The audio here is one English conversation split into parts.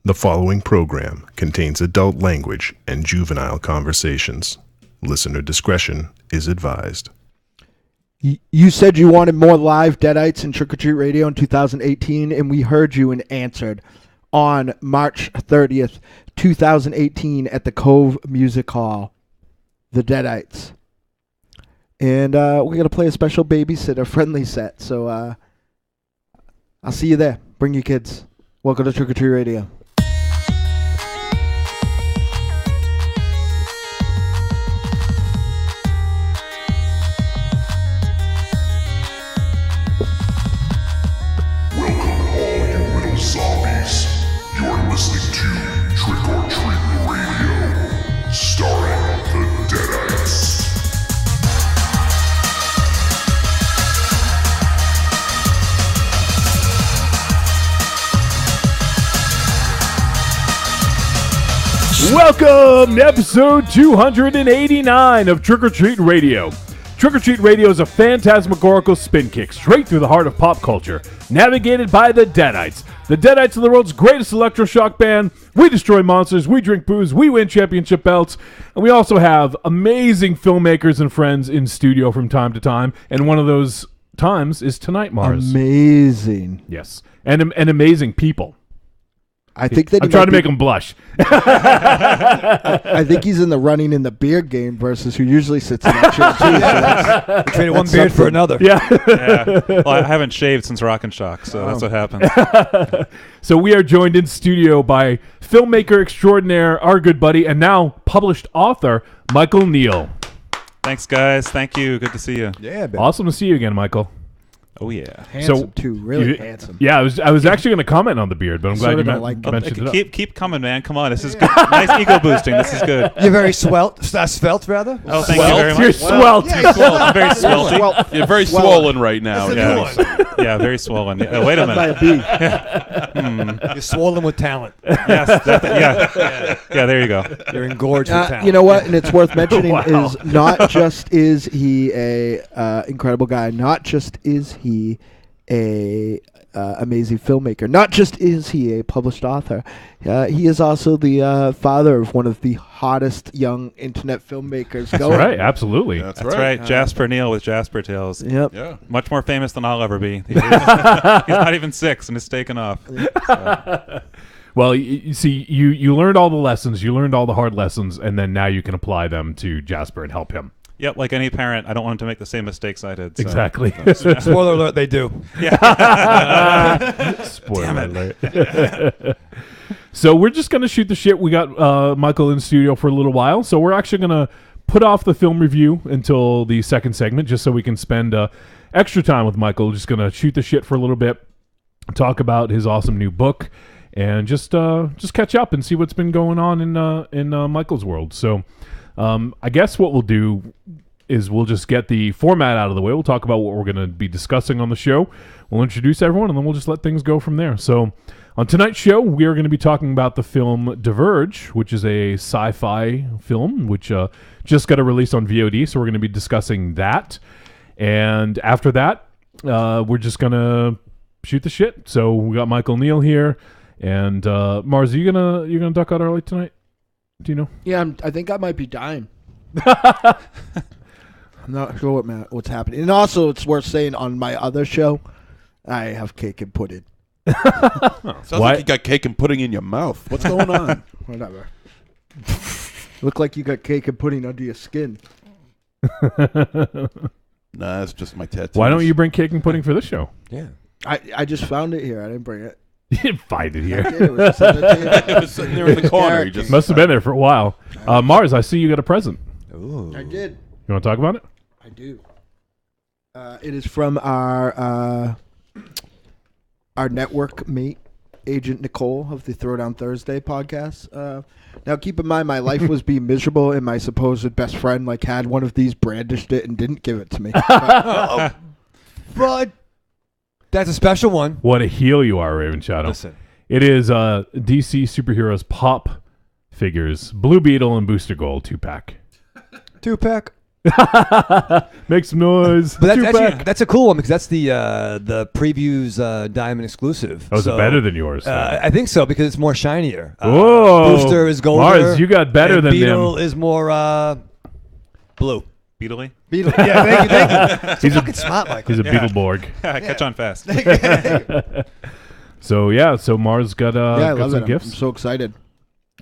The following program contains adult language and juvenile conversations. Listener discretion is advised. You said you wanted more live Deadites in Trick or Treat Radio in 2018, and we heard you and answered on March 30th, 2018 at the Cove Music Hall, the Deadites. And we're going to play a special babysitter friendly set, so I'll see you there. Bring your kids. Welcome to Trick or Treat Radio. Listening to Trick or Treat Radio, starring the Deadites. Welcome to episode 289 of Trick or Treat Radio. Trick or Treat Radio is a phantasmagorical spin kick straight through the heart of pop culture, navigated by the Deadites. The Deadites are the world's greatest electroshock band. We destroy monsters, we drink booze, we win championship belts, and we also have amazing filmmakers and friends in studio from time to time, and one of those times is tonight, Mars. Amazing. Yes, and amazing people. I think that I'm trying to make him blush. I think he's in the running in the beard game versus who usually sits in that chair too. So we traded one beard for another. Yeah. Well, I haven't shaved since Rock and Shock, so that's what happened. So we are joined in studio by filmmaker extraordinaire, our good buddy, and now published author, Michael Neal. Thanks, guys. Thank you. Good to see you. Yeah, baby. Awesome to see you again, Michael. Oh, yeah. handsome too, really handsome. Yeah, I was actually going to comment on the beard, but I'm glad you mentioned it. Keep coming, man. Come on. This is good. Nice ego boosting. This is good. You're very svelte, rather. Oh, thank you very much. You're svelte. I'm very swelty. You're very swollen right now. Yeah, very swollen. Wait a minute. You're swollen with talent. Yes. Yeah, there you go. You're engorged with talent. You know what? And it's worth mentioning is not just is he a incredible guy, not just is he a amazing filmmaker, not just is he a published author, he is also the father of one of the hottest young internet filmmakers going. That's right, absolutely. That's right. Jasper Neal with Jasper Tales. Yep. Yeah. Much more famous than I'll ever be. He's not even 6 and it's taken off. So. Well, you see, you learned all the lessons, you learned all the hard lessons, and then now you can apply them to Jasper and help him. Yep, like any parent, I don't want him to make the same mistakes I did. So. Exactly. Spoiler alert, they do. Yeah. Spoiler alert. So we're just going to shoot the shit. We got Michael in studio for a little while, so we're actually going to put off the film review until the second segment, just so we can spend extra time with Michael. Just going to shoot the shit for a little bit, talk about his awesome new book, and just catch up and see what's been going on in Michael's world. So I guess what we'll do is we'll just get the format out of the way. We'll talk about what we're going to be discussing on the show. We'll introduce everyone, and then we'll just let things go from there. So on tonight's show, we are going to be talking about the film Diverge, which is a sci-fi film, which just got a release on VOD, so we're going to be discussing that. And after that, we're just going to shoot the shit. So we got Michael Neal here. And Mars, are you gonna duck out early tonight? Do you know? Yeah, I think I might be dying. I'm not sure what's happening. And also, it's worth saying on my other show, I have cake and pudding. Sounds like you got cake and pudding in your mouth. What's going on? Whatever. Look like you got cake and pudding under your skin. Nah, it's just my tattoos. Why don't you bring cake and pudding for this show? Yeah. I just found it here. I didn't bring it. You didn't find it I here. did. It was just in the table. It was sitting there in the corner. You just Must have been there for a while. Mars, I see you got a present. Ooh. I did. You want to talk about it? I do. It is from our network mate, Agent Nicole of the Throwdown Thursday podcast. Now, keep in mind, my life was being miserable, and my supposed best friend had one of these, brandished it, and didn't give it to me. But that's a special one. What a heel you are, Raven Shadow. Listen. It is DC Superheroes Pop figures, Blue Beetle and Booster Gold 2-pack. 2-pack. Make some noise. But Two pack. that's a cool one because that's the previews Diamond exclusive. Oh, is it better than yours? I think so because it's more shinier. Whoa. Booster is golder. Mars, you got better and than Beetle them. is more blue. Beetley? Beetle. Yeah, thank you. He's fucking smart, Michael. He's a Beetleborg. Catch on fast. So Mars got Yeah, I got love some it. gifts. I'm so excited.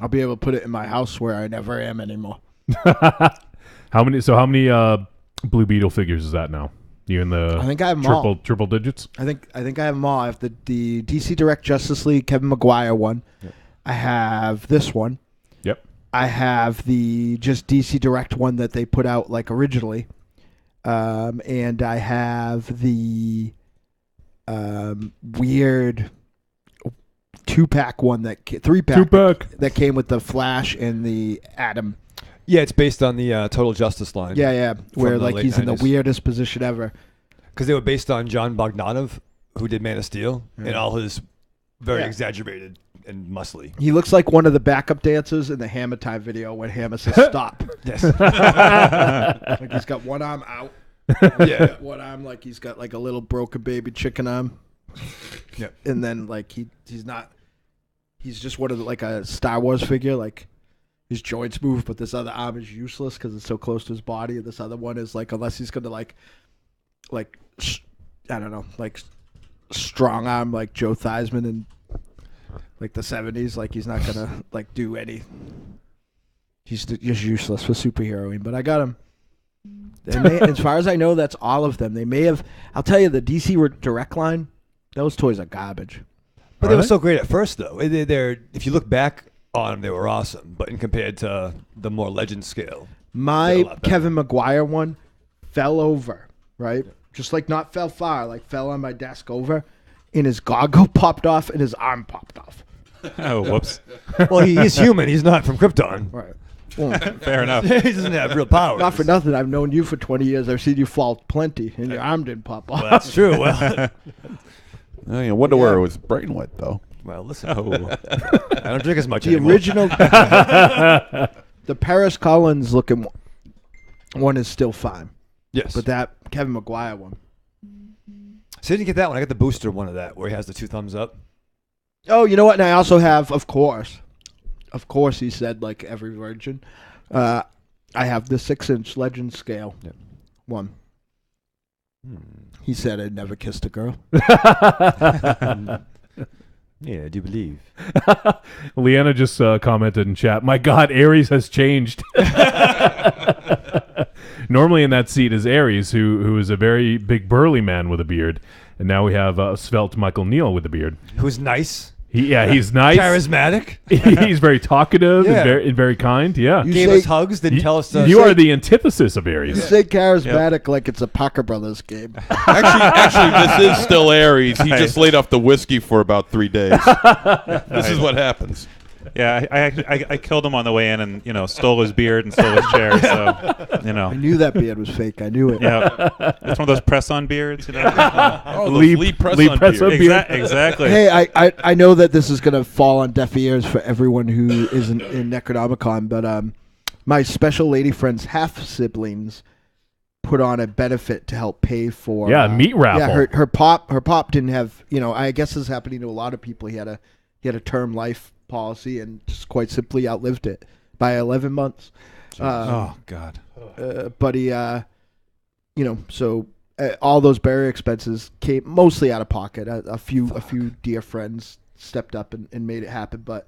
I'll be able to put it in my house where I never am anymore. How many Blue Beetle figures is that now? You in the I think I have them all. triple digits? I think I have them all. I have the DC Direct Justice League Kevin Maguire one. Yep. I have this one. Yep. I have the just DC Direct one that they put out like originally, and I have the weird 2-pack one three pack 2-pack. that came with the Flash and the Atom. Yeah, it's based on the Total Justice line. Yeah, where the like late he's in the 90s. weirdest position ever. Because they were based on John Bogdanov, who did Man of Steel, and all his very Yeah. exaggerated and muscly. He looks like one of the backup dancers in the Hammer Time video when Hammer says stop. Yes. Like he's got one arm out. Yeah. One arm like he's got like a little broken baby chicken arm. Yep. And then like he's not. He's just one of the, like a Star Wars figure. Like his joints move, but this other arm is useless because it's so close to his body. And this other one is like unless he's gonna like I don't know, like strong arm like Joe Theismann in like the 70s. Like he's not gonna like do any. He's just useless for superheroing. But I got him. As far as I know, that's all of them. They may have. I'll tell you, the DC Direct line, those toys are garbage. But they were so great at first, though. They're if you look back on them, they were awesome. But in compared to the more legend scale, My they're a lot better. Kevin Maguire one fell over, right? Just like not fell far, like fell on my desk over, and his goggle popped off and his arm popped off. Oh, whoops. Well, he's human. He's not from Krypton. Right. Well, Fair enough. He doesn't have real powers. not for nothing. I've known you for 20 years. I've seen you fall plenty, and your arm didn't pop off. Well, that's true. Well, I wonder where it was brain wet though. well, listen. Oh. I don't drink as much The anymore. original, the Paris Collins looking one is still fine, Yes. but that Kevin Maguire one. So I didn't get that one. I got the booster one of that where he has the 2 thumbs up. Oh, you know what? And I also have, of course, he said, like every virgin, I have the 6-inch Legend scale Yep. one. He said I'd never kissed a girl. Yeah, I do believe. Leanna just commented in chat, my God, Ares has changed. Normally in that seat is Ares, who is a very big burly man with a beard. And now we have svelte Michael Neal with a beard. Who's nice, He's nice. charismatic, He's very talkative Yeah. and very kind. Yeah. You gave say- us hugs, didn't tell us to. You are the antithesis of You Ares. say charismatic like it's a Parker Brothers game. Actually, this is still Aries. He just laid off the whiskey for about 3 days. This is what happens. Yeah, I killed him on the way in and, stole his beard and stole his chair. So, I knew that beard was fake. I knew it. yeah. It's one of those press-on beards, Oh, the Lee- Lee press Lee on press beard. on beard. Exactly. Hey, I know that this is going to fall on deaf ears for everyone who isn't in Necronomicon, but my special lady friend's half-siblings put on a benefit to help pay for meat raffle. Yeah, her pop didn't have, I guess this is happening to a lot of people. He had a term life policy and just quite simply outlived it by 11 months. Oh, God. But he so all those burial expenses came mostly out of pocket. A few dear friends stepped up and made it happen, but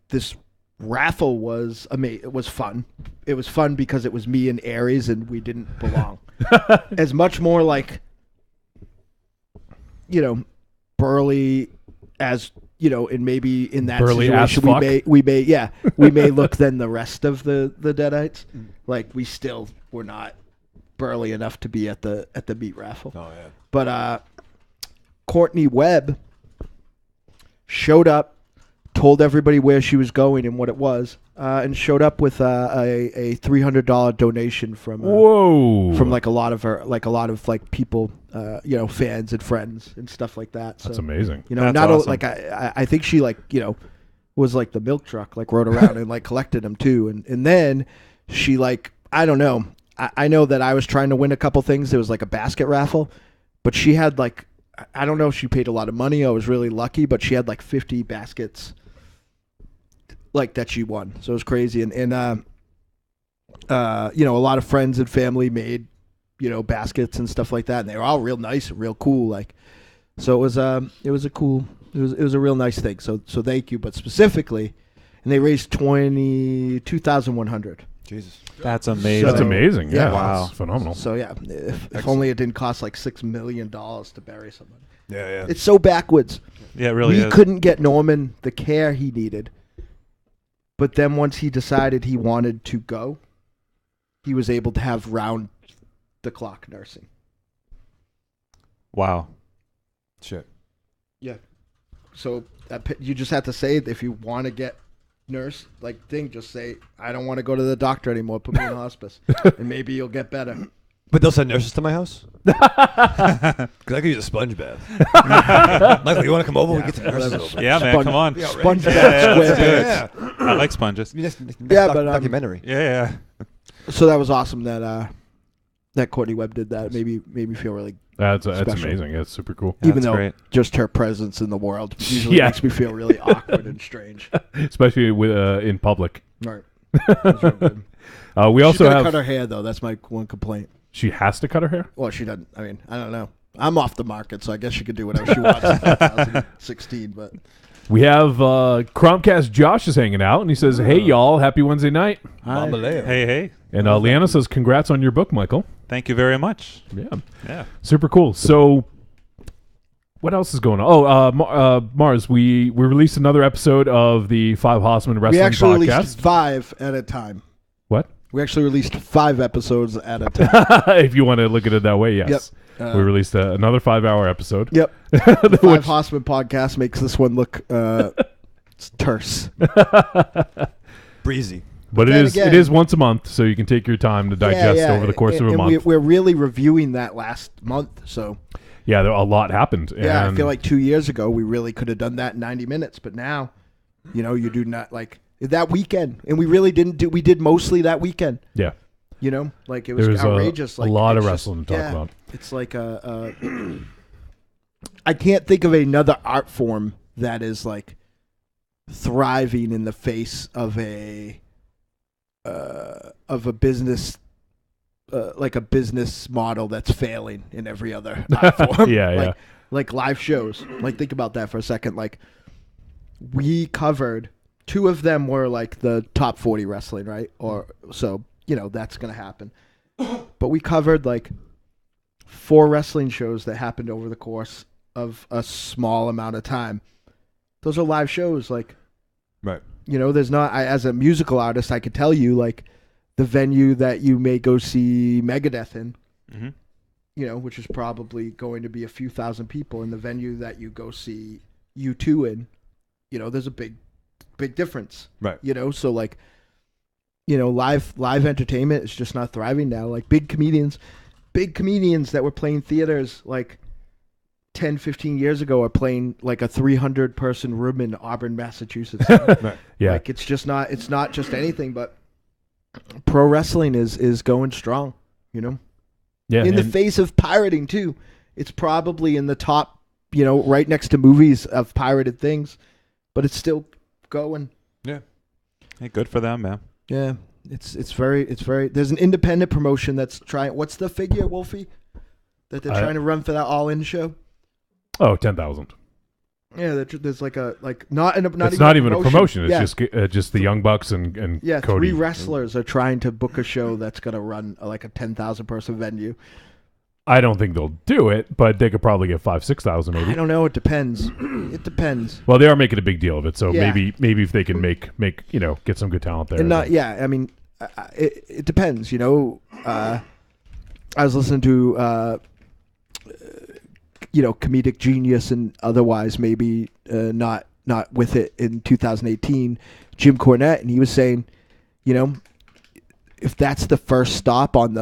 this raffle was it was fun. It was fun because it was me and Aries and we didn't belong. As much more like burly as and maybe in that Burly ass situation fuck. we may look than the rest of the Deadites. Like we still were not burly enough to be at the meat raffle. Oh yeah. But Courtney Webb showed up, told everybody where she was going and what it was, and showed up with a $300 donation from Whoa. from like a lot of people, fans and friends and stuff like that. So, That's amazing. not That's awesome. like I think she was like the milk truck, like rode around and like collected them too. And then she like, I don't know. I know that I was trying to win a couple things. There was like a basket raffle, but she had like, I don't know if she paid a lot of money. I was really lucky, but she had like 50 baskets like that she won. So it was crazy. And you know, a lot of friends and family made, you know, baskets and stuff like that. And they were all real nice and real cool. Like, so it was a real nice thing. So thank you. But specifically, and they raised $22,100. Jesus. That's amazing. That's amazing. Yeah. Wow. That's phenomenal. So yeah, if only it didn't cost like $6 million to bury someone. Yeah. It's so backwards. Yeah, it really We is. couldn't get Norman the care he needed. But then once he decided he wanted to go, he was able to have round the clock nursing. Wow. Shit. Yeah. So you just have to say, if you want to get nurse like thing, just say, I don't want to go to the doctor anymore. Put me in hospice, and maybe you'll get better. But they'll send nurses to my house? Because I could use a sponge bath. Michael, you want to come over? We get some nurses over. Yeah, man, come on. Sponge Yeah, bath, yeah, square yeah. beds. I like sponges. Yeah, but, documentary. Yeah. So that was awesome that that Courtney Webb did that. It made me feel really, That's Special. amazing. That's super cool. even That's though great. just her presence in the world usually Yeah. makes me feel really awkward and strange. Especially with in public. Right. That's real good. We She's also gonna have. cut her hair though. That's my one complaint. She has to cut her hair. Well, she doesn't. I mean, I don't know. I'm off the market, so I guess she could do whatever she wants in 2016. But We have Chromcast Josh is hanging out, and he says, "Hey y'all, happy Wednesday night." Bambaleo. Hey. And Leanna says, "Congrats on your book, Michael." Thank you very much. Yeah, super cool. So, what else is going on? Oh, Mars, we released another episode of the Five Horsemen Wrestling we actually podcast. released 5 at a time. What? We actually released 5 episodes at a time. If you want to look at it that way, yes. Yep. We released another 5-hour episode. Yep. The Which- Five Hossman podcast makes this one look terse. Breezy. But Then it again- is once a month, so you can take your time to digest over the course of a and month. We're really reviewing that last month, so Yeah, a lot happened. yeah, I and feel like 2 years ago we really could have done that in 90 minutes, but now, you know, you do not like that weekend, and we really didn't do. We did mostly that weekend. yeah, You know, like it was there was outrageous. a Like lot of it's wrestling to talk about. It's like I can't think of another art form that is like thriving in the face of a business like a business model that's failing in every other art form. Yeah. Like live shows. Like think about that for a second. Like we covered 2 of them were like the top 40 wrestling, right? Or so, you know, that's going to happen. But we covered like 4 wrestling shows that happened over the course of a small amount of time. Those are live shows. Like, Right. you know, there's not, as a musical artist, I could tell you like the venue that you may go see Megadeth in, Mm-hmm. you know, which is probably going to be a few thousand people, and the venue that you go see U2 in, you know, there's a big difference. Right. You know, so like, you know, live entertainment is just not thriving now. Like big comedians that were playing theaters like 10, 15 years ago are playing like a 300 person room in Auburn, Massachusetts. Right. Yeah. Like it's not just anything, but pro wrestling is going strong, you know, Yeah. in the and- face of pirating too. It's probably in the top, you know, right next to movies of pirated things, but it's still going. Hey, good for them, man. Yeah, it's very. There's an independent promotion that's trying. What's the figure, Wolfie? That they're trying to run for that all-in show. Oh, 10,000. Yeah, there's like not It's not even a promotion. It's yeah. just the Young Bucks and Yeah, Cody. 3 wrestlers are trying to book a show that's gonna run like a 10,000 person venue. I don't think they'll do it, but they could probably get 5,000-6,000 maybe. I don't know. It depends. It depends. Well, they are making a big deal of it, so Yeah. maybe if they can make get some good talent there. And not then- yeah. I mean, it depends. You know, I was listening to you know, Comedic Genius and otherwise maybe not with it in 2018. Jim Cornette, and he was saying, you know, if that's the first stop on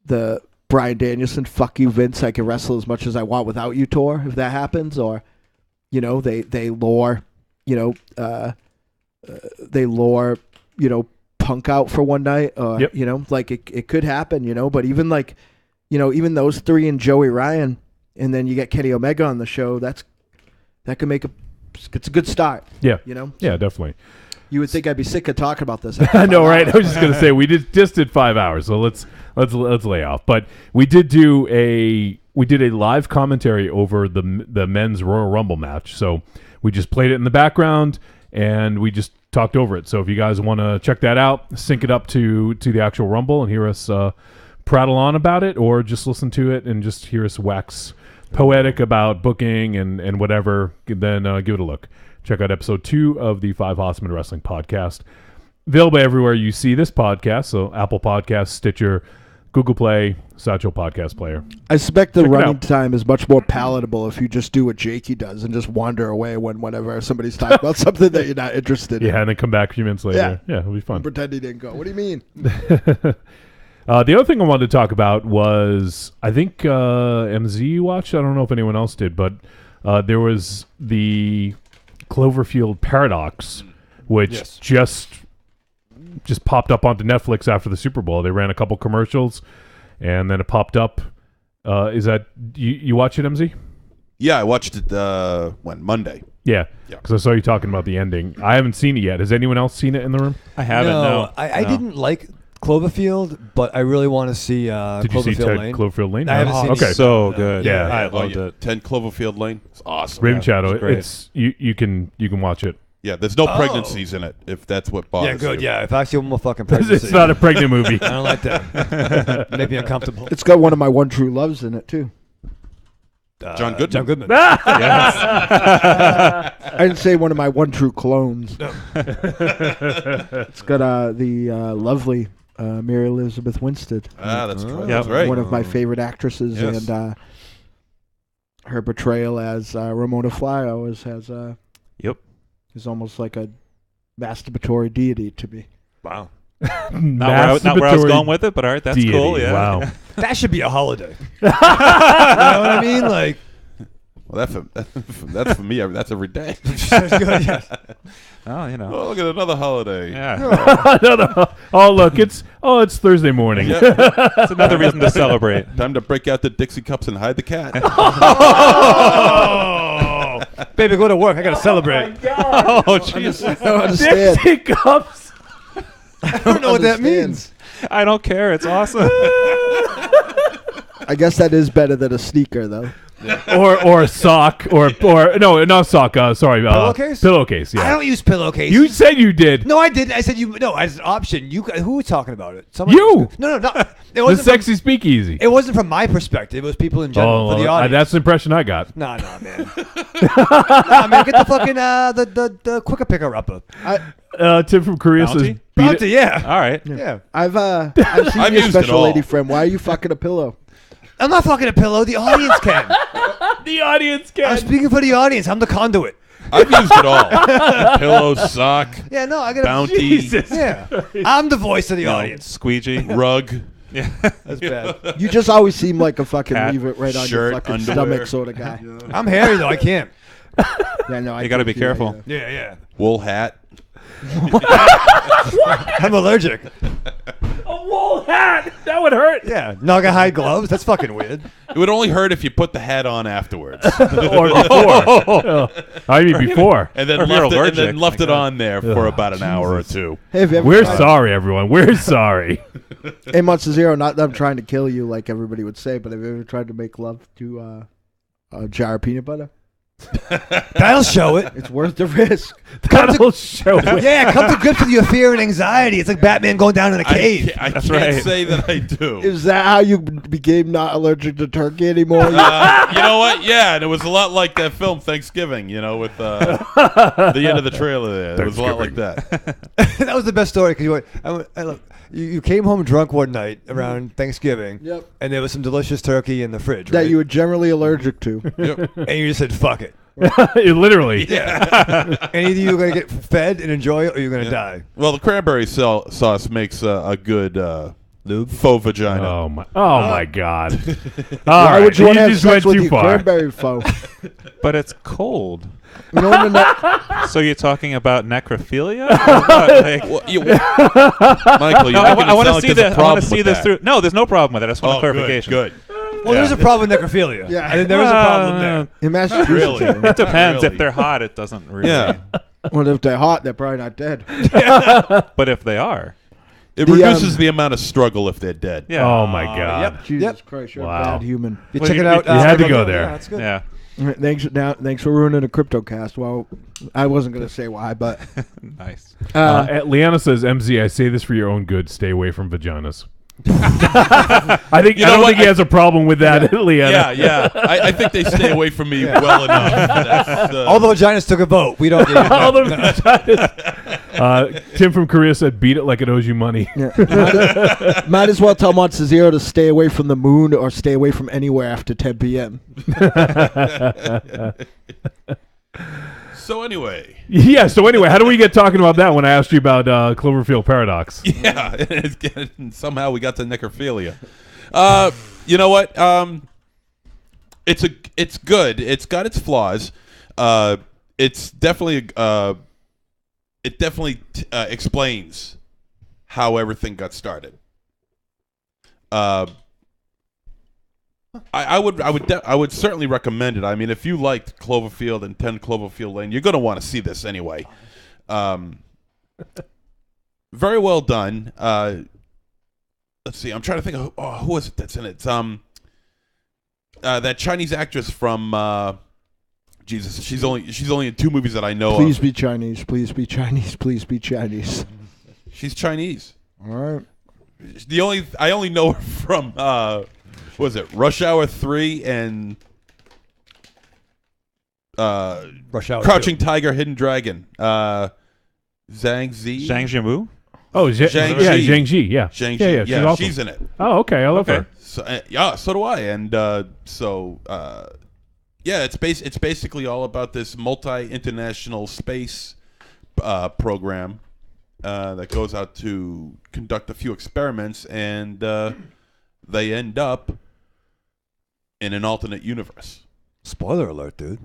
the Bryan Danielson, fuck you, Vince, I can wrestle as much as I want without you tour, if that happens, or, you know, they lure, you know, they lure, Punk out for one night. Yep. Like it could happen, but even like, even those three and Joey Ryan, and then you get Kenny Omega on the show, that could make it's a good start. Yeah. Yeah, definitely. You would think I'd be sick of talking about this. I know, right? I was just gonna say we just did 5 hours, so let's lay off. But we did a live commentary over the men's Royal Rumble match. So we just played it in the background and we just talked over it. So if you guys want to check that out, sync it up to the actual Rumble and hear us prattle on about it, or just listen to it and just hear us wax poetic about booking and whatever, then give it a look. Check out episode 2 of the Five Horsemen Wrestling Podcast. Available everywhere you see this podcast, so Apple Podcasts, Stitcher, Google Play, Satchel Podcast Player. I suspect the Check it running out. time is much more palatable if you just do what Jakey does and just wander away whenever somebody's talking about something that you're not interested in. Yeah, and then come back a few minutes later. Yeah, it'll be fun. Pretend he didn't go. What do you mean? The other thing I wanted to talk about was, I think MZ watched. I don't know if anyone else did, but there was the Cloverfield Paradox, which just popped up onto Netflix after the Super Bowl. They ran a couple commercials, and then it popped up. Is that you watch it, MZ? Yeah, I watched it Monday. Yeah, because I saw you talking about the ending. I haven't seen it yet. Has anyone else seen it in the room? I haven't. No, I didn't like Cloverfield, but I really want to see Did Cloverfield you see Ted Lane. Cloverfield Lane? I haven't seen it. Okay. so good. Yeah. I loved yeah. it. 10 Cloverfield Lane. It's awesome. Raven Shadow. It's great. It's you can watch it. Yeah, there's no pregnancies in it, if that's what bothers Yeah, good. you. Yeah, if I see one more fucking pregnancy, It's not a pregnant movie. I don't like that. Make me uncomfortable. It's got one of my one true loves in it too. John Goodman. John Goodman. I didn't say one of my one true clones. It's got the lovely Mary Elizabeth Winstead. That's right. Yep. That's right. One of my favorite actresses, Yes. and her portrayal as Ramona Flyer Yep. is almost like a masturbatory deity to me. Wow. Not where I was going with it, but all right, that's Deity. cool. Yeah. Wow. That should be a holiday. You know what I mean? Like, Well, that's for me. That's every day. good, yes. Oh, you know. Oh, look at another holiday. Yeah. No. Oh, look, it's Thursday morning. Yeah. It's another reason to celebrate. Time to break out the Dixie cups and hide the cat. Oh, baby, go to work. I gotta celebrate. Oh, jeez. I don't understand. Dixie cups. I don't know what that means. I don't care. It's awesome. I guess that is better than a sneaker, though. or a sock or no, not sock. Sorry, Pillowcase? Pillowcase. Yeah. I don't use pillowcases. You said you did. No, I didn't. I said you. No, as an option. You. Who was talking about it? Someone, You. No. It The wasn't. sexy speakeasy. It wasn't from my perspective. It was people in general for the audience. That's the impression I got. Nah, man. Nah, man. Get the fucking the quicker picker upper. Tim from Korea says, Bounty? "Beat Bounty, it." yeah. All right. Yeah. I've seen I've your used it special all. lady friend. Why are you fucking a pillow? I'm not fucking a pillow. The audience can. The audience I'm can. speaking for the audience. I'm the conduit. I've used it all. Pillow, sock, Yeah, no, I got bounty, Jesus. Yeah. I'm the voice of the audience. Squeegee. rug. Yeah. That's bad. You just always seem like a fucking Cat, leave it right on shirt, your fucking underwear. stomach sort of guy. I'm hairy though. I can't. Yeah, no, I You got to can be feel careful. that, Yeah. Wool hat. I'm allergic. A wool hat. That would hurt. Yeah. Naugahyde gloves. That's fucking weird. It would only hurt if you put the hat on afterwards, Or before. I mean before. and then Or if you're left it, and allergic, then left my it God. on there for about an hour or two. Hey, have you ever We're tried- sorry, everyone. We're sorry. Hey, Months to Zero, not that I'm trying to kill you like everybody would say, but have you ever tried to make love to a jar of peanut butter? That'll show it. It's worth the risk. That'll show it. Yeah, come to grips with your fear and anxiety. It's like Batman going down in a cave. I That's can't right. say that I do. Is that how you became not allergic to turkey anymore? You know what? Yeah, and it was a lot like that film Thanksgiving. You know, with the end of the trailer there. It was a lot like that. That was the best story because you came home drunk one night around Thanksgiving. Yep. And there was some delicious turkey in the fridge. That right? you were generally allergic to. Yep. and you just said fuck it. Literally. And either you're gonna get fed and enjoy it, or you're gonna die. Well, the cranberry sauce makes a good Lube. faux vagina. Oh my God! Why would you want to have just sex went with too your far. cranberry foe? But it's cold. You know, So you're talking about necrophilia? Or what? Like, Michael, you're no, making I it want to sound see like there's this. a I want problem to see with this that. through. No, there's no problem with it. I just want Oh, clarification. Good. Well, there's a problem with necrophilia. Yeah. I think there is a problem there. in Massachusetts. Really? It depends. Really? If they're hot, it doesn't really. Yeah. Well, if they're hot, they're probably not dead. But if they are, It The, reduces the amount of struggle if they're dead. yeah. Oh my God! Yep. Jesus Christ, you're Wow. a bad human. You Well, check you- it out. you had to go yeah, there. that's good. Yeah. Thanks for ruining the CryptoCast. Well, I wasn't going to say why, but Nice. Leanna says, "MZ, I say this for your own good. Stay away from vaginas." I think You I know don't what? think he has a problem with that, Leanna. Yeah. I think they stay away from me well enough. That's, All the vaginas took a vote. We don't need All the vaginas. Tim from Korea said, "Beat it like it owes you money." yeah. might as well tell Monster Zero to stay away from the moon or stay away from anywhere after 10 p.m. So anyway, Yeah. So anyway, how do we get talking about that when I asked you about Cloverfield Paradox? yeah, and somehow we got to necrophilia. You know what? It's good. It's got its flaws. It's definitely explains how everything got started. I would certainly recommend it. I mean, if you liked Cloverfield and 10 Cloverfield Lane, you're going to want to see this anyway. Very well done. Let's see. I'm trying to think of who is it that's in it. It's that Chinese actress from Jesus. She's only in 2 movies that I know Please of. be Chinese. Please be Chinese. Please be Chinese. She's Chinese. All right. I only know her from what was it, Rush Hour 3 and Rush Hour Crouching Tiger, Hidden Dragon. Zhang Zi. Zhang Jimu? Oh, Zhang yeah, Ji. Zhang Ji. Yeah. Zhang yeah, Zi. yeah. She's awesome. She's in it. Oh, okay. I love her. So so do I. And it's basically all about this multi-international space program that goes out to conduct a few experiments, and they end up in an alternate universe. Spoiler alert, dude.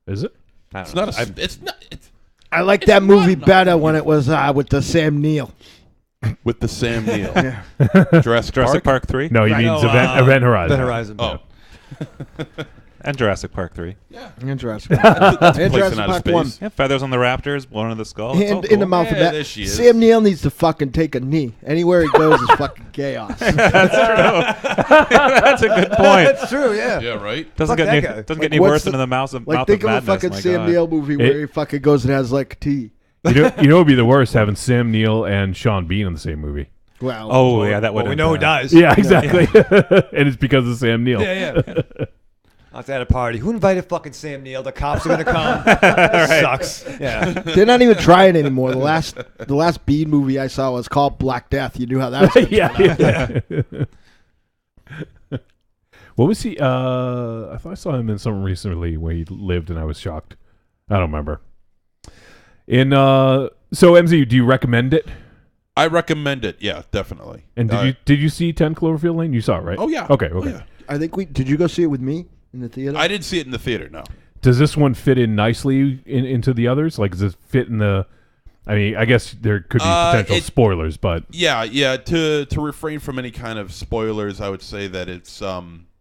Is it? It's not. It's I like that movie better when it was with the Sam Neill. with the Sam Neill. Yeah. Jurassic Park 3? No, you mean Event Horizon. Event Horizon. Oh, And Jurassic Park 3. Interesting. that's a And place Jurassic in outer Park space. 1. Yeah, feathers on the raptors, blown in the skull. It's all And in the cool. mouth of Yeah, that. there she is. Sam Neill needs to fucking take a knee. Anywhere he goes is fucking chaos. That's a good point. That's true, yeah. Yeah, right. Doesn't Fuck get that any, guy. doesn't Like, get any what's worse the- than the mouth of Like, think of a madness. fucking my Sam God. Neill movie where he fucking goes and has like tea. You know what would be the worst? Having Sam Neill and Sean Bean in the same movie. Wow. Oh, yeah, that would Well, we know who dies. Yeah, exactly. And it's because of Sam Neill. Yeah. I was at a party. Who invited fucking Sam Neill? The cops are gonna come. Sucks. Yeah. They're not even trying anymore. The last Bean movie I saw was called Black Death. You knew how that was gonna turn out. yeah. What was he? I thought I saw him in something recently where he lived, and I was shocked. I don't remember. So MZ, do you recommend it? I recommend it. Yeah, definitely. And did you see 10 Cloverfield Lane? You saw it, right? Oh yeah. Okay. Oh, yeah. I think did you go see it with me in the theater? I didn't see it in the theater. No. Does this one fit in nicely into the others? Like, does it fit in the? I mean, I guess there could be potential spoilers, but Yeah. To refrain from any kind of spoilers, I would say that it's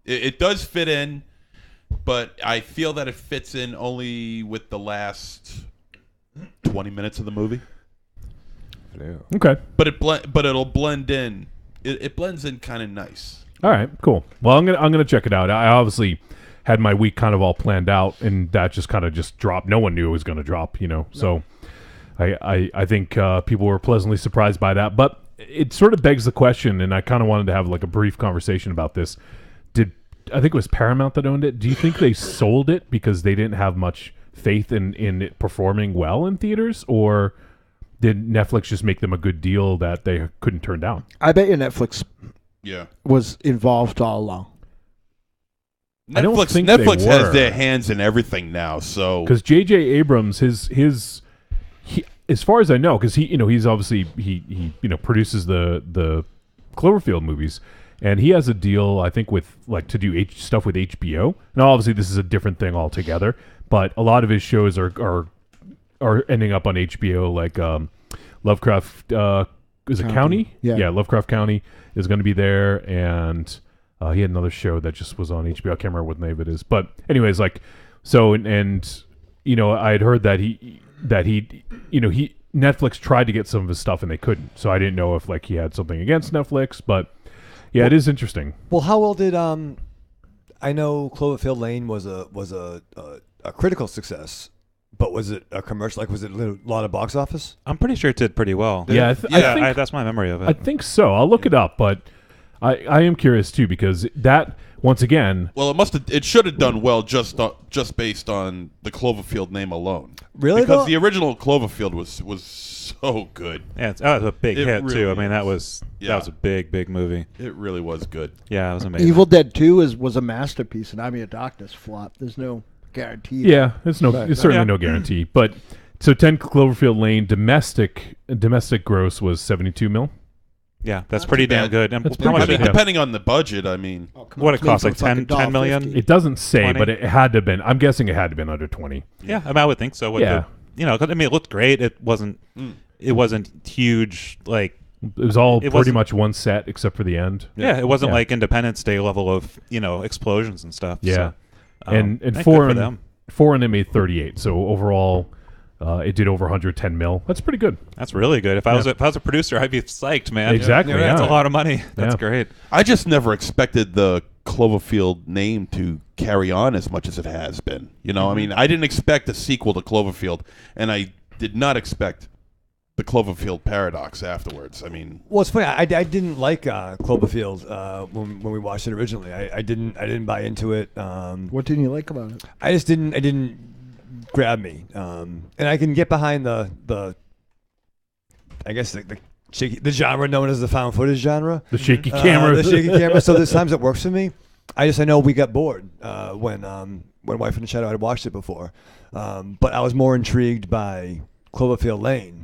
it does fit in, but I feel that it fits in only with the last 20 minutes of the movie. okay. But it'll blend in. It blends in kind of nice. All right, cool. Well, I'm gonna check it out. I obviously had my week kind of all planned out, and that just kind of just dropped. No one knew it was going to drop, So I think people were pleasantly surprised by that. But it sort of begs the question, and I kind of wanted to have like a brief conversation about this. I think it was Paramount that owned it? Do you think they sold it because they didn't have much faith in it performing well in theaters, or did Netflix just make them a good deal that they couldn't turn down? I bet you Netflix Yeah. was involved all along. I don't think Netflix they has were. their hands in everything now. So Because J.J. Abrams, as far as I know, because he's obviously he produces the Cloverfield movies, and he has a deal, I think, with like to do stuff with HBO. Now, obviously, this is a different thing altogether, but a lot of his shows are ending up on HBO, like Lovecraft. Is it County? Yeah. Lovecraft County is going to be there, and he had another show that just was on HBO. I can't remember what the name of it is, but anyways, like so, and I had heard that he Netflix tried to get some of his stuff and they couldn't. So I didn't know if like he had something against Netflix, but yeah, it is interesting. Well, how well did I know Cloverfield Lane was a critical success, but was it a commercial? Like, was it a lot of box office? I'm pretty sure it did pretty well. Yeah, I think, that's my memory of it. I think so. I'll look it up, but I am curious too, because that, once again, Well, it should have done well just based on the Cloverfield name alone. Really? Because though? the original Cloverfield was so good. Yeah, it was a big It hit too. really I mean, that is. was Yeah. a big movie. It really was good. Yeah, it was amazing. Evil Dead 2 was a masterpiece, and Army of Darkness flop. There's no guarantee. yeah, it's certainly Yeah. no guarantee. But so 10 Cloverfield Lane domestic gross was 72 mil. Yeah, that's Not pretty too damn bad. good. And That's how pretty much good. did Yeah. Depending on the budget, I mean, what it cost? Like 10 million? $50. It doesn't say, 20? but it had to have been. I'm guessing it had to have been under 20. Yeah, I mean, I would think so. With Yeah. I mean, it looked great. It wasn't huge. Like, It was all It pretty wasn't- much one set except for the end. yeah, it wasn't Yeah. like Independence Day level of explosions and stuff. Yeah. So, And good four for and them. four and it made 38. So overall, it did over 110 mil. That's pretty good. That's really good. If I was a producer, I'd be psyched, man. Exactly, That's yeah. a lot of money. That's Yeah. great. I just never expected the Cloverfield name to carry on as much as it has been. I mean, I didn't expect a sequel to Cloverfield, and I did not expect the Cloverfield paradox afterwards. I mean, Well, it's funny. I didn't like Cloverfield when we watched it originally. I didn't buy into it. What didn't you like about it? I just didn't. It didn't grab me. And I can get behind the I guess the genre known as the found footage genre. The shaky camera. The shaky camera. So there's times it works for me. I know we got bored when Wife in the Shadow had watched it before, but I was more intrigued by Cloverfield Lane.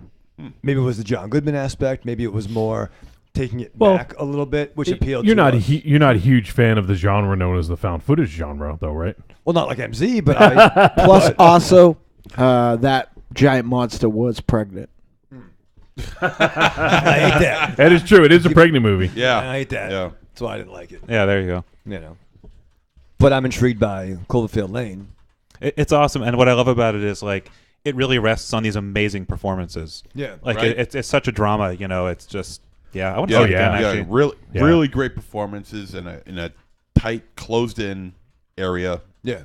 Maybe it was the John Goodman aspect. Maybe it was more taking it back a little bit, which appealed. You're to not us. you're not a huge fan of the genre known as the found footage genre, though, right? Well, not like MZ, but I. Plus, also, that giant monster was pregnant. I hate that. That is true. It is a pregnant movie. yeah, I hate that. Yeah. That's why I didn't like it. Yeah, there you go. But I'm intrigued by Cloverfield Lane. It's awesome, and what I love about it is like it really rests on these amazing performances. Yeah. Like Right. it's such a drama. It's just I want to Yeah, see it again. Actually, really great performances in a tight, closed-in area. Yeah.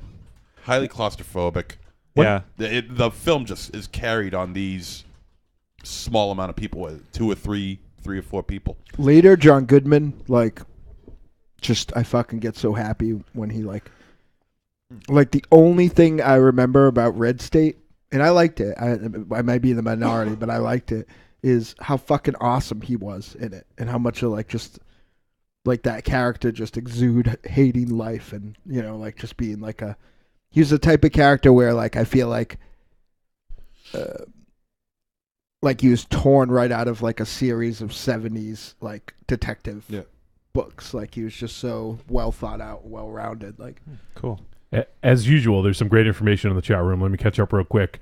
Highly claustrophobic. yeah. The film just is carried on these small amount of people, 2 or 3 or 4 people. Later, John Goodman, I fucking get so happy when he like the only thing I remember about Red State, and I liked it. I might be in the minority, but I liked it. Is how fucking awesome he was in it, and how much of just that character just exude hating life, and just being he's the type of character where I feel like he was torn right out of a series of 70s detective books. He was just so well thought out, well rounded. Cool. As usual, there's some great information in the chat room. Let me catch up real quick.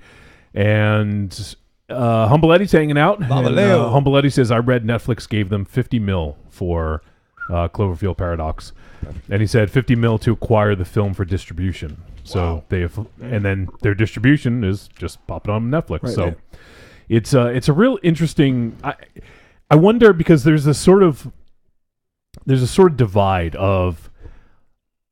And Humble Eddie's hanging out. And, Humble Eddie says, I read Netflix gave them 50 mil for Cloverfield Paradox. And he said 50 mil to acquire the film for distribution. So and then their distribution is just popping on Netflix. Right. So it's a real interesting. I wonder, because there's a sort of divide of,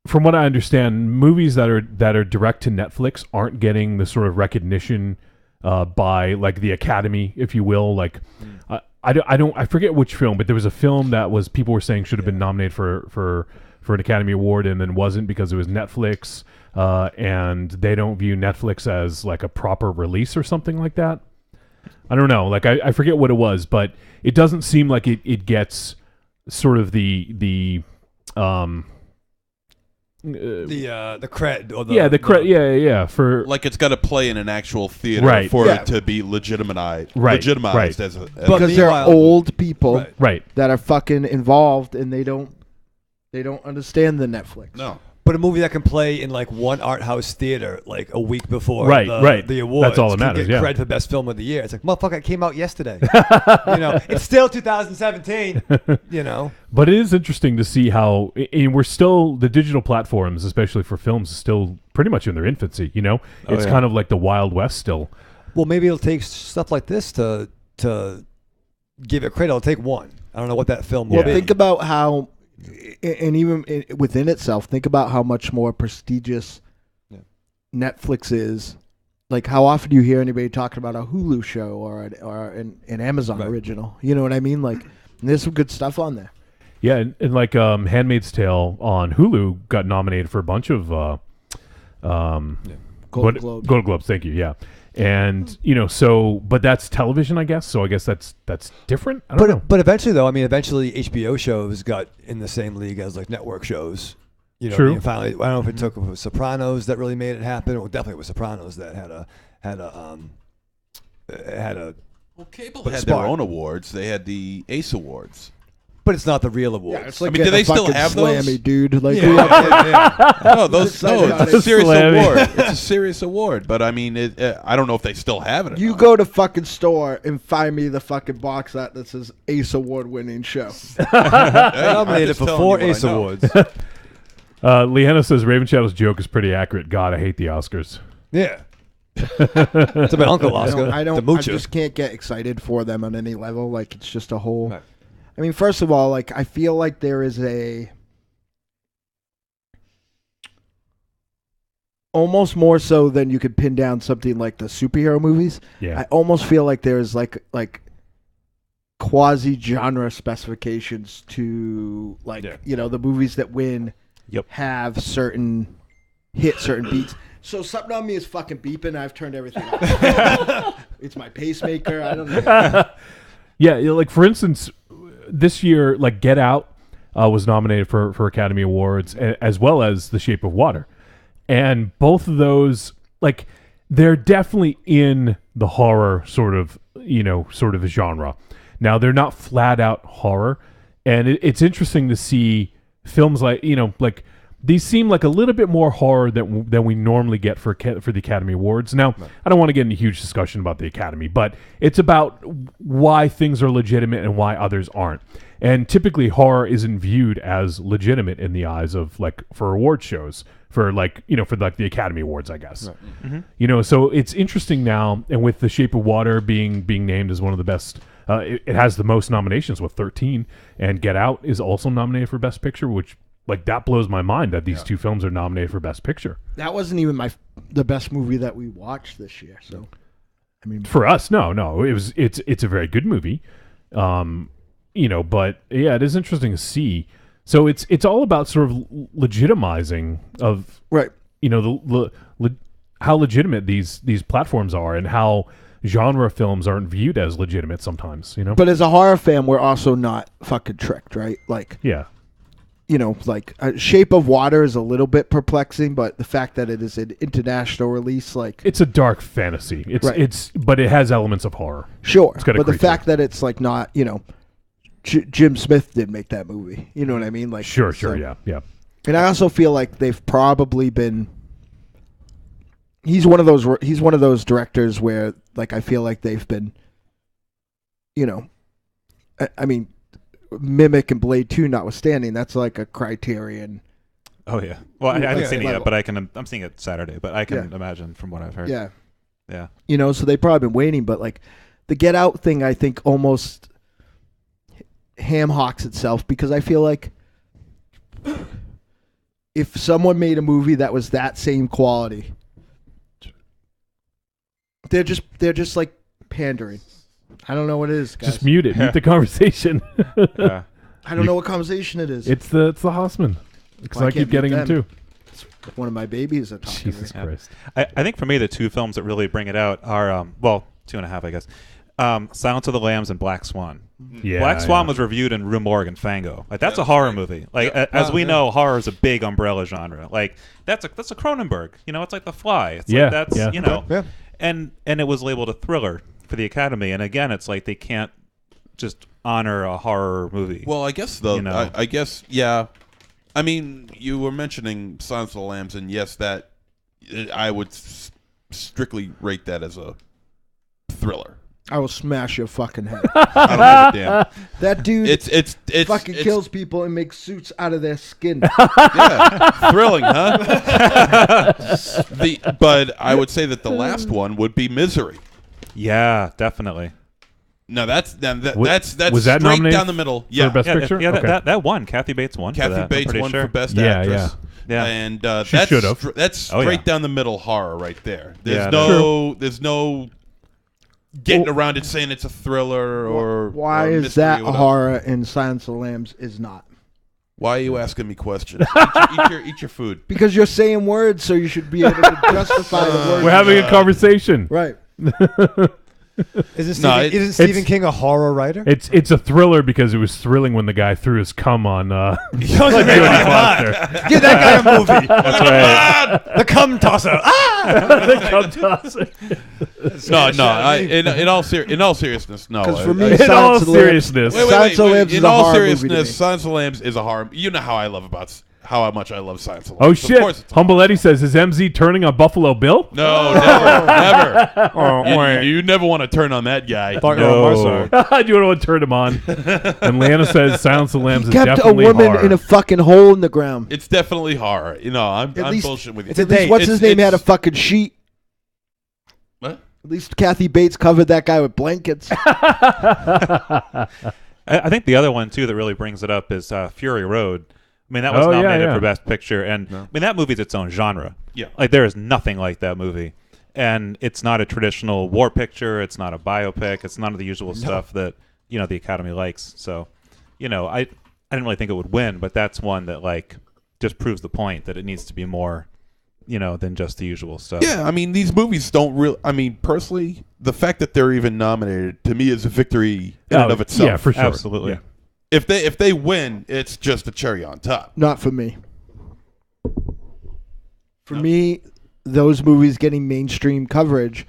from what I understand, movies that are direct to Netflix aren't getting the sort of recognition by the Academy, if you will. I forget which film, but there was a film that was people were saying should have been nominated for an Academy Award and then wasn't because it was Netflix, and they don't view Netflix as a proper release or something like that. I don't know. I forget what it was, but it doesn't seem like it gets sort of the the cred or the credit. Yeah. For Like it's got to play in an actual theater Right. for Yeah. it to be legitimized Right. as a. But because they're meanwhile- old people Right. right. that are fucking involved and they don't understand the Netflix. no. But a movie that can play in like one art house theater like a week before Right, the, right. the awards. That's all that can matters, Get yeah. cred for best film of the year. It's like, motherfucker, it came out yesterday. It's still 2017. But it is interesting to see how and we're still the digital platforms, especially for films, is still pretty much in their infancy. It's kind of like the Wild West still. Well, maybe it'll take stuff like this to give it credit. It'll take one. I don't know what that film will Well, be. think about how, and even within itself, think about how much more prestigious Netflix is. Like, how often do you hear anybody talking about a Hulu show or an Amazon original? You know what I mean? Like, there's some good stuff on there. Yeah, and like Handmaid's Tale on Hulu got nominated for a bunch of Golden Globes. Golden Globes, thank you. Yeah. And but that's television, I guess. So I guess that's different. I don't know. But eventually, though, eventually HBO shows got in the same league as like network shows. True. Finally, I don't know if it took Sopranos that really made it happen, or definitely it was Sopranos that had a. Well, cable But had Spark. their own awards. They had the Ace Awards. But it's not the real awards. Yeah, it's like do getting they a still fucking have those? Slammy, dude. Like, No, it's a serious Slammy. award. It's a serious award. But I mean, I don't know if they still have it. Or you not. go to fucking store and find me the fucking box art that says Ace Award winning show. Hey, I'm Nominated just for telling 4 you what Ace I know. Awards. Leanna says Raven Shadow's joke is pretty accurate. God, I hate the Oscars. Yeah. It's my uncle Oscar. I the I moocher. just can't get excited for them on any level. Like, it's just a whole. Right. I mean, first of all, like, I feel like there is a almost more so than you could pin down something like the superhero movies. Yeah. I almost feel like there's like quasi genre specifications to the movies that win have certain beats. So something on me is fucking beeping. I've turned everything off. It's my pacemaker. I don't know. Yeah, like for instance, this year, like Get Out was nominated for Academy Awards, as well as The Shape of Water, and both of those, like, they're definitely in the horror sort of genre. Now they're not flat out horror, and it's interesting to see films like these seem like a little bit more horror than we normally get for the Academy Awards. Now, I don't want to get into a huge discussion about the Academy, but it's about why things are legitimate and why others aren't. And typically, horror isn't viewed as legitimate in the eyes of for award shows for the Academy Awards, I guess. Right. Mm-hmm. So it's interesting now, and with The Shape of Water being named as one of the best. It has the most nominations with 13, and Get Out is also nominated for Best Picture, which. That blows my mind that these two films are nominated for Best Picture. That wasn't even the best movie that we watched this year. So, I mean, for us, no, it's a very good movie, but yeah, it is interesting to see. So it's all about sort of legitimizing of right, how legitimate these platforms are and how genre films aren't viewed as legitimate sometimes. But as a horror fan, we're also not fucking tricked, right? Like, yeah. Shape of Water is a little bit perplexing, but the fact that it is an international release, it's a dark fantasy. But it has elements of horror. Sure, it's got but the fact that it's not, Jim Smith did make that movie. You know what I mean? Sure, yeah. And I also feel like they've probably been. He's one of those directors where, I feel like they've been. I mean. Mimic and Blade 2 notwithstanding, that's like a Criterion. Oh yeah. Well, I haven't seen it yet, but I'm seeing it Saturday. But I can imagine from what I've heard. Yeah. Yeah. So they've probably been waiting, but the Get Out thing, I think almost ham hocks itself because I feel like if someone made a movie that was that same quality, they're just like pandering. I don't know what it is, guys. Just mute it. Mute the conversation. I don't know what conversation it is. It's the Hossman. Because I keep getting them too. It's one of my babies are talking. Jesus Christ. I think for me, the two films that really bring it out are, 2.5, I guess. Silence of the Lambs and Black Swan. Yeah, Black Swan yeah. was reviewed in Rue Morgue and Fango. Like that's a That's horror right. movie. Like Yeah. as we know, horror is a big umbrella genre. Like that's a Cronenberg. You know, it's like The Fly. It's Yeah, like that's yeah. you know, Yeah. and it was labeled a thriller for the Academy. And again, it's like they can't just honor a horror movie. Well, I guess You know. I guess yeah. I mean, you were mentioning Silence of the Lambs, and yes, that I would strictly rate that as a thriller. I will smash your fucking head. I don't give a damn. That dude It's fucking kills people and makes suits out of their skin. Yeah, thrilling, huh? But I would say that the last one would be Misery. Yeah, definitely. No, that's that's Was that straight nominated down the middle. Yeah, Best Yeah, Picture? yeah, Okay. that won. Kathy Bates won. for Kathy that, I'm Bates pretty won sure. for Best Yeah, Actress. yeah. And She that's should've. that's Oh, straight yeah. down the middle horror right there. There's Yeah, there's no getting around it saying it's a thriller or Why or is mystery that or whatever. horror and Silence of the Lambs is not? Why are you asking me questions? Eat your food. Because you're saying words, so you should be able to justify the words. We're having a conversation. Right. Isn't No, Stephen, isn't Stephen King a horror writer? It's a thriller because it was thrilling when the guy threw his cum on He was like, Jodie Foster. give that guy a movie. That's right. The cum tosser. The cum tosser. In all seriousness, no. Because for me, In all Silence of the Lambs. seriousness. Silence of the Lambs is In a all horror movie to me. seriousness, Silence of the Lambs is a horror. You know how much I love Silence of the Oh Lambs. Of shit! course it's a Humble Eddie says, "Is MZ turning on Buffalo Bill?" No, never. You never want to turn on that guy. Thought you were on my side. You don't want to turn him on. And Lana says, "Silence of the Lambs is Kept a definitely woman horror." in a fucking hole in the ground. It's definitely horror. You know, I'm least- bullshitting with you. it's a At least date. what's his It's- name had a it's- fucking sheet. What? At least Kathy Bates covered that guy with blankets. I think the other one too that really brings it up is Fury Road. I mean, that was Oh, yeah, nominated yeah. for Best Picture, and I mean that movie's its own genre. Yeah. Like there is nothing like that movie, and it's not a traditional war picture. It's not a biopic. It's none of the usual stuff that the Academy likes. So, I didn't really think it would win, but that's one that like just proves the point that it needs to be more, than just the usual stuff. Yeah, I mean, these movies don't really. I mean, personally, the fact that they're even nominated to me is a victory in and of itself. Yeah, for sure. Absolutely. Yeah. If they win, it's just a cherry on top. Not for me. For me, those movies getting mainstream coverage,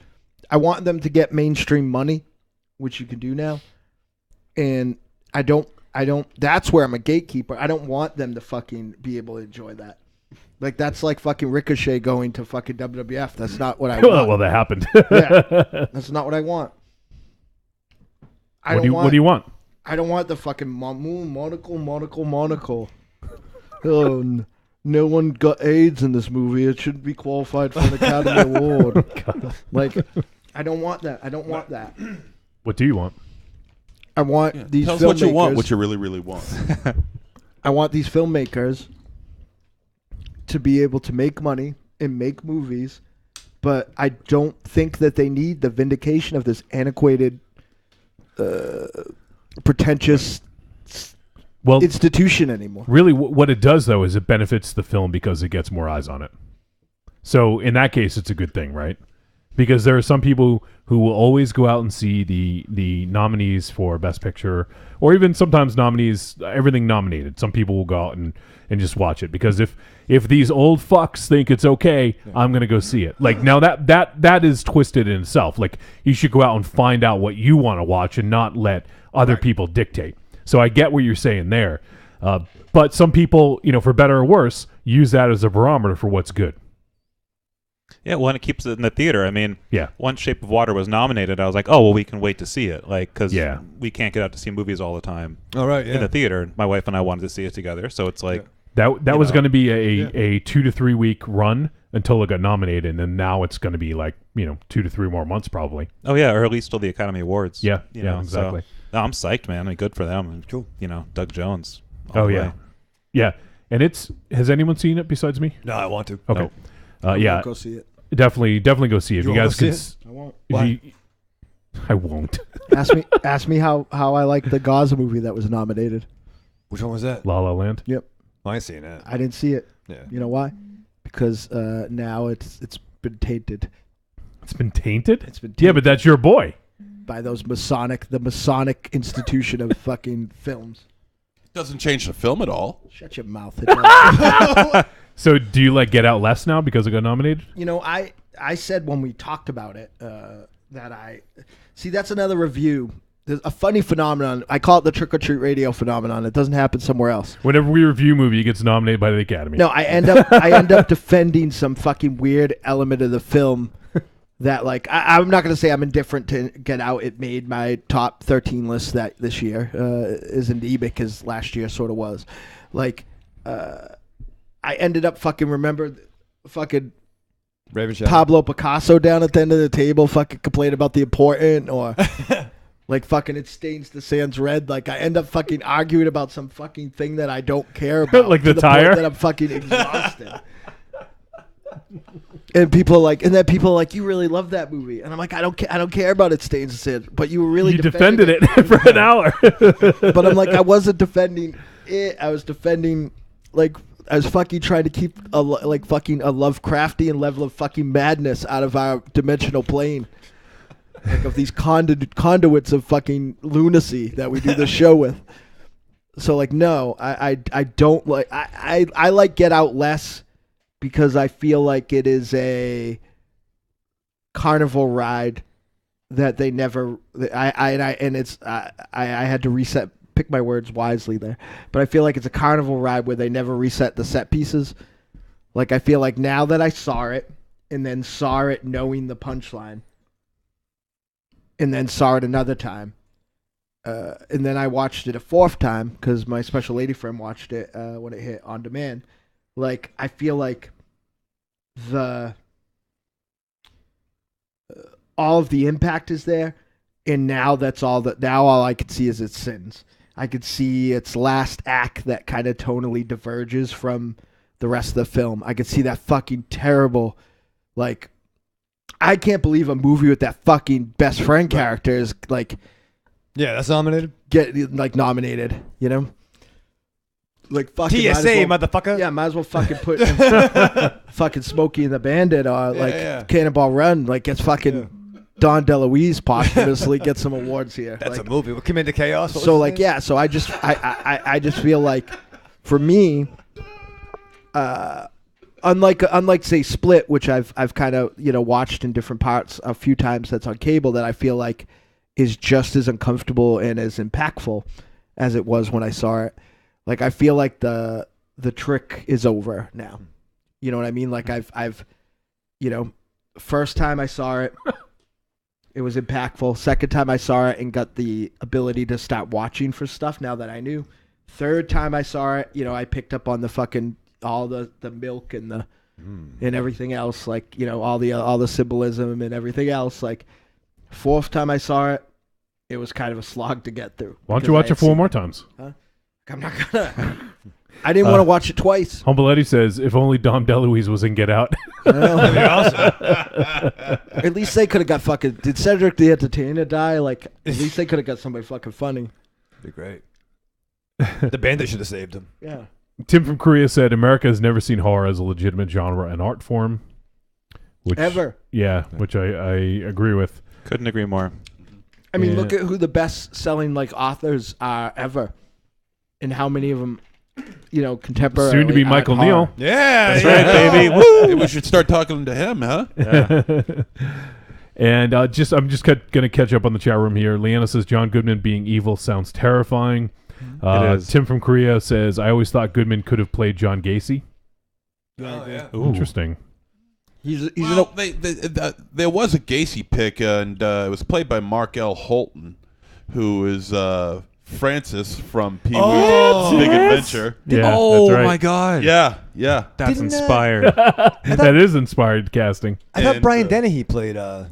I want them to get mainstream money, which you can do now. And I don't, that's where I'm a gatekeeper. I don't want them to fucking be able to enjoy that. Like, that's like fucking Ricochet going to fucking WWF. That's not what I want. Well, that happened. Yeah. That's not what I want. What do you want? I don't want the fucking monocle. Oh, no one got AIDS in this movie. It shouldn't be qualified for an Academy Award. Like, I don't want that. I don't want that. What do you want? I want these Tell us filmmakers. what you want, what you really, really want. I want these filmmakers to be able to make money and make movies, but I don't think that they need the vindication of this antiquated, pretentious Well, institution anymore. really, what it does though is it benefits the film because it gets more eyes on it. So in that case, it's a good thing, right? Because there are some people who will always go out and see the nominees for Best Picture, or even sometimes nominees, everything nominated. Some people will go out and just watch it because if these old fucks think it's okay, I'm gonna go see it. Like now that is twisted in itself. Like you should go out and find out what you want to watch and not let other people dictate. So I get what you're saying there, but some people, for better or worse, use that as a barometer for what's good. Yeah, well, and it keeps it in the theater. I mean, Yeah. once Shape of Water was nominated, I was like, oh, well, we can wait to see it. Like, because Yeah. we can't get out to see movies all the time All right, in the theater. My wife and I wanted to see it together. So it's like, That was know. going to be a 2 to 3 week run until it got nominated, and now it's going to be like 2 to 3 more months probably. oh, yeah, or at least till the Academy Awards. Yeah, You yeah, know, exactly. So, no, I'm psyched, man. I mean, good for them. And, Cool. Doug Jones. all Oh the yeah, way. yeah. And has anyone seen it besides me? No, I want to. Okay, yeah, Go see it. definitely go see it. You You wanna guys see can. it? I won't. I won't. Ask me how I like the Gaza movie that was nominated. Which one was that? La La Land. I ain't seen that. I didn't see it. Yeah. You know why? Because now it's been tainted. It's been tainted. It's been Yeah, but that's your boy. by the Masonic institution of fucking films. Doesn't change the film at all. Shut your mouth. It does. So do you like Get Out less now because it got nominated? You know, I said when we talked about it that that's another review. There's a funny phenomenon. I call it the Trick or Treat Radio phenomenon. It doesn't happen somewhere else. Whenever we review a movie, it gets nominated by the Academy. No, I end up defending some fucking weird element of the film that, like, I'm not going to say I'm indifferent to Get Out. It made my top 13 list that this year isn't because last year sort of was. Like, I ended up fucking Raven Shadow. Pablo Picasso down at the end of the table fucking complain about the important or like fucking it stains the sands red. Like I end up fucking arguing about some fucking thing that I don't care about. Like to the tire? point that I'm fucking exhausted. And people are like, you really love that movie, and I'm like, I don't care about it stains the sand, but you were really defended it for an hour. But I'm like, I wasn't defending it. I was defending like. I was fucking trying to keep a Lovecraftian level of fucking madness out of our dimensional plane, like of these conduits of fucking lunacy that we do this show with. So like, no, I don't like. I like Get Out less because I feel like it is a carnival ride that they never. I had to pick my words wisely there, but I feel like it's a carnival ride where they never reset the set pieces. Like I feel like now that I saw it and then saw it knowing the punchline and then saw it another time and then I watched it a fourth time because my special lady friend watched it when it hit on demand. Like I feel like all of the impact is there, and now all I could see is its sins. I could see its last act that kind of tonally diverges from the rest of the film. I could see that fucking terrible, like, I can't believe a movie with that fucking best friend character is like, yeah, that's nominated. Get like nominated, you know? Like fucking TSA, motherfucker. Yeah, might as well fucking put fucking Smokey and the Bandit or Cannonball Run. Like it's fucking. Don DeLuise posthumously gets some awards here. That's like, a movie. We'll come into chaos. So like, yeah. So I just feel like, for me, unlike say Split, which I've kind of watched in different parts a few times. That's on cable. That I feel like is just as uncomfortable and as impactful as it was when I saw it. Like I feel like the trick is over now. You know what I mean? Like I've first time I saw it. It was impactful. Second time I saw it and got the ability to start watching for stuff now that I knew. Third time I saw it, I picked up on the fucking all the milk and the and everything else, like all the symbolism and everything else. Like fourth time I saw it, it was kind of a slog to get through. Why don't you watch it 4 more times? Huh? I'm not gonna. I didn't want to watch it twice. Humble Eddie says, if only Dom DeLuise was in Get Out. That'd be awesome. At least they could have got fucking. Did Cedric the Entertainer die? Like, at least they could have got somebody fucking funny. That'd be great. The Bandit should have saved him. Yeah. Tim from Korea said, America has never seen horror as a legitimate genre and art form. Which, ever. Yeah, which I agree with. Couldn't agree more. I mean, look at who the best-selling like authors are ever, and how many of them. Contemporary. Soon to be Michael Neal. Yeah, That's right, baby. Woo! Hey, we should start talking to him, huh? Yeah. And I'm just going to catch up on the chat room here. Leanna says John Goodman being evil sounds terrifying. It is. Tim from Korea says I always thought Goodman could have played John Gacy. Oh, yeah. Ooh. Interesting. There was a Gacy pick, and it was played by Mark L. Holton, who is Francis from Pee-wee's Big Adventure. Yeah, oh that's right. my God! Yeah. That's Didn't, inspired. That is inspired casting. I thought And, Brian Dennehy played him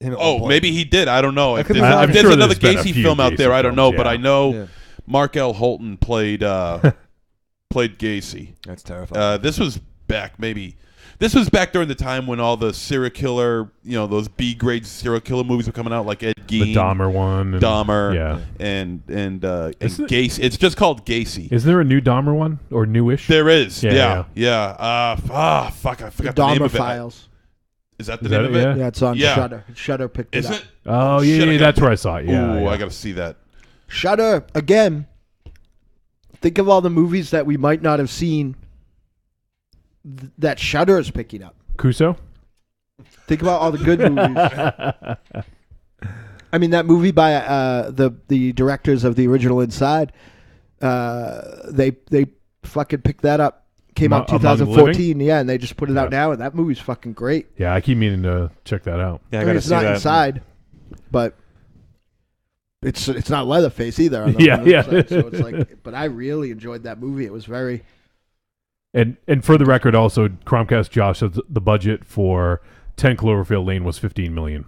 at one point. Maybe he did. I don't know. I If could be there's, wrong. if I'm there's sure another there's been a Gacy few film out there, Gacy I don't know. films, But I yeah. know Mark L. Holton played played Gacy. That's terrifying. This was back during the time when all the serial killer, those B-grade serial killer movies were coming out, like Ed Gein, The Dahmer one. And, Dahmer, Yeah. and Gacy. It's just called Gacy. Is there a new Dahmer one? Or newish? There is, Yeah, yeah. Fuck, I The forgot the name Dahmer of it. Files. Is that the Is name that of it? it? Yeah. Yeah, it's on Yeah. Shudder. Shudder picked Is it up. it? Oh, Shit, yeah, I that's gotta- where I saw it. Yeah, Ooh, yeah. I got to see that. Shudder again. Think of all the movies that we might not have seen that Shudder is picking up. Kuso? Think about all the good movies. I mean, that movie by the directors of the original Inside, they fucking picked that up. Came out Among the 2014, yeah, and they just put it out Yeah. now, and that movie's fucking great. Yeah, I keep meaning to check that out. Yeah, I I mean, gotta it's see not that. Inside, but it's not Leatherface either. On Yeah, on the yeah. side, so it's like, but I really enjoyed that movie. It was very. And for the record, also, Chromecast Josh says the budget for 10 Cloverfield Lane was $15 million.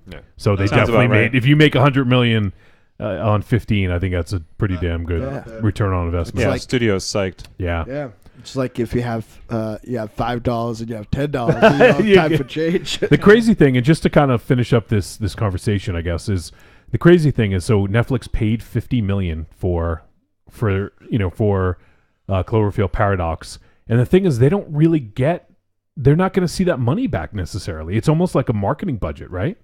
Yeah. So they Sounds definitely about made. right. If you make $100 million on 15, I think that's a pretty damn good Yeah. return on investment. Yeah, like- studio's psyched. Yeah. Yeah, it's like if you have $5 and you have $10, You time get- for change. The crazy thing, and just to kind of finish up this conversation, I guess, is the crazy thing is so Netflix paid $50 million for Cloverfield Paradox, and the thing is they don't really get. They're not going to see that money back necessarily. It's almost like a marketing budget, right?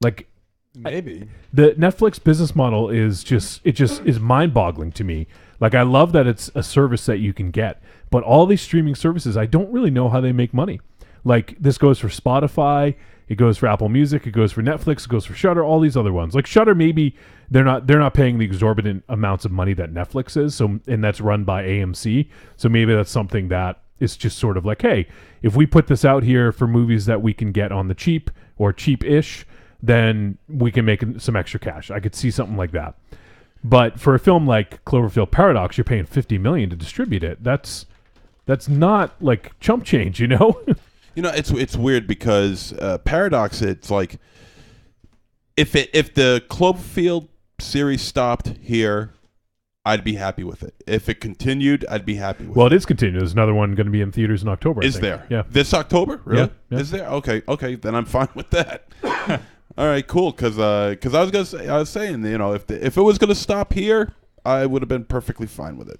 Like Maybe. the Netflix business model is just is mind-boggling to me. Like I love that it's a service that you can get, but all these streaming services, I don't really know how they make money. Like this goes for Spotify, it goes for Apple Music, it goes for Netflix, it goes for Shudder, all these other ones. Like Shudder, maybe they're not paying the exorbitant amounts of money that Netflix is. So and that's run by AMC. So maybe that's something that is just sort of like, hey, if we put this out here for movies that we can get on the cheap or cheap-ish, then we can make some extra cash. I could see something like that. But for a film like Cloverfield Paradox, you're paying $50 million to distribute it. That's not like chump change, you know? You know, it's weird because Paradox. It's like if the Cloverfield series stopped here, I'd be happy with it. If it continued, I'd be happy with Well, it. it is continued. There's another one going to be in theaters in October. I Is think. there? Yeah. This October? Really? Yeah. Is there? Okay. Then I'm fine with that. All right, cool. Because I was saying, you know, if it was gonna stop here, I would have been perfectly fine with it.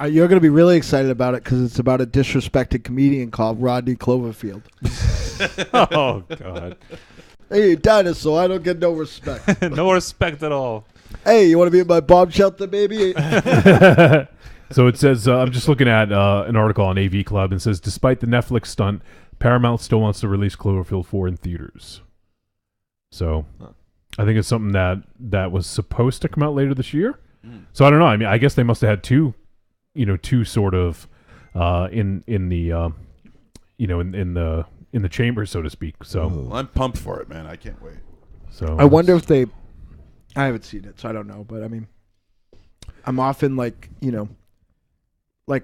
You're going to be really excited about it because it's about a disrespected comedian called Rodney Cloverfield. Oh God, Hey, dinosaur, I don't get no respect. no respect at all. Hey, you want to be in my bomb shelter, baby? So it says, I'm just looking at an article on AV Club, and it says, despite the Netflix stunt, Paramount still wants to release Cloverfield 4 in theaters. So I think it's something that was supposed to come out later this year. So I don't know. I mean, I guess they must have had two sort of in the chamber, so to speak. So Well, I'm pumped for it, man. I can't wait. so I wonder if they. I haven't seen it, so I don't know. But I mean, I'm often like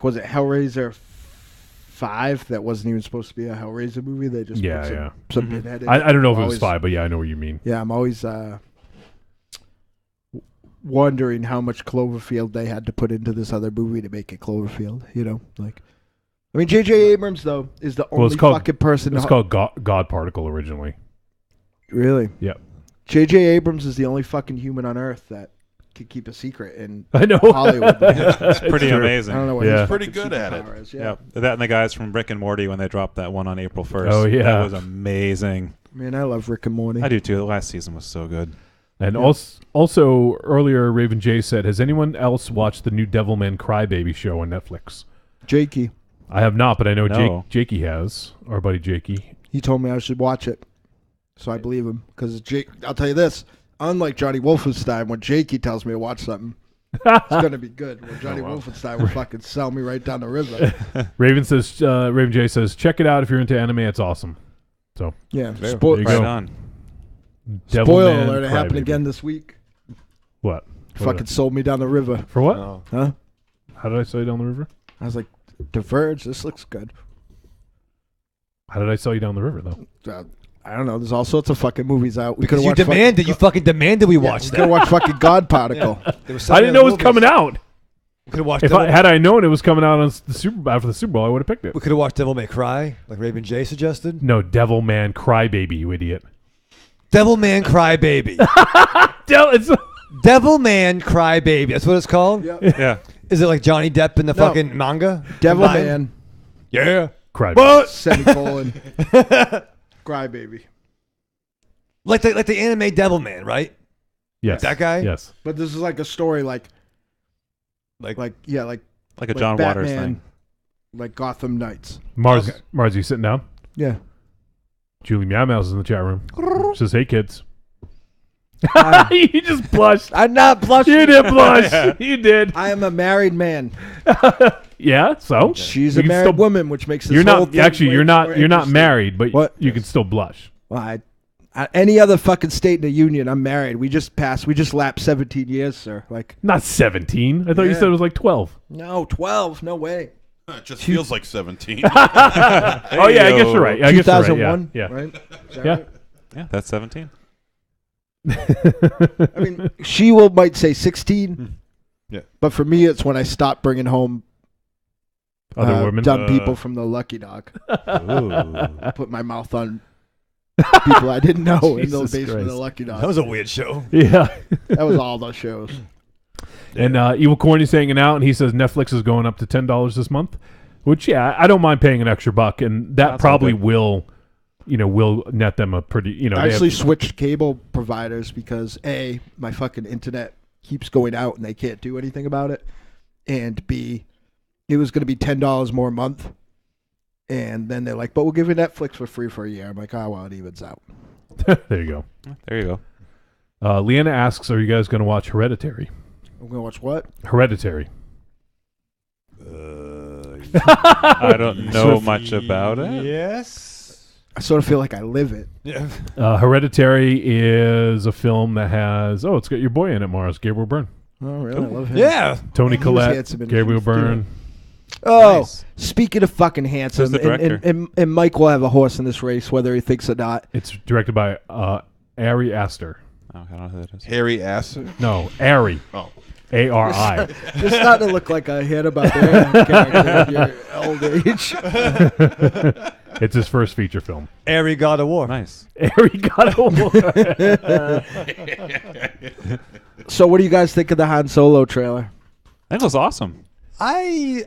was it Hellraiser 5 that wasn't even supposed to be a Hellraiser movie? They just Yeah, put yeah. some pinhead in. I don't know if it I'm was always- 5, but yeah, I know what you mean. Yeah, I'm always wondering how much Cloverfield they had to put into this other movie to make it Cloverfield. I mean, J.J. Abrams though is the Well, it's only called- fucking person. It's called God Particle originally. Really. Yep. J.J. Abrams is the only fucking human on Earth that could keep a secret in I know. Hollywood. It's pretty true. amazing. I don't know what Yeah. his Pretty fucking good at it. superpower is. Yeah, that and the guys from Rick and Morty when they dropped that one on April 1st. Oh, yeah. that was amazing. Man, I love Rick and Morty. I do too. The last season was so good. And also earlier, Raven J said, has anyone else watched the new Devilman Crybaby show on Netflix? Jakey, I have not, but I know No. Jakey has. Our buddy Jakey. he told me I should watch it, so I believe him. Because Jake, I'll tell you this: unlike Johnny Wolfenstein, when Jakey tells me to watch something, it's gonna be good. When Johnny Wolfenstein will fucking sell me right down the river. Raven J says, check it out if you're into anime. It's awesome. So Yeah. There you Right go. on. Spoiler Devilman alert! It happened Crybaby. again this week. What? Fucking sold me down the river. For what? Oh. Huh? How did I sell you down the river? I was like, Diverge. This looks good. How did I sell you down the river, though? I don't know. There's all sorts of fucking movies out. We Because could you watch demanded, you fucking demanded we watch We that. could watch fucking God Particle. I didn't know it was coming out. We could have watched. If had I known it was coming out on the after the Super Bowl, I would have picked it. We could have watched Devil May Cry, like Raven J suggested. No, Devilman Crybaby, you idiot. Devil Man Cry Baby. It's Devil Man Cry Baby. That's what it's called. Yep. Yeah. Is it like Johnny Depp in the No. fucking manga? Devil Combined? Man. Yeah. Cry. Semicolon. Crybaby. Like the anime Devilman, right? Yes. That guy? Yes. But this is like a story like Like a John Waters Batman, thing. like Gotham Knights. Mars, Okay. Mars, you sitting down? Yeah. Julie Meow Mow's in the chat room. Says, "Hey kids." I, You just blushed. I'm not blushing. You did blush. You did. I am a married man. Yeah. So She's You a can married still- woman, which makes this You're whole not thing actually. way You're more not. You're not interesting. married, but What? you can still blush. Well, any other fucking state in the union, I'm married. We just lapped 17 years, sir. Like, Not 17. I thought you Yeah. said it was like 12. no, 12. No way. It just feels like 17. Oh yeah, I guess you're right. I guess you're right. 2001, Yeah. right? Is that Yeah. right? Yeah, that's 17. I mean, she might say 16. Yeah. But for me, it's when I stopped bringing home Other women. dumb people from the Lucky Dog. Ooh. Put my mouth on people I didn't know in the Jesus basement of Christ. the Lucky Dog. That was a weird show. Yeah. That was all those shows. And Evil Corny's hanging out, and he says Netflix is going up to $10 this month. Which, yeah, I don't mind paying an extra buck, and that That's probably all good. will net them a pretty, I they actually have- switched cable providers because A, my fucking internet keeps going out and they can't do anything about it. And B, it was going to be $10 more a month. And then they're like, but we'll give you Netflix for free for a year. I'm like, oh, well, it evens out. there you go. There you go. Leanna asks, are you guys going to watch Hereditary? I'm going to watch what? Hereditary. I don't know much about it. Yes. I sort of feel like I live it. Yeah. Hereditary is a film that has, it's got your boy in it, Mars, Gabriel Byrne. Oh, really? I love him. Yeah. Tony He was Collette, handsome in Gabriel Chief, too. Byrne. Oh, Nice. speaking of fucking handsome, Who's the director? and Mike will have a horse in this race, whether he thinks or not. It's directed by Ari Aster. Oh, I don't know who that is. Harry Asser. No, Ari. Oh. A-R-I. You're starting to look like a hit about the character at your old age. It's his first feature film. Airy God of War. Nice. Ari got a So, what do you guys think of the Han Solo trailer? That was awesome. I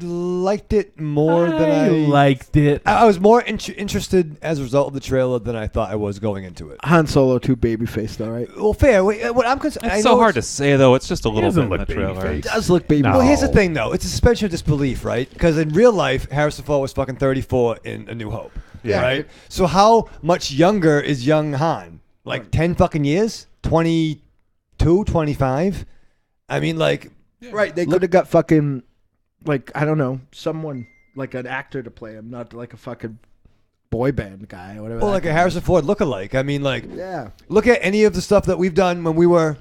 liked it more than I liked it. I was more interested as a result of the trailer than I thought I was going into it. Han Solo too babyface, though, right? Well, fair. What I'm concerned. It's so hard to say, though. It's just a little bit doesn't in the look trailer. babyface. It does look baby. No. Well, here's the No. thing, though. It's a suspension of disbelief, right? Because in real life, Harrison Ford was fucking 34 in A New Hope. Yeah. Right? So how much younger is young Han? Like 10 fucking years? 22, 25? I mean, like... Right, they could have got fucking, like, I don't know, someone, like an actor to play him, not like a fucking boy band guy or whatever. Well, that like a guy Harrison Ford lookalike. I mean, like, is. Yeah. look at any of the stuff that we've done when we were,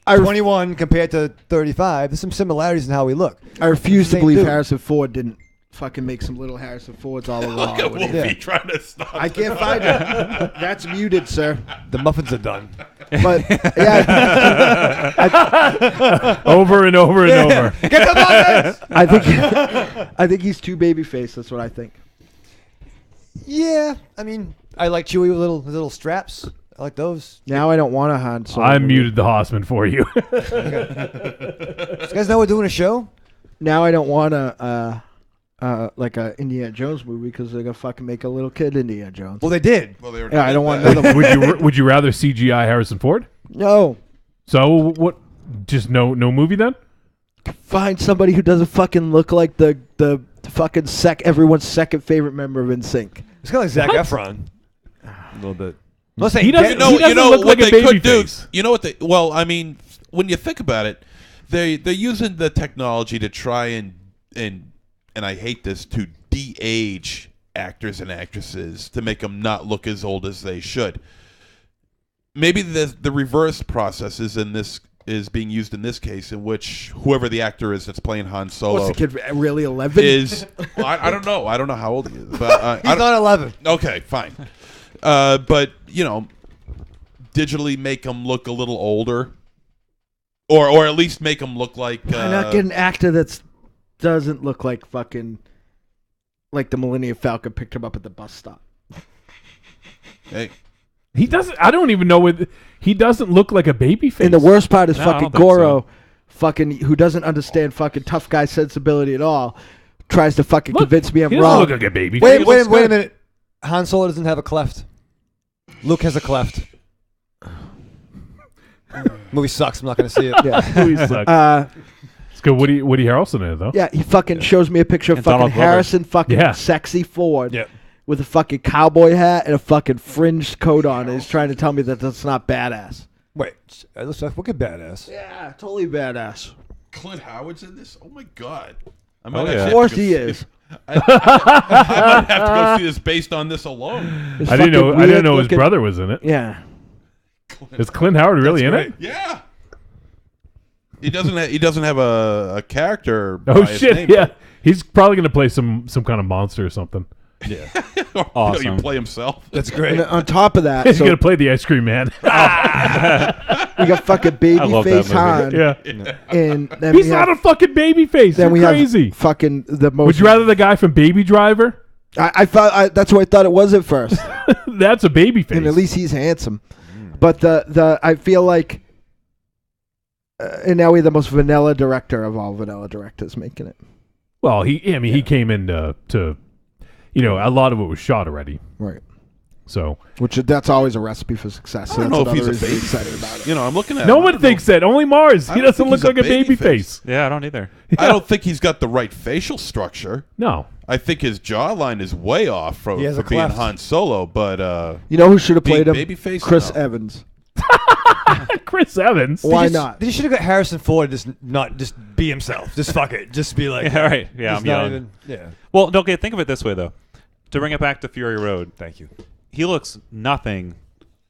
I 21 compared to 35. There's some similarities in how we look. I refuse to Same believe dude. Harrison Ford didn't fucking make some little Harrison Fords all along. Look at with it. Wolfie trying to stop. I can't find it. That's muted, sir. The muffins are done. But yeah, Over and over and over. Get the muffins! I think he's too babyface. That's what I think. Yeah, I mean, I like Chewie with little straps. I like those. Now I don't want a Han Solo. I movie. muted the Hossman for you. You guys know we're doing a show? Now I don't want a like a Indiana Jones movie because they're gonna fucking make a little kid Indiana Jones. Well, they did. Well, they already Yeah, I did don't want that. another one. would you rather CGI Harrison Ford? No, So what? Just no movie then? find somebody who doesn't fucking look like the fucking everyone's second favorite member of NSYNC. It's kind of like Zac What? Efron. A little bit. Let's say He doesn't- You know, He doesn't look what like a they could do. babyface. You know what they? Well, I mean, when you think about it, they're using the technology to try and I hate this, to de-age actors and actresses to make them not look as old as they should. Maybe the reverse process is being used in this case, in which whoever the actor is that's playing Han Solo What's the kid really 11? is. Well, I don't know. I don't know how old he is, but He's not 11. okay, fine. But digitally make them look a little older, or at least make them look like. Why not get an actor that doesn't look like fucking like the Millennium Falcon picked him up at the bus stop? Hey, He doesn't. I don't even know what. He doesn't look like a baby face. And the worst part is No, I fucking don't think Goro, so. fucking who doesn't understand fucking tough guy sensibility at all, tries to fucking convince me I'm he doesn't wrong. look like a baby. Wait face. a minute. Han Solo doesn't have a cleft. Luke has a cleft. Movie sucks. I'm not going to see it. Yeah. Movie sucks. It's good. Woody Harrelson in it though. Yeah, he fucking shows me a picture of And fucking Donald Glover. Harrison fucking Yeah. sexy Ford Yep. with a fucking cowboy hat and a fucking fringed coat on. And he's trying to tell me that that's not badass. Wait, it looks like wicked badass. Yeah, totally badass. Clint Howard's in this? Oh my god. I Oh, yeah. actually Of have course to go he see- is. I might have to go see this based on this alone. His I didn't know. fucking I didn't weird know his looking- brother was in it. Yeah. Is Clint Howard really in great. it? Yeah. He doesn't have a character. Oh by his shit! name. Yeah, he's probably gonna play some kind of monster or something. Yeah. Or Awesome. you play himself. That's great. And on top of that, He's so gonna play the ice cream man. we got fucking I love babyface that movie. Han. Yeah, And then he's we not have, a fucking baby face. then You're we crazy. have fucking the most. Would you rather the guy from Baby Driver? I thought that's what I thought it was at first. That's a baby face. And at least he's handsome. But the I feel like, and now we're the most vanilla director of all vanilla directors making it. Well, he came in to, a lot of it was shot already. Right. So Which that's always a recipe for success. So I don't that's know if he's another a reason baby. to be excited about it. You know, I'm looking at. no him. I one don't know thinks that. Only Mars. I He don't doesn't think look he's a like a baby baby face. Yeah, I don't either. I don't think he's got the right facial structure. No. I think his jawline is way off for He has a being cleft. Han Solo, but You know who should have played him? babyface? Chris No. Evans. Chris Evans. Why not? They should have got Harrison Ford to just be himself. Just fuck it. Just be like. Yeah, right. Yeah, He's I'm not young. even- yeah. Well, okay, think of it this way, though. To bring it back to Fury Road, Thank you. he looks nothing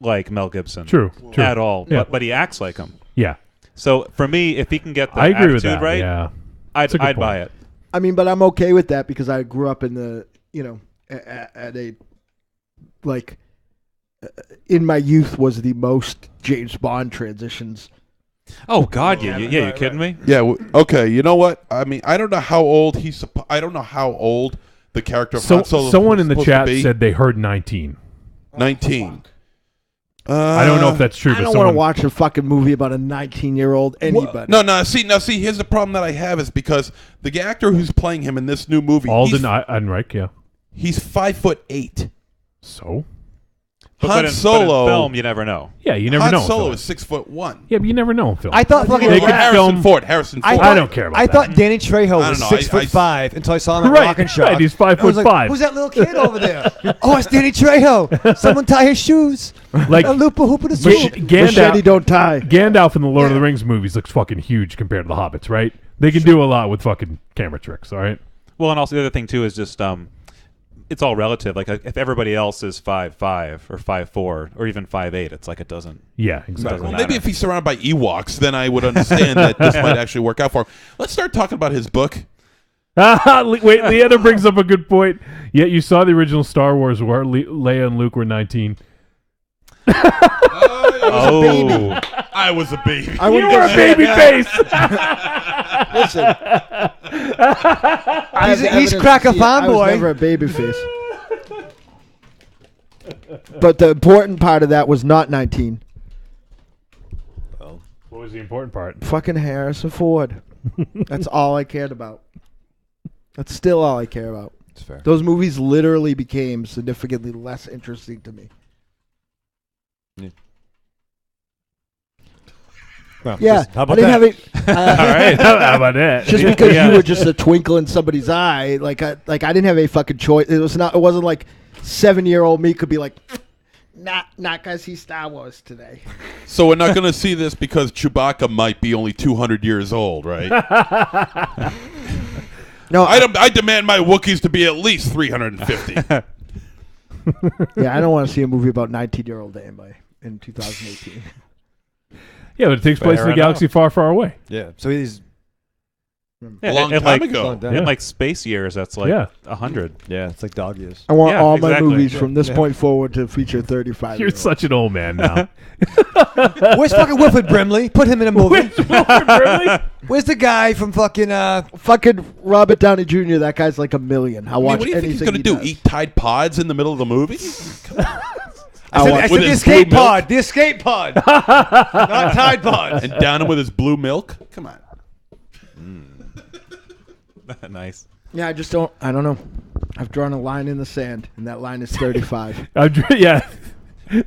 like Mel Gibson. True. At all. Yeah. But he acts like him. Yeah, So for me, if he can get the I agree with attitude that. right, Yeah. That's a I'd good buy point. it. I mean, but I'm okay with that because I grew up in the, at a, like, in my youth was the most James Bond transitions. Oh God, you kidding me? Yeah. Okay. You know what? I mean, I don't know how old I don't know how old the character of So Han Solo someone in the supposed to chat be. said they heard 19. 19. I don't know if that's true. I but don't want someone, to watch a fucking movie about a 19-year-old anybody. No. See, here's the problem that I have is because the actor who's playing him in this new movie, Alden Ehrenreich. Yeah. he's 5'8". So. But, Han in Solo, film, you never know. Yeah, you never Han know. in Solo film. is 6'1". Yeah, but you never know in film. I thought fucking. They could Harrison film- Ford. I don't care about I that. thought Danny Trejo I was don't know. 6'5" until I saw him at Right, Rock and Shock. right, he's I was like, 5'5". Who's that little kid over there? Oh, it's Danny Trejo. Someone tie his shoes. Like A looper hoop of the Mach- swoop. Machete Gandalf, don't tie. Gandalf in the Lord of the Rings movies looks fucking huge compared to the Hobbits, right? They can do a lot with fucking camera tricks, all right? Well, and also the other thing too is just it's all relative. Like if everybody else is 5'5" or 5'4" or even 5'8", it's like it doesn't. Yeah, exactly. Doesn't Maybe matter. if he's surrounded by Ewoks, then I would understand that this might actually work out for him. Let's start talking about his book. Wait, Leanna brings up a good point. Yet you saw the original Star Wars where Leia and Luke were 19. Oh, I was a baby. I You wouldn't were a consider- baby face. Listen, I have the He's evidence crack to a see it. I was fanboy. never a baby face. But the important part of that was not 19. What was the important part? Fucking Harrison Ford. That's all I cared about. That's still all I care about. It's fair. Those movies literally became significantly less interesting to me. Well, Yeah, just- how about I didn't that? have it. All right, how about that? Just because Yeah. you were just a twinkle in somebody's eye, like I didn't have a fucking choice. It wasn't like 7-year-old me could be like, not because he's Star Wars today. So we're not going to see this because Chewbacca might be only 200 years old, right? No, I demand my Wookiees to be at least 350. yeah, I don't want to see a movie about 19-year-old anybody in 2018. Yeah, but it takes place in a Fair galaxy far, far away. Yeah. So he's. yeah, A long and time like, ago. Yeah. In like space years, that's like Yeah. 100. Yeah, it's like dog years. I want Yeah, all my exactly. movies from this Yeah. point forward to feature 35. You're such an old man now. Where's fucking Wilford Brimley? Put him in a movie. Really? Where's the guy from fucking fucking Robert Downey Jr. That guy's like a million. I'll I mean, watch what do you think he's anything going to do? does. Eat Tide Pods in the middle of the movie? I said With the his escape blue milk? pod. The escape pod. Not Tide Pods. And down him with his blue milk? Come on. Nice. Yeah, I don't know. I've drawn a line in the sand, and that line is 35. Yeah.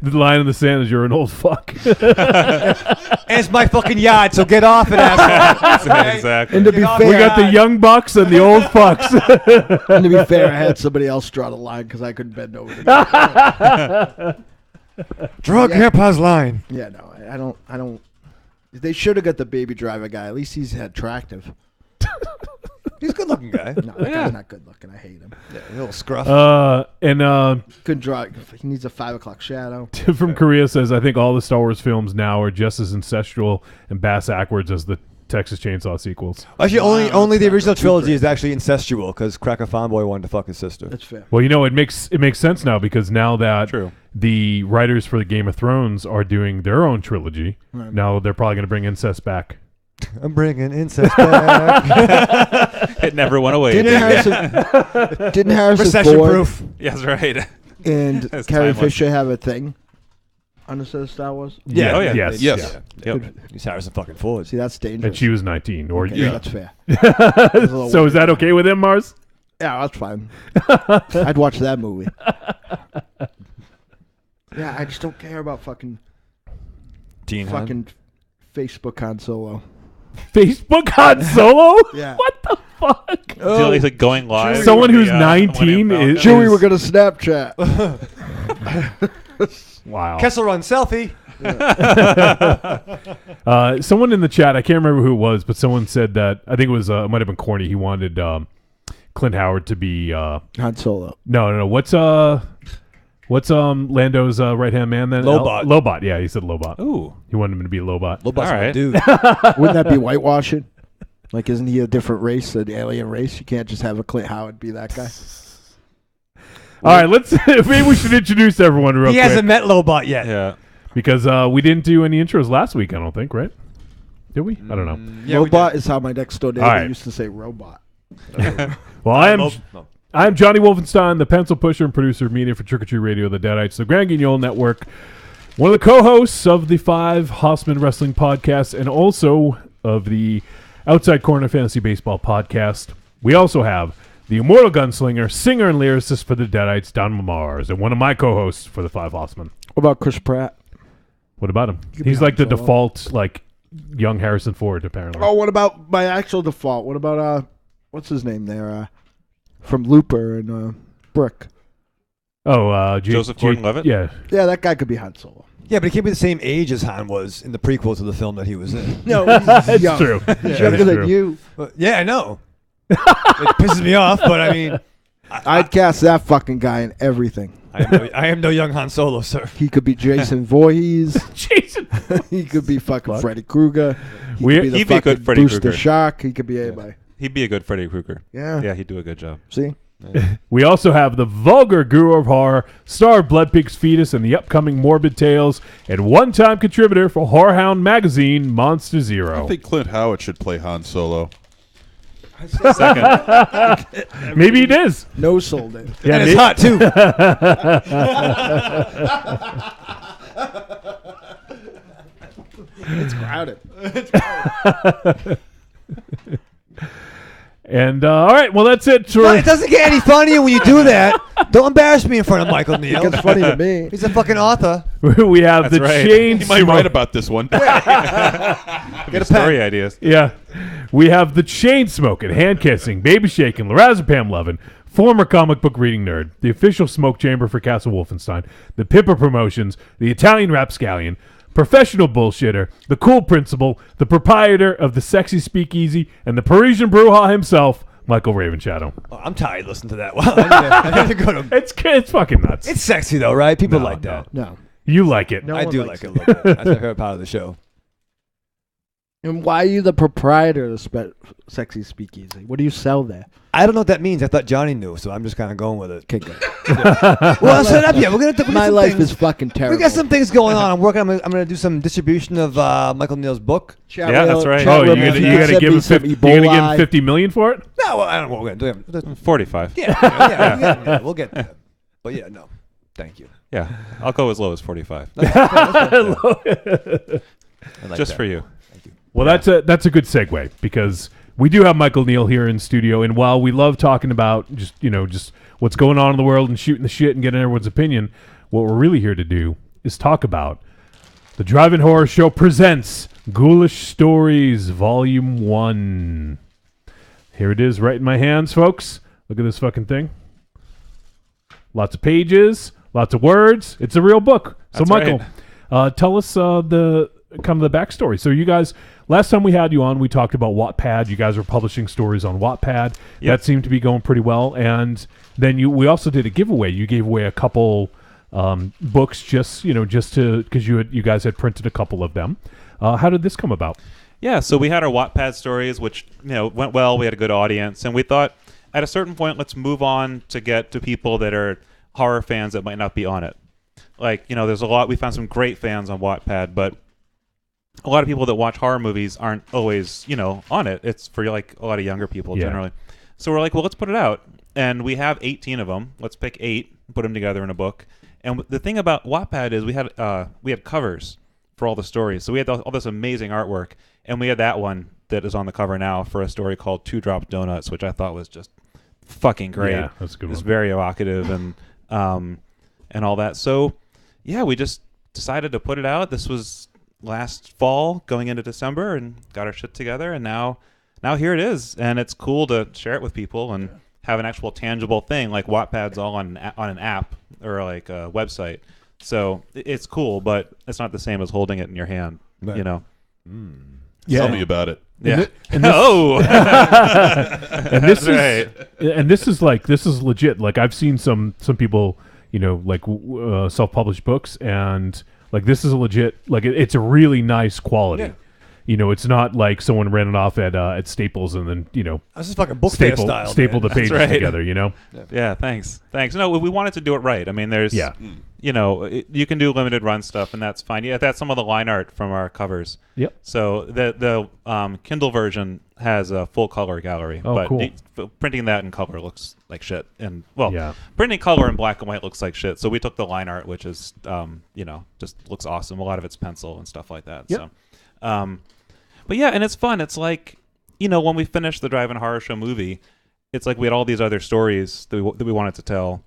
The line in the sand is you're an old fuck. And it's my fucking yard, so get off it, asshole. Exactly. And to be Get off fair, We got the young bucks and the old fucks. and to be fair, I had somebody else draw the line because I couldn't bend over. To Draw Grandpa's line. yeah, no, I don't. They should have got the Baby Driver guy. At least he's attractive. He's a good-looking guy. No, that guy's not good looking. I hate him. Yeah, a little scruff. Couldn't draw. He needs a 5 o'clock shadow. Tim from Korea says, I think all the Star Wars films now are just as incestual and bass-ackwards as the Texas Chainsaw sequels. Actually, only the original trilogy is actually incestual because Cracker Farmboy wanted to fuck his sister. That's fair. Well, it makes sense now because now that True. the writers for the Game of Thrones are doing their own trilogy, now they're probably going to bring incest back. I'm bringing incest back. It never went away. Didn't Harrison Recession Ford proof. Yeah, that's right. and That's Carrie timeless. Fisher have a thing on the set of Star Wars? Yeah, oh, yeah. Yes. Yes. yeah. Yep. He's Harrison fucking Ford. See, that's dangerous. And she was 19. Or Okay, Yeah. that's fair. So is that okay with him, Mars? Yeah, that's fine. I'd watch that movie. Yeah, I just don't care about fucking Facebook Han Solo. Facebook Han Solo? Yeah. What the fuck? Is it going live? Someone with who's the, 19 Millennium is- Falcon? Chewie, we're gonna Snapchat. Wow. Kessel Run selfie. Someone in the chat, I can't remember who it was, but someone said that, I think it was, it might have been Corny, he wanted Clint Howard to be, Han Solo. no, what's Lando's right-hand man then? Lobot. Lobot, yeah, he said Lobot. Ooh. He wanted him to be Lobot. Lobot's All my right. dude. Wouldn't that be whitewashing? Like, isn't he a different race, an alien race? You can't just have a Clint Howard be that guy. All right, maybe we should introduce everyone real He quick. hasn't met Lobot yet. Yeah. Because we didn't do any intros last week, I don't think, right? Did we? I don't know. Yeah, we Robot is how my next door neighbor All right. used to say robot. Well, I'm Johnny Wolfenstein, the pencil pusher and producer of media for Trick or Treat Radio, the Deadites, the Grand Guignol Network, one of the co-hosts of the 5 Hossman Wrestling podcasts, and also of the Outside Corner Fantasy Baseball podcast. We also have the immortal gunslinger, singer, and lyricist for the Deadites, Don Mars, and one of my co-hosts for the 5 Hossman. What about Chris Pratt? What about him? could be He's like the Han Solo. default, like, young Harrison Ford, apparently. Oh, what about my actual default? What about what's his name there? From Looper and Brick. Oh, Joseph Gordon-Levitt? Yeah. Yeah, that guy could be Han Solo. Yeah, but he can't be the same age as Han was in the prequel to the film that he was in. No, It's young. true. He's Yeah, younger it's than true. you. Yeah, I know. It pisses me off, but I mean, I'd cast that fucking guy in everything. I am no young Han Solo, sir. He could be Jason Voorhees. Jason. He could be fucking Freddy Krueger. He We- could be the he'd be a good fucking Freddy Booster Krueger. Shark. He could be anybody. He'd be a good Freddy Krueger. Yeah. Yeah, he'd do a good job. See? We also have the vulgar guru of horror, star of Blood Pig's Fetus and the upcoming Morbid Tales, and one-time contributor for Whorehound magazine, Monster I Zero. think Clint Howard should play Han Solo. Second. Maybe it is. No sold it. Yeah, And it's hot, too. It's crowded. And all right, well that's it. No, it doesn't get any funnier when you do that. Don't embarrass me in front of Michael Neal. It's funny to me. He's a fucking author. we have That's the right. chain He might write about this one. Get a story pen. ideas. Yeah, we have the chain smoking, hand kissing, baby shaking, lorazepam loving, former comic book reading nerd, the official smoke chamber for Castle Wolfenstein, the Pippa Promotions, the Italian rapscallion, professional bullshitter, the cool principal, the proprietor of the sexy speakeasy, and the Parisian brouhaha himself, Michael Ravenshadow. Oh, I'm tired listening to that. Well, I need to go to. It's fucking nuts. It's sexy though, right? People No, like no. that. No. You like it. No I one do likes like it a little bit. That's my favorite part of the show. And why are you the proprietor of the Sexy Speakeasy? What do you sell there? I don't know what that means. I thought Johnny knew, so I'm just kind of going with it. Okay, good. Well, set up yet. We're gonna. We got My some life things. is fucking terrible. We got some things going on. I'm working. I'm gonna do some distribution of Michael Neal's book. Chat Yeah, room- that's right. chat Oh, you room, gotta, if you could gotta send give me him some 50, you're gonna give him Ebola. 50 $50 million for it? No, I don't know what we're gonna do. 45. Yeah, we'll get there. But yeah, no, thank you. Yeah, I'll go as low as 45. I like Just that. for you. Well, that's a good segue because We do have Michael Neal here in studio, and while we love talking about just what's going on in the world and shooting the shit and getting everyone's opinion, what we're really here to do is talk about the Drive-In Horror Show presents Ghoulish Stories Volume 1. Here it is right in my hands, folks. Look at this fucking thing. Lots of pages, lots of words. It's a real book. So, That's Michael, right. tell us the backstory. So, you guys, last time we had you on, we talked about Wattpad. You guys were publishing stories on Wattpad. Yep. That seemed to be going pretty well. And then we also did a giveaway. You gave away a couple books just to because you guys had printed a couple of them. How did this come about? Yeah, so we had our Wattpad stories, which went well. We had a good audience, and we thought at a certain point, let's move on to get to people that are horror fans that might not be on it. Like, there's a lot. We found some great fans on Wattpad, but a lot of people that watch horror movies aren't always, on it. It's for like a lot of younger people generally. So we're like, well, let's put it out, and we have 18 of them. Let's pick 8, and put them together in a book. And the thing about Wattpad is we had covers for all the stories. So we had all this amazing artwork, and we had that one that is on the cover now for a story called 2 Drop Donuts, which I thought was just fucking great. Yeah, that's a good It's one. very evocative and all that. So yeah, we just decided to put it out. This was last fall going into December, and got our shit together, and now here it is. And it's cool to share it with people and have an actual tangible thing. Like Wattpad's all on an app or like a website. So it's cool, but it's not the same as holding it in your hand, Right. Tell me about it. Yeah. And this, Oh. and this is right. and this is legit. Like I've seen some people, self-published books, and like this is a legit. Like it's a really nice quality. Yeah. It's not like someone ran it off at Staples and then This is fucking book fair stapled style. the man. pages right. together. Yeah, thanks. No, we wanted to do it right. I mean, there's, Yeah. you can do limited run stuff, and that's fine. Yeah, that's some of the line art from our covers. Yep. So the Kindle version has a full color gallery, Oh, but cool. printing that in color looks like shit. And Yeah. printing color in black and white looks like shit. So we took the line art, which is just looks awesome. A lot of it's pencil and stuff like that. Yep. So, but yeah, and it's fun. It's like, when we finished the Drive-In Horror Show movie, it's like we had all these other stories that we wanted to tell,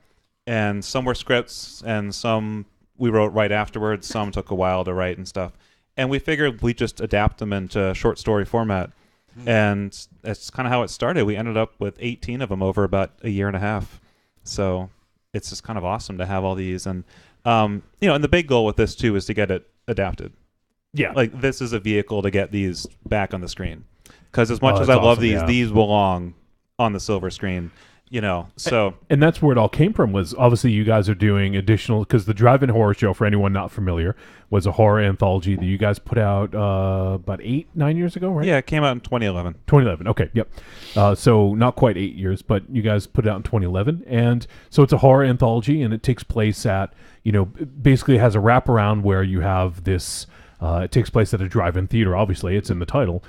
and some were scripts, and some we wrote right afterwards. Some took a while to write and stuff, and we figured we just adapt them into short story format, and that's kind of how it started. We ended up with 18 of them over about a year and a half, so it's just kind of awesome to have all these, and and the big goal with this too is to get it adapted. Yeah. Like this is a vehicle to get these back on the screen, because as much Oh, as I that's love awesome, these belong on the silver screen, so And that's where it all came from. Was obviously you guys are doing additional, because the Drive-In Horror Show, for anyone not familiar, was a horror anthology that you guys put out about 8-9 years ago, right? yeah, it came out in 2011. 2011. Okay, yep. So not quite 8 years, but you guys put it out in 2011, and so it's a horror anthology, and it takes place at basically it has a wraparound where you have this. It takes place at a drive-in theater. Obviously, it's in the title.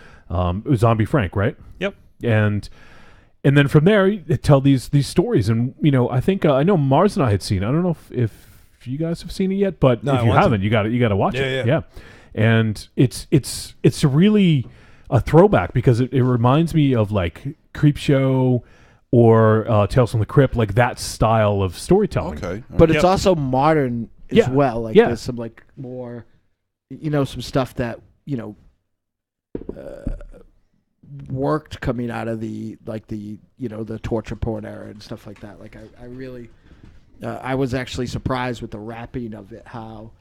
Zombie Frank, right? Yep. And then from there, you tell these stories, and I think I know Mars and I had seen it. I don't know if you guys have seen it yet, but No, if I you want to. haven't, you got to watch it. Yeah. And it's really a throwback, because it reminds me of like Creepshow or Tales from the Crypt, like that style of storytelling. Okay. But it's Yep. also modern as Yeah. well. Like Yeah. there's some like more, some stuff that worked coming out of the torture porn era and stuff like that. Like I really, I was actually surprised with the wrapping of it, how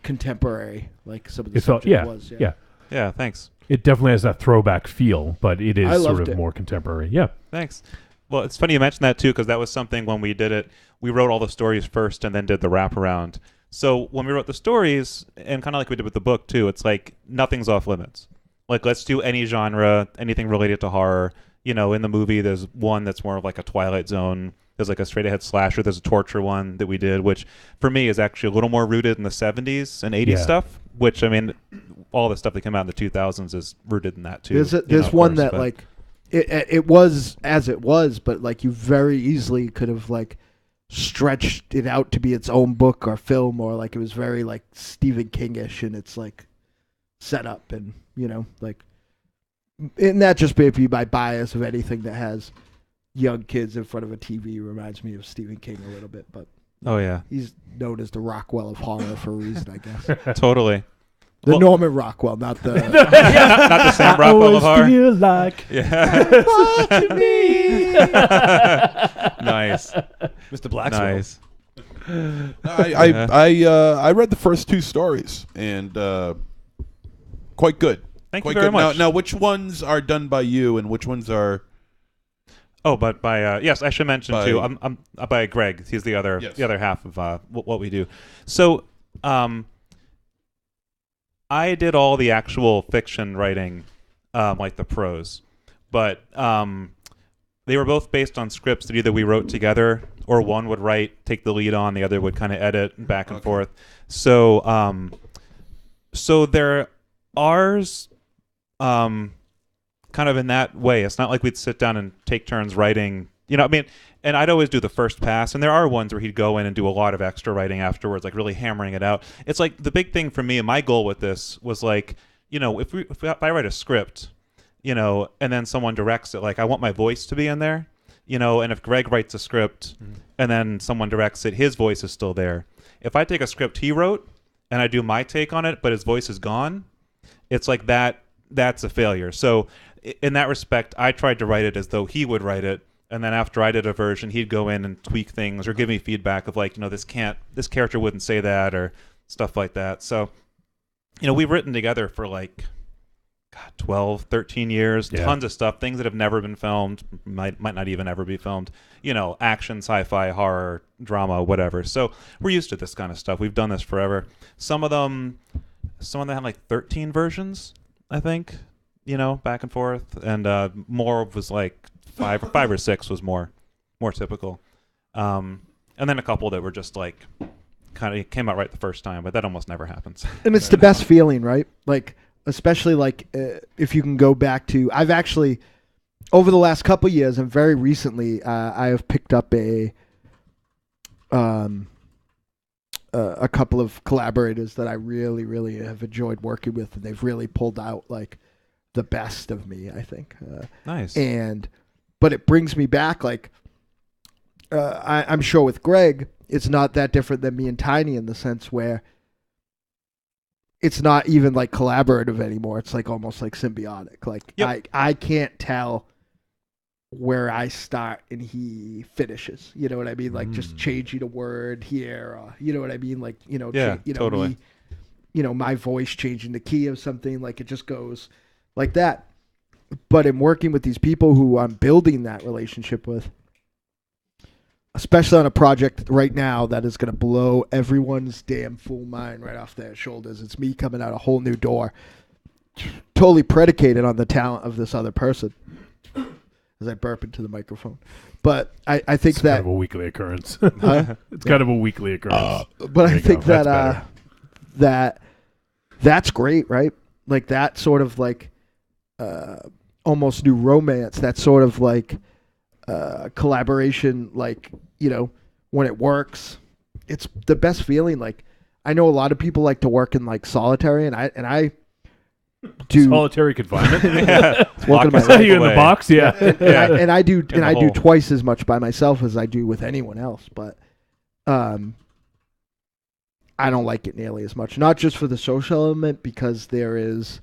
contemporary like some of the It felt, subject yeah, was. yeah. Yeah, thanks. It definitely has that throwback feel, but it I is sort loved of it. more contemporary. Yeah. Thanks. Well, it's funny you mentioned that too, because that was something when we did it. We wrote all the stories first and then did the wraparound. So when we wrote the stories, and kind of like we did with the book too, it's like nothing's off limits. Like let's do any genre, anything related to horror. In the movie, there's one that's more of like a Twilight Zone. There's like a straight ahead slasher. There's a torture one that we did, which for me is actually a little more rooted in the 70s and 80s Yeah. stuff. Which I mean, all the stuff that came out in the 2000s is rooted in that too. There's of one course, that but- like it was as it was, but like you very easily could have like stretched it out to be its own book or film, or like it was very like Stephen Kingish, and it's like set up, and like and that just may be my bias of anything that has young kids in front of a TV reminds me of Stephen King a little bit, but Oh yeah, he's known as the Rockwell of horror for a reason, I guess. totally. The Well- Norman Rockwell, not the. Not the Sam Rockwell of horror. feel like Yeah. watching me. Nice. Mr. Blackswell. Nice. I read the first 2 stories and quite good. Thank you Quite very good. much. Now, which ones are done by you and which ones are? Oh, but by yes, I should mention By- too. I'm by Greg. He's the other Yes. half of what we do. So, I did all the actual fiction writing, like the prose, but they were both based on scripts that either we wrote together or one would write, take the lead on, the other would kind of edit back and forth. So, so they're ours. Kind of in that way. It's not like we'd sit down and take turns writing, I mean, and I'd always do the first pass, and there are ones where he'd go in and do a lot of extra writing afterwards, like really hammering it out. It's like the big thing for me and my goal with this was like, if I write a script, and then someone directs it, like I want my voice to be in there, and if Greg writes a script and then someone directs it, his voice is still there. If I take a script he wrote and I do my take on it, but his voice is gone, it's like that's a failure. So in that respect, I tried to write it as though he would write it, and then after I did a version, he'd go in and tweak things or give me feedback of like, this character wouldn't say that or stuff like that. So, we've written together for like 12, 13 years, Yeah. tons of stuff, things that have never been filmed, might not even ever be filmed, action, sci-fi, horror, drama, whatever. So we're used to this kind of stuff. We've done this forever. Some of them had like 13 versions, I think, back and forth, and more was like five or six was more typical, and then a couple that were just like kind of came out right the first time, but that almost never happens. And it's the best feeling, right? Like, especially like if you can go back to, I've actually, over the last couple years and very recently, I have picked up a couple of collaborators that I really, really have enjoyed working with, and they've really pulled out like the best of me, I think. Nice. But it brings me back, like, I'm sure with Greg, it's not that different than me and Tiny in the sense where it's not even like collaborative anymore. It's like almost like symbiotic. Like, Yep. I can't tell where I start and he finishes. You know what I mean? Like just changing a word here. You know what I mean? Like, Yeah, totally. My voice changing the key of something. Like it just goes like that. But in working with these people who I'm building that relationship with, especially on a project right now that is going to blow everyone's damn fool mind right off their shoulders. It's me coming out a whole new door, totally predicated on the talent of this other person. As I burp into the microphone, but I think It's that kind of a weekly occurrence. Huh? It's kind of a weekly occurrence. But There I you think go. that That's that's great, right? Like that sort of like almost new romance. That sort of like collaboration. Like when it works, it's the best feeling. Like I know a lot of people like to work in like solitary, and I do. Solitary confinement. Yeah. Welcome to my Lock life. yourself You in the away. box? Yeah. And I do the do hole. twice as much by myself as I do with anyone else, but I don't like it nearly as much. Not just for the social element, because there is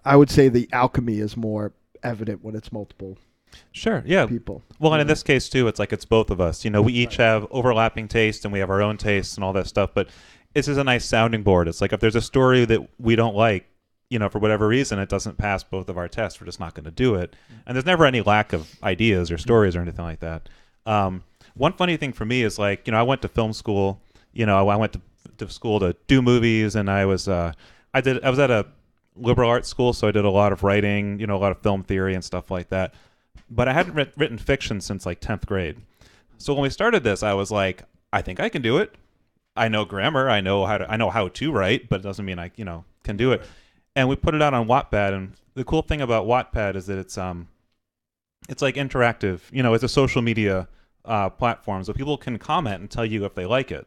I would say the alchemy is more evident when it's multiple Sure. Yeah. people. Well, and in Yeah. this case too, it's like it's both of us. We each have overlapping tastes and we have our own tastes and all that stuff. But this is a nice sounding board. It's like if there's a story that we don't like, for whatever reason, it doesn't pass both of our tests, we're just not going to do it. And there's never any lack of ideas or stories or anything like that. One funny thing for me is like, I went to film school. I went to school to do movies, and I was at a liberal arts school, so I did a lot of writing, a lot of film theory and stuff like that. But I hadn't written fiction since like 10th grade. So when we started this, I was like, I think I can do it. I know grammar. I know how to write, but it doesn't mean I, can do it. And we put it out on Wattpad. And the cool thing about Wattpad is that it's like interactive. It's a social media platform, so people can comment and tell you if they like it.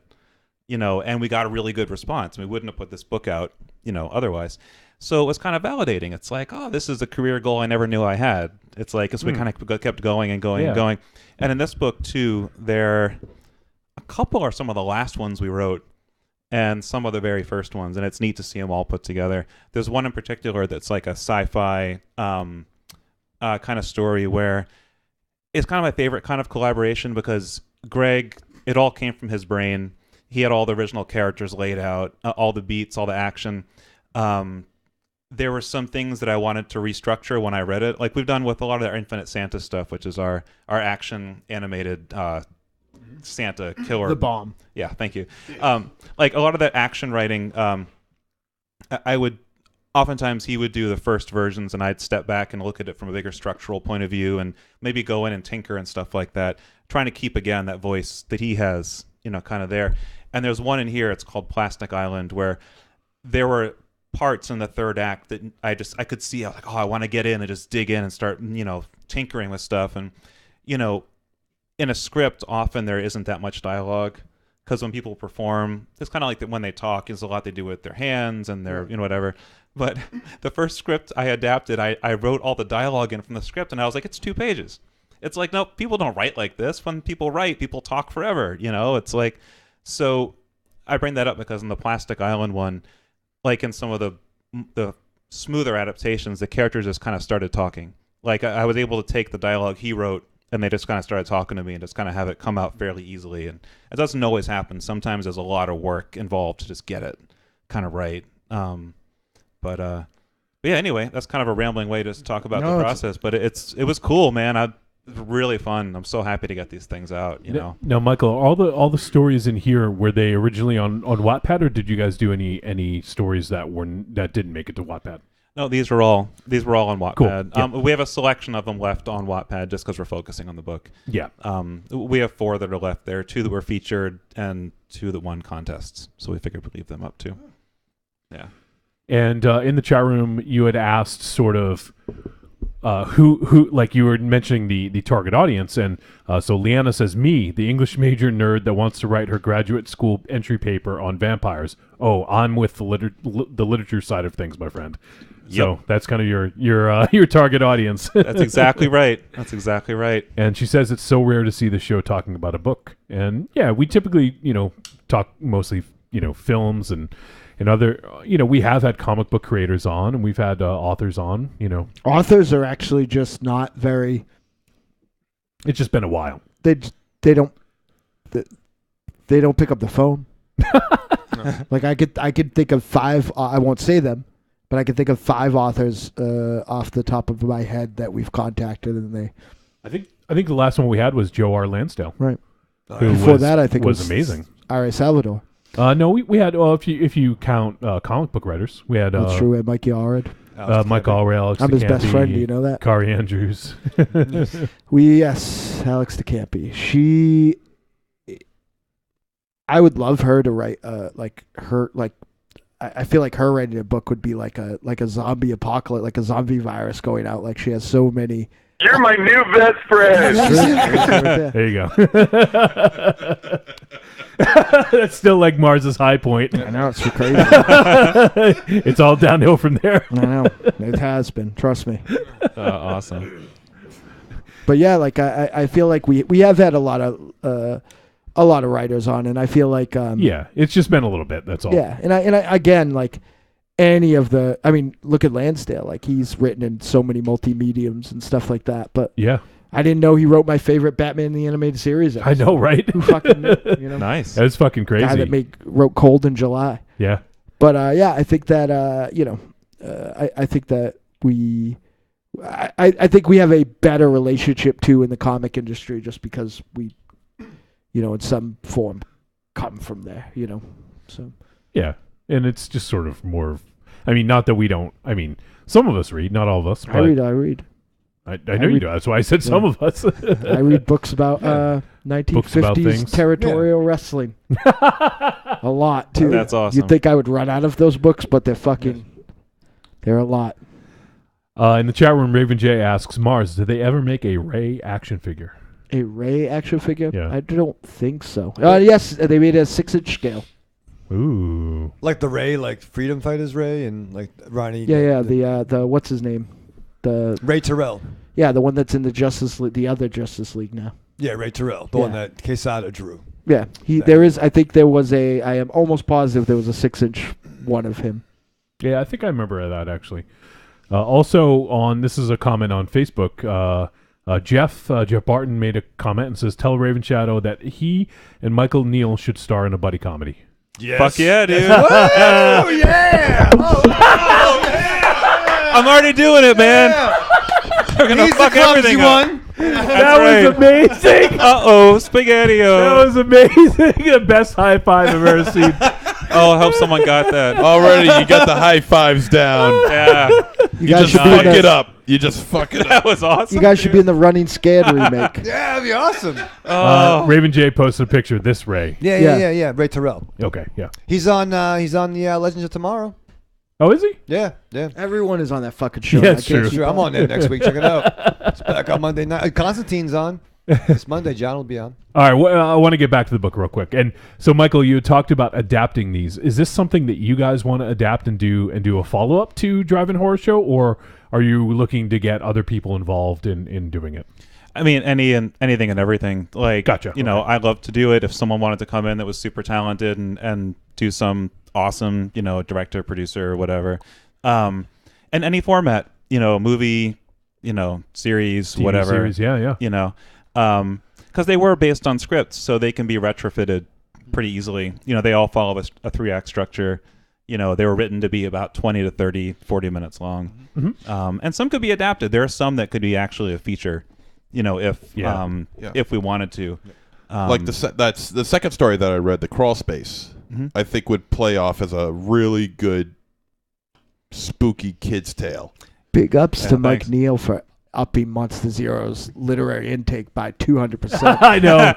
And we got a really good response. We wouldn't have put this book out, otherwise. So it was kind of validating. It's like, oh, this is a career goal I never knew I had. It's like, as we kind of kept going and going and going. And in this book, too, a couple are some of the last ones we wrote and some of the very first ones. And it's neat to see them all put together. There's one in particular that's like a sci-fi kind of story where it's kind of my favorite kind of collaboration because Greg, it all came from his brain. He had all the original characters laid out, all the beats, all the action. There were some things that I wanted to restructure when I read it, like we've done with a lot of our Infinite Santa stuff, which is our action animated Santa killer. The bomb. Yeah, thank you. Like a lot of that action writing, I would oftentimes he would do the first versions, and I'd step back and look at it from a bigger structural point of view, and maybe go in and tinker and stuff like that, trying to keep again that voice that he has, kind of there. And there's one in here. It's called Plastic Island, where there were parts in the third act that I could see. I was like, oh, I want to get in and just dig in and start, tinkering with stuff. And, in a script, often there isn't that much dialogue because when people perform, it's kind of like that when they talk, there's a lot they do with their hands and their, whatever. But the first script I adapted, I wrote all the dialogue in from the script, and I was like, it's 2 pages. It's like, no, people don't write like this. When people write, people talk forever, It's like, so I bring that up because in the Plastic Island one, like in some of the smoother adaptations, the characters just kind of started talking. Like I was able to take the dialogue he wrote, and they just kind of started talking to me and just kind of have it come out fairly easily. And it doesn't always happen. Sometimes there's a lot of work involved to just get it kind of right. But yeah, anyway, that's kind of a rambling way to talk about the process. But it was cool, man. It was really fun. I'm so happy to get these things out. Now, Michael, all the stories in here, were they originally on Wattpad, or did you guys do any stories that didn't make it to Wattpad? No, these were all on Wattpad. Cool. Yeah. We have a selection of them left on Wattpad just because we're focusing on the book. Yeah. We have 4 that are left there, 2 that were featured and 2 that won contests. So we figured we'd leave them up too. Yeah. And in the chat room, you had asked sort of who like you were mentioning the target audience, and so Leanna says, me, the English major nerd that wants to write her graduate school entry paper on vampires. Oh, I'm with the literature side of things, my friend. So that's kind of your target audience. That's exactly right. That's exactly right. And she says it's so rare to see the show talking about a book. And yeah, we typically, talk mostly, films and other, we have had comic book creators on, and we've had authors on, Authors are actually just not very. It's just been a while. They don't pick up the phone. Like I could think of 5. I won't say them, but I could think of 5 authors off the top of my head that we've contacted, and they. I think the last one we had was Joe R. Lansdale. Right. Who Before that, I think was amazing. R.A. Salvador. No, we had. If you count comic book writers, we had. That's true. We had Mikey Allred. Mike Allred, Alex. I'm his DeCampi, best friend. Do you know that? Kari Andrews. Yes, Alex DeCampi. I would love her to write I feel like her writing a book would be like a zombie apocalypse, like a zombie virus going out. Like she has so many. You're my new best friend. There you go. That's still like Mars's high point. I know, it's so crazy. It's all downhill from there. I know. It has been. Trust me. Awesome. But yeah, like I feel like we have had a lot of writers on, and I feel like yeah, it's just been a little bit. That's all. Yeah, and I again, like any of the, I mean, look at Lansdale. Like he's written in so many multi-mediums and stuff like that. But yeah, I didn't know he wrote my favorite Batman the Animated Series episode. I know, right? Who fucking knew, Nice. That's fucking crazy. Guy that wrote Cold in July. Yeah. But yeah, I think that I think that I think we have a better relationship too in the comic industry just because we, in some form, come from there. So. Yeah, and it's just sort of more. I mean, not that we don't. I mean, some of us read, not all of us. But I read. I know you do. That's why I said some of us. I read books about 1950s territorial wrestling. A lot, too. That's awesome. You'd think I would run out of those books, but they're a lot. In the chat room, Raven J asks, Mars, did they ever make a Ray action figure? A Ray action figure? Yeah. I don't think so. Yes, they made a 6-inch scale. Ooh. Like the Ray, like Freedom Fighters Ray, and like Ronnie. Yeah. The what's his name? The Ray Terrell. Yeah, the one that's in the Justice League, the other Justice League now. Yeah, Ray Terrell, the Yeah. one that Quesada drew. Yeah, there is. I think there was a. I am almost positive there was a 6-inch one of him. Yeah, I think I remember that actually. Also, this is a comment on Facebook. Jeff Barton made a comment and says, "Tell Raven Shadow that he and Michael Neal should star in a buddy comedy." Yes. Fuck yeah, dude. Oh yeah! I'm already doing it, man. We're gonna He's fuck the clumsy everything one. up. That was amazing. Uh-oh, Spaghetti-O. That was amazing. The best high five I've ever seen. Oh, I hope someone got that. Already, you got the high fives down. Yeah. You guys just should be fuck in the- it up. You just fuck it That up. was awesome. You guys should be in the Running Scared remake. Yeah, that'd be awesome. Raven J posted a picture of this Ray. Yeah. Ray Terrell. Okay, yeah. He's on the Legends of Tomorrow. Oh, is he? Yeah. Everyone is on that fucking show. Yeah, I it's can't true. keep Sure, I'm up. on there next week. Check it out. It's back on Monday night. Constantine's on. This Monday, John will be on. All right, I want to get back to the book real quick. And so, Michael, you had talked about adapting these. Is this something that you guys want to adapt and do a follow up to Drive-In Horror Show, or are you looking to get other people involved in doing it? I mean, anything and everything. Like, Gotcha. You know, I'd love to do it if someone wanted to come in that was super talented and do some awesome, director, producer, or whatever. And any format, movie, series, TV whatever. series, yeah. Because they were based on scripts, so they can be retrofitted pretty easily. They all follow a 3-act structure. They were written to be about 20 to 30, 40 minutes long. Mm-hmm. And some could be adapted. There are some that could be actually a feature, if we wanted to. Like that's the second story that I read, the Crawl Space. Mm-hmm. I think would play off as a really good spooky kid's tale. Big ups Yeah, to Mike thanks. Neal for upping Monster Zero's literary intake by 200%. I know.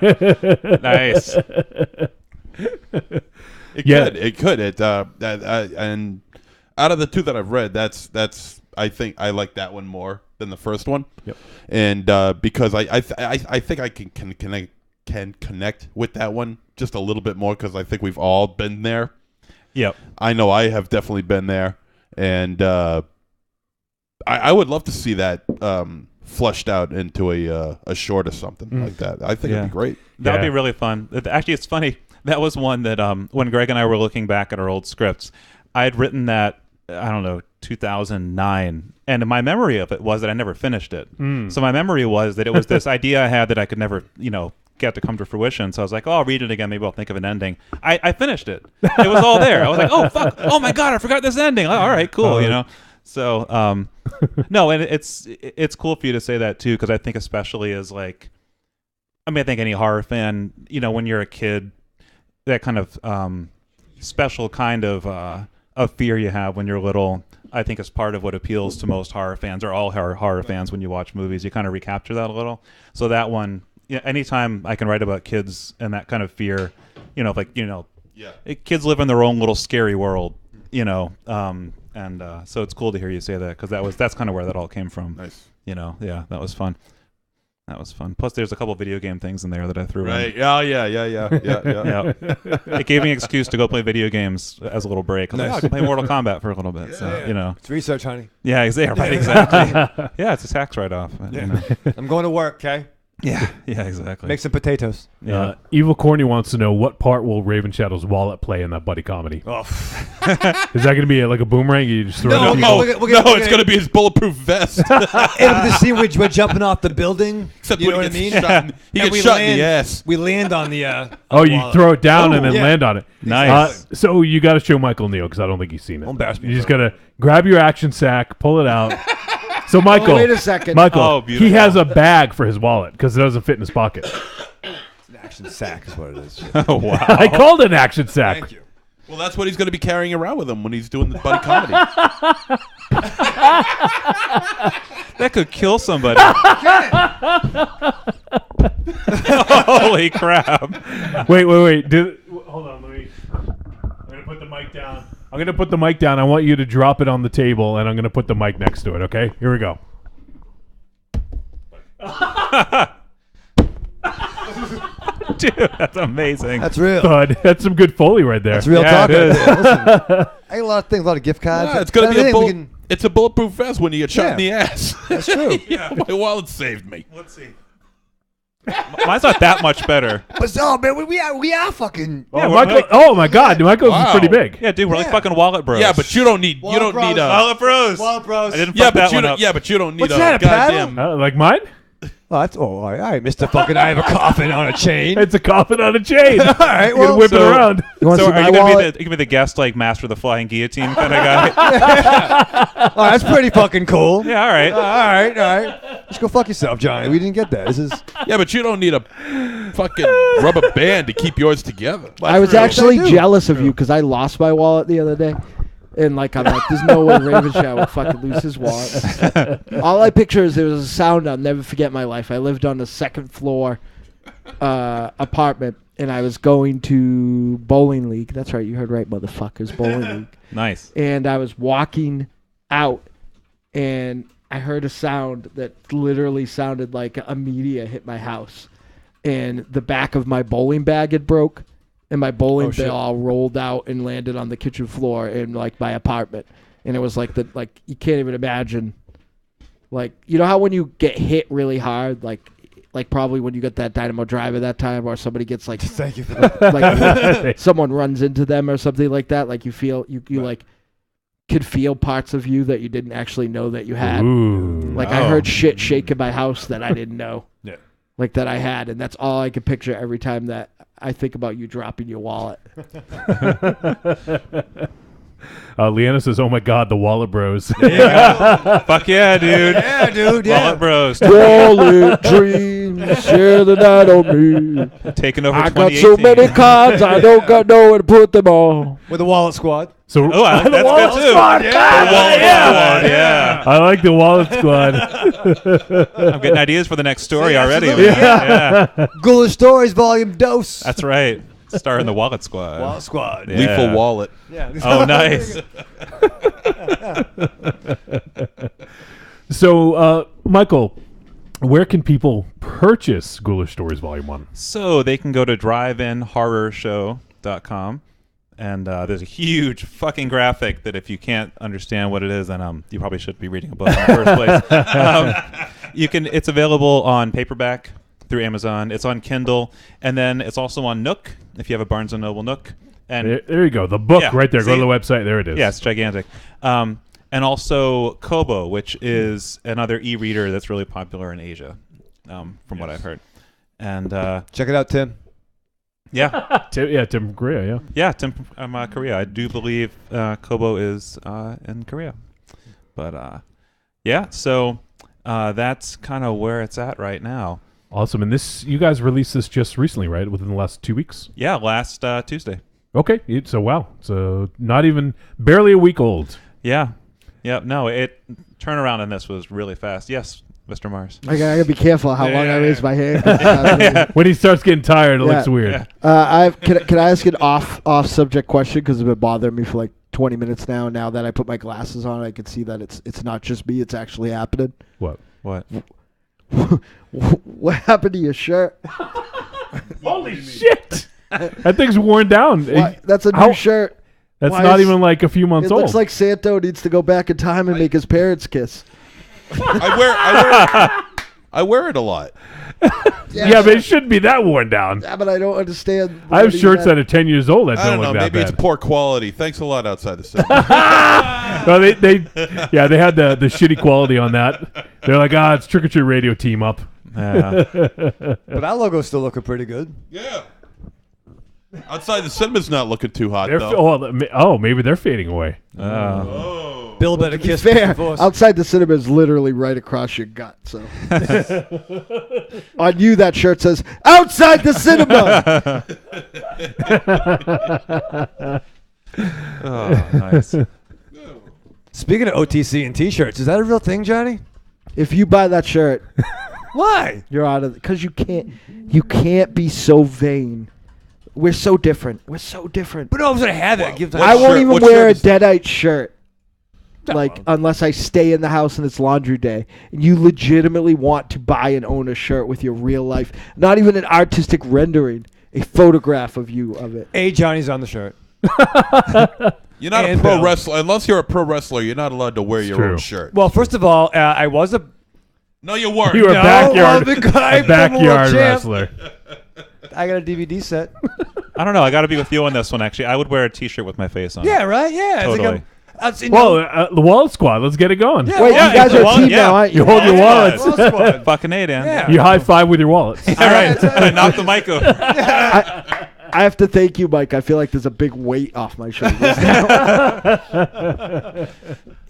Nice. It could. And out of the two that I've read, that's I think I like that one more than the first one. Yep. And because I think I can connect with that one just a little bit more because I think we've all been there. Yep. I know I have definitely been there, and I would love to see that flushed out into a short or something like that. I think it'd be great. That would Yeah. be really fun. Actually, it's funny. That was one that when Greg and I were looking back at our old scripts, I had written that, 2009. And my memory of it was that I never finished it. So my memory was that it was this idea I had that I could never, get to come to fruition. So I was like, I'll read it again. Maybe I'll think of an ending. I finished it. It was all there. I was like, oh, fuck. Oh, my God. I forgot this ending. Like, all right, cool, So, no, and it's cool for you to say that, too, because I think especially as, I think any horror fan, when you're a kid, that kind of special kind of fear you have when you're little, I think is part of what appeals to most horror fans, or all horror fans when you watch movies. You kind of recapture that a little. So that one, anytime I can write about kids and that kind of fear, kids live in their own little scary world, and so it's cool to hear you say that because that's kind of where that all came from. Nice. Yeah, that was fun. That was fun. Plus, there's a couple video game things in there that I threw in. Right. Yeah. Yeah. It gave me an excuse to go play video games as a little break. I was like, I can play Mortal Kombat for a little bit. It's research, honey. Yeah, exactly. Yeah, it's a tax write-off. I'm going to work, okay? Yeah, exactly. Make some potatoes. Yeah. Evil Corny wants to know, what part will Raven Shadow's wallet play in that buddy comedy? Oh. Is that going to be like a boomerang? You just throw No, it no. up? It's going to be his bulletproof vest. It'll be the scene where we're jumping off the building. Except you know when what I he mean? gets shot, he And gets shot in land, the ass. We land on the. Oh, you wallet. throw it down and then yeah. land on it. Nice. So you got to show Michael Neal because I don't think he's seen it. Don't embarrass me You in just front got to grab your action sack, pull it out. So Michael, wait a second. Michael, Oh, beautiful. he has a bag for his wallet because it doesn't fit in his pocket. It's an action sack, is what it is. Oh, wow. I called it an action sack. Thank you. Well, that's what he's going to be carrying around with him when he's doing the buddy comedy. That could kill somebody. Holy crap. Wait. Hold on. I'm going to put the mic down. I want you to drop it on the table, and I'm going to put the mic next to it, okay? Here we go. too. That's amazing. That's real. Thud. That's some good Foley right there. That's real Yeah, talk it right is. there. Listen, I got a lot of things, a lot of gift cards. Yeah, it's gonna be Anything we can- it's a bulletproof vest when you get shot in the Yeah. ass. That's true. Yeah, my wallet saved me. Let's see. Mine's not that much better. But man, we are fucking. Oh, Yeah, we're Michael, like- oh my God, Michael's Wow. is pretty big. Yeah, dude, we're like Yeah. fucking wallet bros. Yeah, but you don't need Wallet a bros. wallet bros. Wallet bros. I didn't yeah, fuck but that you one don't up. yeah, but you don't need What's a that, a paddle? goddamn. Like mine? Oh, that's all right, Mr. Fucking. I have a coffin on a chain. It's a coffin on a chain. All right, You can well, whip it so- around. You want to So see are my you gonna wallet? be the guest like Master of the Flying Guillotine kind of guy? oh, that's pretty fucking cool. Yeah, all right. All right. Just go fuck yourself, Johnny. We didn't get that. This is. Yeah, but you don't need a fucking rubber band to keep yours together. I was true. actually I do. jealous of you because I lost my wallet the other day. And like I'm like, there's no way Ravenshaw would fucking lose his wallet. All I picture is there was a sound I'll never forget in my life. I lived on a second floor apartment, and I was going to bowling league. That's right, you heard right, motherfuckers, bowling league. Nice. And I was walking out, and I heard a sound that literally sounded like a meteor hit my house, and the back of my bowling bag had broke. And my bowling shit. ball rolled out and landed on the kitchen floor in like my apartment, and it was like you can't even imagine, like you know how when you get hit really hard, like probably when you get that dynamo driver that time, or somebody gets like Thank you for that. like someone runs into them or something like that, like you feel you like could feel parts of you that you didn't actually know that you had. Ooh. Like I heard shit shake in my house that I didn't know. Yeah. Like that I had, and that's all I could picture every time that I think about you dropping your wallet. Leanna says, "Oh my God, the Wallet Bros." Fuck yeah, dude. Yeah, dude. Yeah. Wallet bros. Wallet dreams, share the night on me. Taking over I got so 2018. many cards, I don't got nowhere to put them all. With the wallet squad. So Oh, I like the that's Wallet good too. Squad. The God, Wallet yeah. Squad, yeah. I like the Wallet Squad. I'm getting ideas for the next story See, already. absolutely, man. Yeah. Ghoulish Stories Volume Dose. That's right. Star in the Wallet Squad. Wallet Squad. Yeah. Lethal wallet. Yeah. Oh, nice. So, Michael, where can people purchase Ghoulish Stories Volume 1? So they can go to driveinhorrorshow.com. And there's a huge fucking graphic that if you can't understand what it is, then you probably shouldn't be reading a book in the first place. It's available on paperback through Amazon. It's on Kindle, and then it's also on Nook if you have a Barnes & Noble Nook. And There you go. The book Yeah, right there. Go see? to the website. There it is. yeah, it's gigantic. And also Kobo, which is another e-reader that's really popular in Asia, from what I've heard. And Check it out, Tim. yeah, Tim from Korea, yeah. Tim from Korea. I do believe Kobo is in Korea. But yeah, so that's kind of where it's at right now. Awesome. And you guys released this just recently, right? Within the last 2 weeks? Yeah, last Tuesday. Okay. So, wow. So, not even, barely a week old. Yeah. Yeah, no, turnaround in this was really fast. Yes, Mr. Mars. I gotta be careful how long I raise my hand. When he starts getting tired, it Yeah. looks weird. Yeah. Can I ask an off subject question because it's been bothering me for like 20 minutes now. Now that I put my glasses on, I can see that it's not just me; it's actually happening. What? What? What happened to your shirt? Holy shit! That thing's worn down. Why, that's a new How- shirt. That's why not is- even like a few months It old. looks like Santo needs to go back in time and make his parents kiss. I wear it a lot. yeah, but it shouldn't be that worn down. Yeah, but I don't understand. I have shirts that are 10 years old that I don't don't know. look that Maybe bad. it's poor quality. Thanks a lot, Outside the Cinema. No, they had the shitty quality on that. They're like, it's Trick or Treat Radio team up. Yeah. But our logo's still looking pretty good. Yeah. Outside the Cinema's not looking too hot, They're though. maybe they're fading away. Bill better To be kiss fair, before us. outside the cinema is literally right across your gut. So on you, that shirt says "Outside the cinema." Oh, nice. Speaking of OTC and T-shirts, is that a real thing, Johnny? If you buy that shirt, Why? you're out of because you can't be so vain. We're so different. We're so different. But no, I'm gonna have it. Give What I won't shirt- even what wear a shirt is that? Deadite shirt. like unless I stay in the house and it's laundry day. And you legitimately want to buy and own a shirt with your real life, not even an artistic rendering, a photograph of you of it. A Johnny's on the shirt. You're not And a pro Bill. wrestler. Unless you're a pro wrestler, you're not allowed to wear your true. own shirt. Well, first of all, I was a No, you weren't. You were a No, backyard, I'm the guy a from backyard World Champ. wrestler. I got a DVD set. I don't know. I got to be with you on this one. Actually, I would wear a T-shirt with my face on. Yeah, right. Yeah, Totally. Well, the Wallet Squad. Let's get it going. Yeah. Wait, yeah, you guys are a well, team yeah. now, aren't You you? hold your Yeah. wallets. Fucking A, Dan. Yeah. You high five with your wallets. All right. I knocked the mic over. I have to thank you, Mike. I feel like there's a big weight off my shoulders now.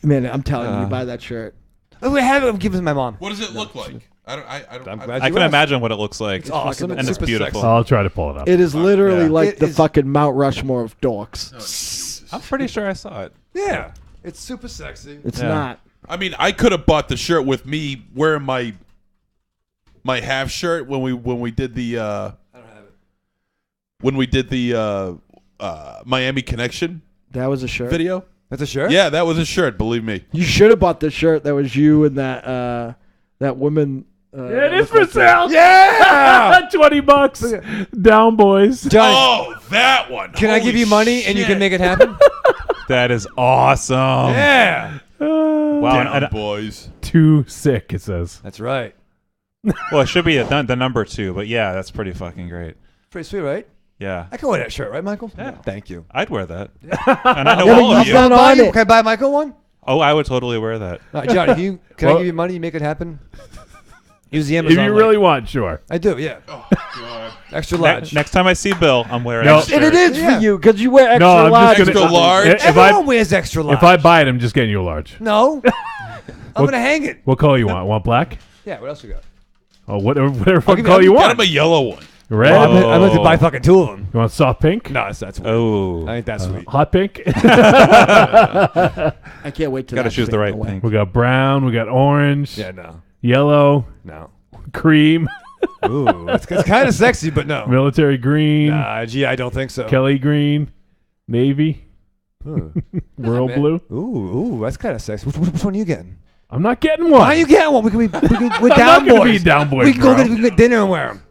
Man, I'm telling you, buy that shirt. Oh, we have it. I'm giving it to my mom. What does it look like? I don't. I'm I- glad I you can asked. imagine what it looks like. It's awesome. And it's super beautiful. sexy. I'll try to pull it up. It is literally yeah. like It the is- fucking Mount Rushmore of dorks. I'm pretty sure I saw it. Yeah, it's super sexy. It's Yeah. not. I mean, I could have bought the shirt with me wearing my half shirt when we did the I don't have it. when we did the Miami Connection That was a shirt. video. That's a shirt. Yeah, that was a shirt. Believe me. You should have bought the shirt that was you and that woman. Yeah, it is for sale. Yeah. $20. Down, boys. Johnny, Oh, that one. can I give Holy you money and you can shit. make it happen? That is awesome. Yeah. Wow. Down, and- boys. Too sick, it says. That's right. well, it should be the number 2, but yeah, that's pretty fucking great. Pretty sweet, right? Yeah. I can wear that shirt, right, Michael? Yeah. Thank you. I'd wear that. And I know Yeah, but all of you've you. done Buy on you- it. Can I buy Michael one? Oh, I would totally wear that. Johnny, can I Well- give you money? You make it happen. Use the If Amazon. you link. really want, sure. I do. Yeah. Oh God. Extra Ne- large. next time I see Bill, I'm wearing No. that shirt. And it is Yeah. for you because you wear extra No, I'm large. just Extra gonna. large? If Everyone I wears extra large. if I buy it, I'm just getting you a large. no, I'm gonna hang it. What color you want? Want black? Yeah. What else we got? Oh, whatever fucking give color you Got want. him a yellow one. Red. I'd like to buy fucking 2 of them. You want soft pink? No, that's weird. Oh. I ain't that sweet. Hot pink. I can't wait to. Gotta choose the right pink. We got brown. We got orange. Yeah. No. Yellow. No. Cream. Ooh, it's kind of sexy, but no. Military green. Gee, I don't think so. Kelly green. Navy. Ooh, Royal man. blue. Ooh, that's kind of sexy. Which one are you getting? I'm not getting one. Why are you getting one? We're I'm down not gonna boys. be down boys, We can go bro. get dinner and wear them.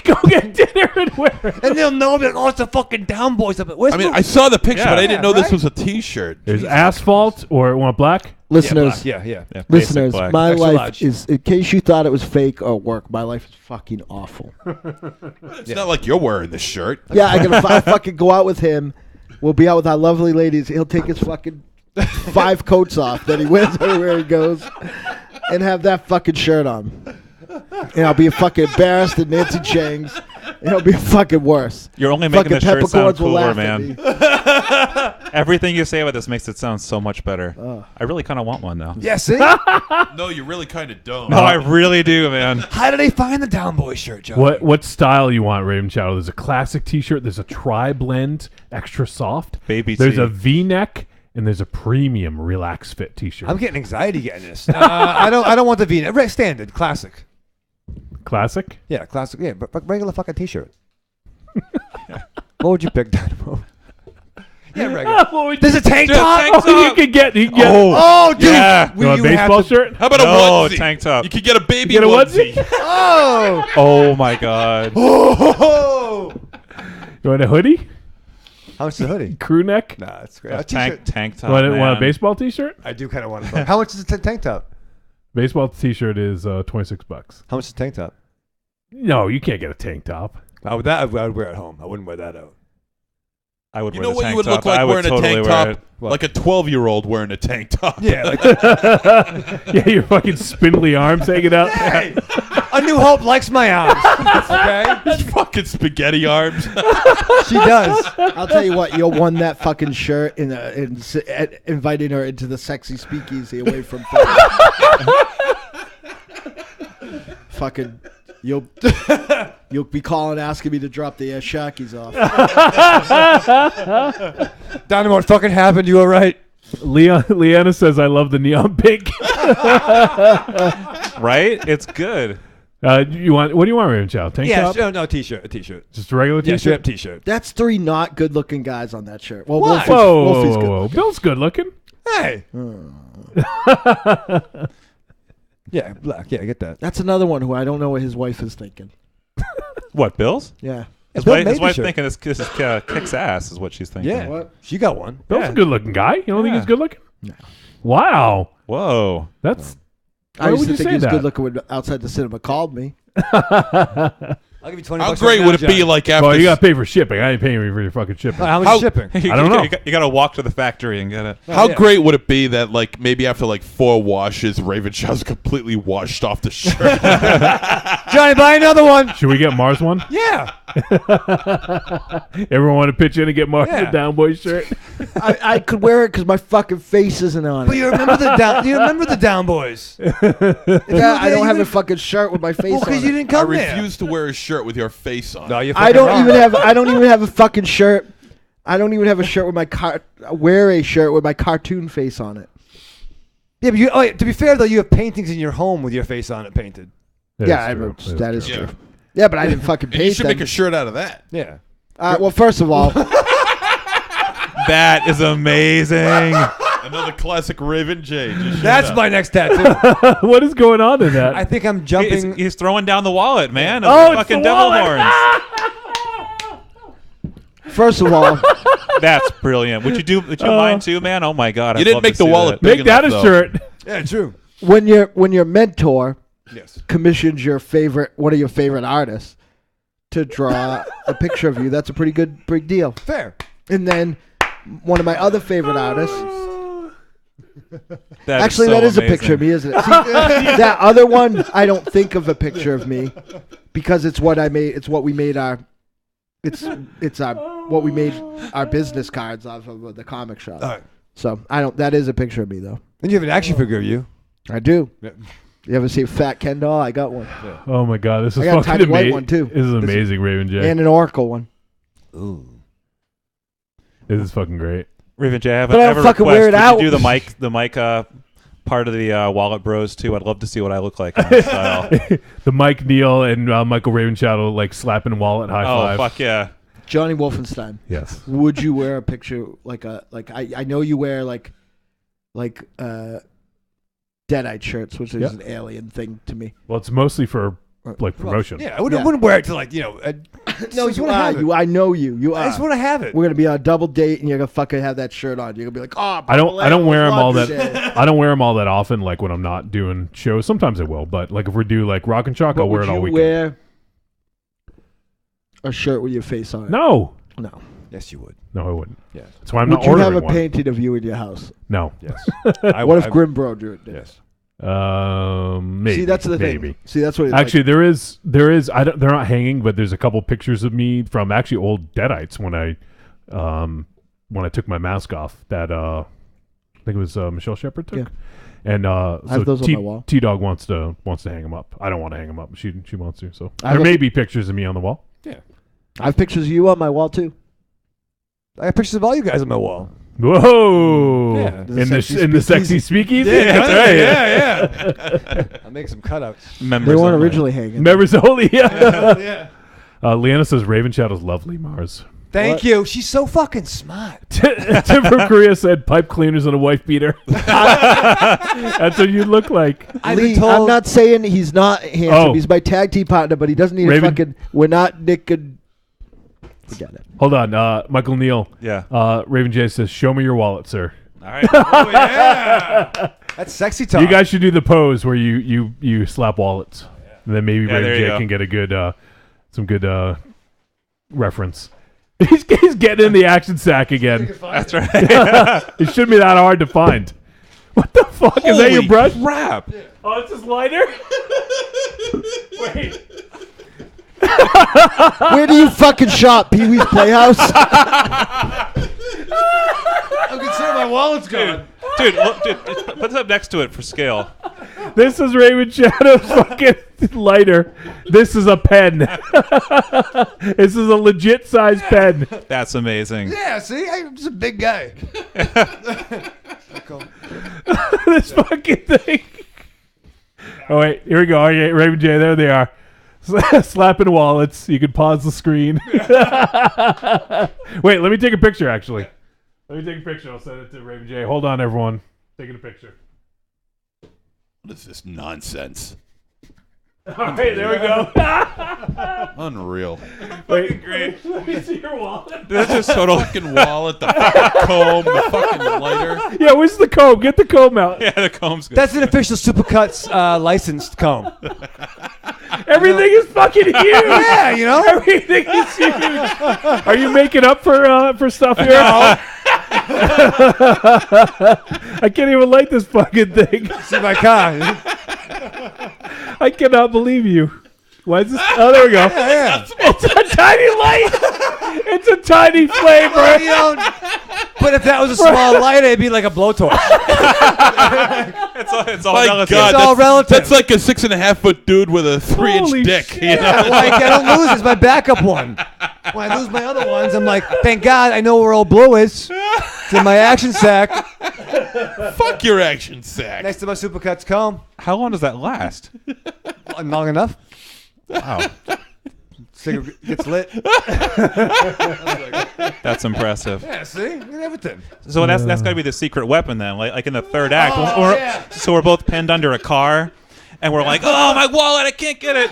Go get dinner and wear it. And they'll know, like, oh, it's the fucking down boys. Where's I mean, Luke? I saw the picture, Yeah. but I didn't know Yeah, this was a T-shirt. There's asphalt or want black? Listeners, Yeah. Yeah, basic listeners, black. my Extra life large. is. In case you thought it was fake or work, my life is fucking awful. It's not like you're wearing this shirt. Yeah, I fucking go out with him. We'll be out with our lovely ladies. He'll take his fucking 5 coats off that he wears everywhere he goes, and have that fucking shirt on. And I'll be fucking embarrassed at Nancy Chang's. And it'll be fucking worse. You're only making Fucking the shirt sound peppercorns will cooler, laugh at man. me. Everything you say about this makes it sound so much better. I really kind of want one now. Yeah, see? No, you really kind of don't. No, I really do, man. How do they find the down boy shirt, Joe? What style you want, Raven Shadow? There's a classic T-shirt. There's a tri-blend, extra soft. Baby There's tee. a V-neck, and there's a premium relax fit T-shirt. I'm getting anxiety getting this. I don't want the V-neck. Standard, classic. Classic. Yeah, classic. Yeah, but regular fucking T-shirt. What would you pick, Dynamo? Yeah, regular. What would There's you- a tank Just top. tank Oh, you can get. Oh, dude. Yeah. You want a have baseball to- shirt? How about a No, onesie? tank top. You could get a baby You get a onesie. onesie? Oh. Oh my god. Oh. You want a hoodie? How much is the hoodie? Crew neck? Nah, it's great. A A t-shirt. tank top. Want a man. baseball T-shirt? I do kind of want to. How much is the tank top? Baseball T-shirt is $26. How much is the tank top? No, you can't get a tank top. I would wear at home. I wouldn't wear that out. I would You wear know the what tank you would top. look like I would wearing a totally tank wear top? it. What? Like a 12-year-old wearing a tank top. Yeah, like Yeah, your fucking spindly arms hanging out. hey, A New Hope likes my arms. Okay, His fucking spaghetti arms. she does. I'll tell you what, you'll won that fucking shirt in inviting her into the sexy speakeasy away from fucking. You'll be calling asking me to drop the Sharkies off. Dynamo, what fucking happened? You all right? Leanna says, I love the neon pink. Right? It's good. What do you want, Raven Chow? Tank Yeah, top? no, t-shirt, a t-shirt. Just a regular Yeah, T-shirt? straight-up t-shirt. That's 3 not good looking guys on that shirt. Well, Why? Wolfie's Whoa, good whoa. looking. Bill's good looking. Hey. Yeah, black. Yeah, I get that. That's another one who I don't know what his wife is thinking. What, Bill's? Yeah. His Bill wife, made his the wife shirt. thinking this kicks ass is what she's thinking. Yeah. What? She got one. Bill's Yeah. a good looking guy. You don't think Yeah. he's good looking? No. Wow. Whoa. That's. I Why used would to you think say he was that? good looking when outside the cinema called me. I'll give you 20 How bucks great right would now, it be Johnny. like after? Well, you got to pay for shipping. I ain't paying me for your fucking shipping. How much How- is shipping? I don't know. You got to walk to the factory and get it. How yeah. great would it be that like maybe after like 4 washes, Ravenshaw's completely washed off the shirt? Johnny, buy another one. Should we get Mars one? Yeah. Everyone want to pitch in and get Mars Yeah. a Down Boy shirt? I could wear it because my fucking face isn't on But it. you remember the down? You remember the Down Boys? Yeah, I don't have a fucking shirt with my face Well, on because you it. didn't I come there. refuse to wear a shirt with your face on. No, you're I fucking don't wrong. even have a fucking shirt. I don't even have a shirt with my wear a shirt with my cartoon face on it. Yeah, but to be fair though, you have paintings in your home with your face on it painted. Yeah, that is true. Yeah, but I didn't fucking And you paint should them. make a shirt out of that. Yeah. Well, first of all, That is amazing. Another classic Raven J. Just That's shut up. my next tattoo. What is going on in that? I think I'm jumping. He's throwing down the wallet, man. Of Oh, the it's fucking the devil wallet. horns. first of all, That's brilliant. Would you do mine too, man? Oh my god. You I'd didn't love make to the see wallet that. big Make that a enough, though. shirt. Yeah, true. when your mentor Yes. commissions one of your favorite artists to draw a picture of you, that's a pretty big deal. Fair. And then one of my other favorite artists. That Actually, so that is amazing. a picture of me, isn't it? See, that other one, I don't think of a picture of me because it's what I made. It's what we made our. It's our what we made our business cards off of the comic shop. All right. So I don't. That is a picture of me though. Then you have an action figure of you. I do. Yeah. You ever see Fat Ken doll? I got one, Oh my god, this is I got a fucking tiny white amazing. one, too. This is amazing, Raven J. and an Oracle one. Ooh. This is fucking great. Raven J, I have But I don't a fucking request. wear it Would out. you do the mic part of the Wallet Bros too? I'd love to see what I look like in that style. The Mike Neal and Michael Ravenshadow like slapping wallet high Oh five. fuck yeah! Johnny Wolfenstein. Yes. Would you wear a picture I know you wear like Deadite shirts, which is Yeah. an alien thing to me. Well, it's mostly for like promotion. Yeah, I wouldn't wear it to like No, you are. I know you. You are. I just want to have it. We're gonna be on a double date, and you're gonna fucking have that shirt on. You're gonna be like, oh, I don't wear them all that. Day. I don't wear them all that often. Like when I'm not doing shows, sometimes I will. But like if we do like Rock and Chalk, I'll wear it all weekend. Wear a shirt with your face on it? No, Yes, you would. no, I wouldn't. Yeah. That's why I'm Would not you ordering have a one. painting of you in your house? No. Yes. What if Grimbro drew it? Yes. Maybe. See, that's the maybe. thing. See, that's what. Actually, there is. They're not hanging, but there's a couple pictures of me from actually old Deadites when I took my mask off. That I think it was Michelle Shepard took. Yeah. And I so have those on my wall. T Dog wants to hang them up. I don't want to hang them up. She wants to. So I have there a- may be pictures of me on the wall. I have pictures of you on my wall too. I have pictures of all you guys on my wall. Whoa! Yeah. In the sexy speakeasy. Yeah, That's right. yeah. I'll make some cutouts. Members They weren't only. originally hanging. Members only. Yeah. Yeah. Leanna says Raven Shadow's lovely. Mars. Thank What? you. She's so fucking smart. Tim from Korea said pipe cleaners and a wife beater. That's what you look like. I've Lee, been told. I'm not saying he's not handsome. Oh. He's my tag team partner, but he doesn't need Raven- a fucking. We're not Nick and. Forget it. Hold on, Michael Neal. Yeah. Raven J says, "Show me your wallet, sir." All right. Oh yeah. That's sexy talk. You guys should do the pose where you slap wallets, and then maybe Yeah, Raven there you J go. can get a good some good reference. He's getting in the action sack again. That's right. It shouldn't be that hard to find. What the fuck is that? Your Holy brush? crap. Oh, it's his lighter. Wait. Where do you fucking shop? Pee Wee's Playhouse? I'm concerned my wallet's gone. Dude, look, dude, put this up next to it for scale. This is Raven Shadow's fucking lighter. This is a pen. This is a legit size pen. That's amazing. Yeah. See, I'm just a big guy. This fucking thing. Oh wait, here we go. All right, Raven J, there they are. Slapping wallets. You can pause the screen. Wait, let me take a picture. Actually, Let me take a picture. I'll send it to Raven J. Hold on, everyone. Taking a picture. What is this nonsense? All right, there we go. Unreal. Wait, great. Let me see your wallet. That's just total. Fucking wallet, the fucking comb, the fucking lighter. Yeah, where's the comb? Get the comb out. Yeah, the comb's good. That's an official Supercuts licensed comb. Everything is fucking huge. Yeah, you know. Everything is huge. Are you making up for stuff here? No. I can't even light this fucking thing. See my car. I cannot believe you. Why is this? Oh, there we go. Yeah. It's a tiny light. It's a tiny flame, bro. You know, but if that was a small lighter, it'd be like a blowtorch. It's all My relative. God, It's all relative. That's like a 6.5 foot dude with a 3-inch Holy dick. shit. You know? Like, I don't lose. It's my backup one. When I lose my other ones, I'm like, thank God I know where old blue is. It's in my action sack Fuck your action sack. next to my Supercuts comb. How long does that last? Long enough. Wow, Cigarette gets lit. that's impressive. Yeah, see? Look at everything. So that's got to be the secret weapon then, like in the third act. Oh, We're- yeah. So we're both pinned under a car, and we're like, "Oh, my wallet! I can't get it!"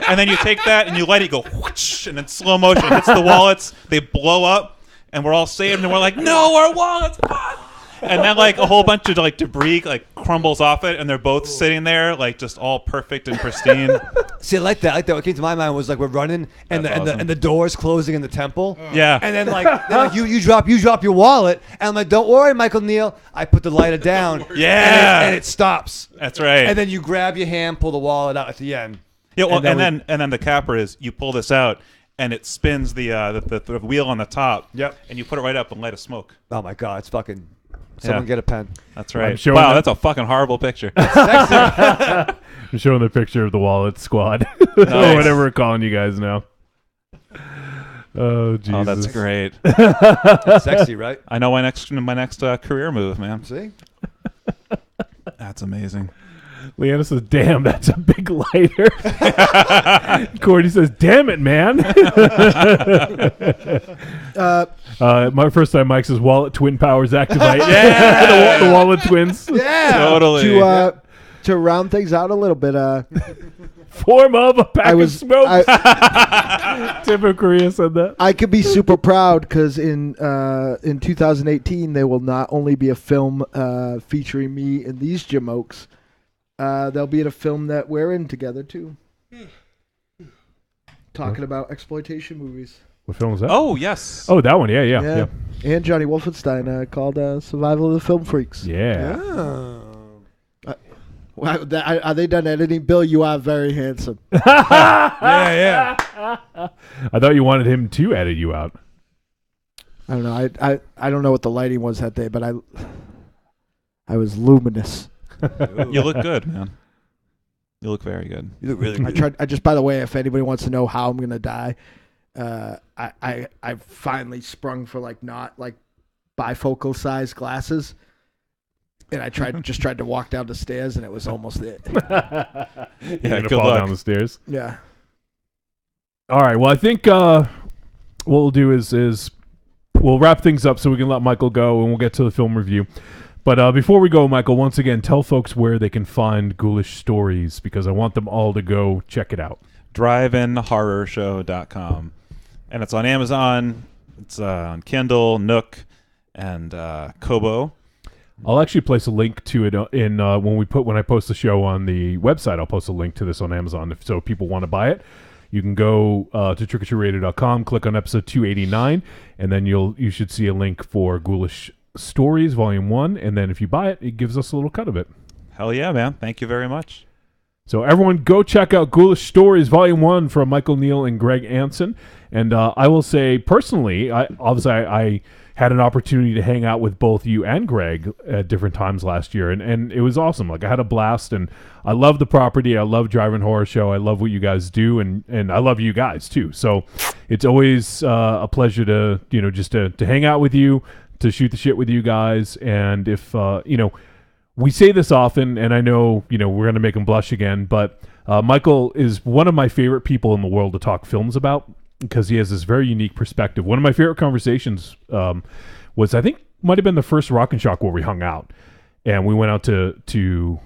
And then you take that and you let it go, whoosh, and in slow motion it hits the wallets. They blow up, and we're all saved. And we're like, "No, our wallets!" Fuck! And then like a whole bunch of like debris like crumbles off it, and they're both sitting there like just all perfect and pristine. See, I like that. What came to my mind was like we're running and That's awesome. the doors closing in the temple. Yeah. And then like you drop your wallet, and I'm like, don't worry, Michael Neal. I put the lighter down. Yeah. And it stops. That's right. And then you grab your hand, pull the wallet out at the end. Yeah, well, And and then then the capper is you pull this out and it spins the wheel on the top. Yep. And you put it right up and light a smoke. Oh my God, it's fucking. Someone Yeah. get a pen. That's right. showing Wow, them- that's a fucking horrible picture. I'm showing the picture of the wallet squad or whatever we're calling you guys now. Oh Jesus! Oh, that's great. It's sexy, right? I know my next career move, man. See? That's amazing. Leanna says, "Damn, that's a big lighter." Cordy says, "Damn it, man." My first time, Mike says, "Wallet twin powers activate." Yeah, the wallet twins. Yeah. Totally. To round things out a little bit, Form of a pack of smoke. I, Tim of Korea said that. I could be super proud because in 2018 there will not only be a film featuring me and these jamokes. There'll be in a film that we're in together too. Talking about exploitation movies. What film is that? Oh yes. Oh, that one. Yeah. And Johnny Wolfenstein called Survival of the Film Freaks. Yeah. Are they done editing? Bill, you are very handsome. Yeah. I thought you wanted him to edit you out. I don't know. I don't know what the lighting was that day, but I was luminous. You look good, man. You look very good. You look really I good. tried. I just, by the way, if anybody wants to know how I'm gonna die, I finally sprung for not bifocal size glasses, and I tried to walk down the stairs, and it was almost it. You're gonna good fall luck. down the stairs. Yeah. All right. Well, I think what we'll do is we'll wrap things up so we can let Michael go, and we'll get to the film review. But before we go, Michael, once again, tell folks where they can find Ghoulish Stories, because I want them all to go check it out. Driveinhorrorshow.com. And it's on Amazon. It's on Kindle, Nook, and Kobo. I'll actually place a link to it in when I post the show on the website. I'll post a link to this on Amazon, so if people want to buy it. You can go to trickortreatradio.com, click on episode 289, and then you should see a link for Ghoulish Stories Volume 1, and then if you buy it, it gives us a little cut of it. Hell yeah, man. Thank you very much. So everyone go check out Ghoulish Stories Volume 1 from Michael Neal and Greg Anson. And I will say, personally, I had an opportunity to hang out with both you and Greg at different times last year, and it was awesome. I had a blast, and I love the property. I love Driving Horror Show. I love what you guys do, and I love you guys too. So it's always a pleasure to just to hang out with you, to shoot the shit with you guys. And if we say this often, and I know we're gonna make him blush again, but Michael is one of my favorite people in the world to talk films about, because he has this very unique perspective. One of my favorite conversations was, I think, might have been the first Rock and Shock where we hung out, and we went out to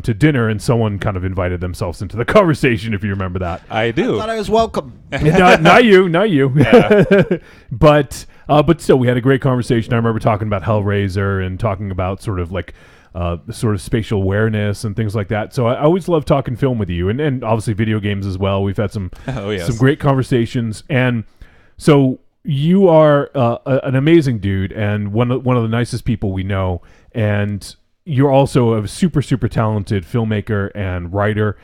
dinner, and someone kind of invited themselves into the conversation. If you remember that, I do. Thought I was welcome. not you. But still, we had a great conversation. I remember talking about Hellraiser and talking about sort of like sort of spatial awareness and things like that. So I always love talking film with you, and obviously video games as well. We've had some some great conversations, and so you are an amazing dude and one of the nicest people we know, and you're also a super talented filmmaker and writer.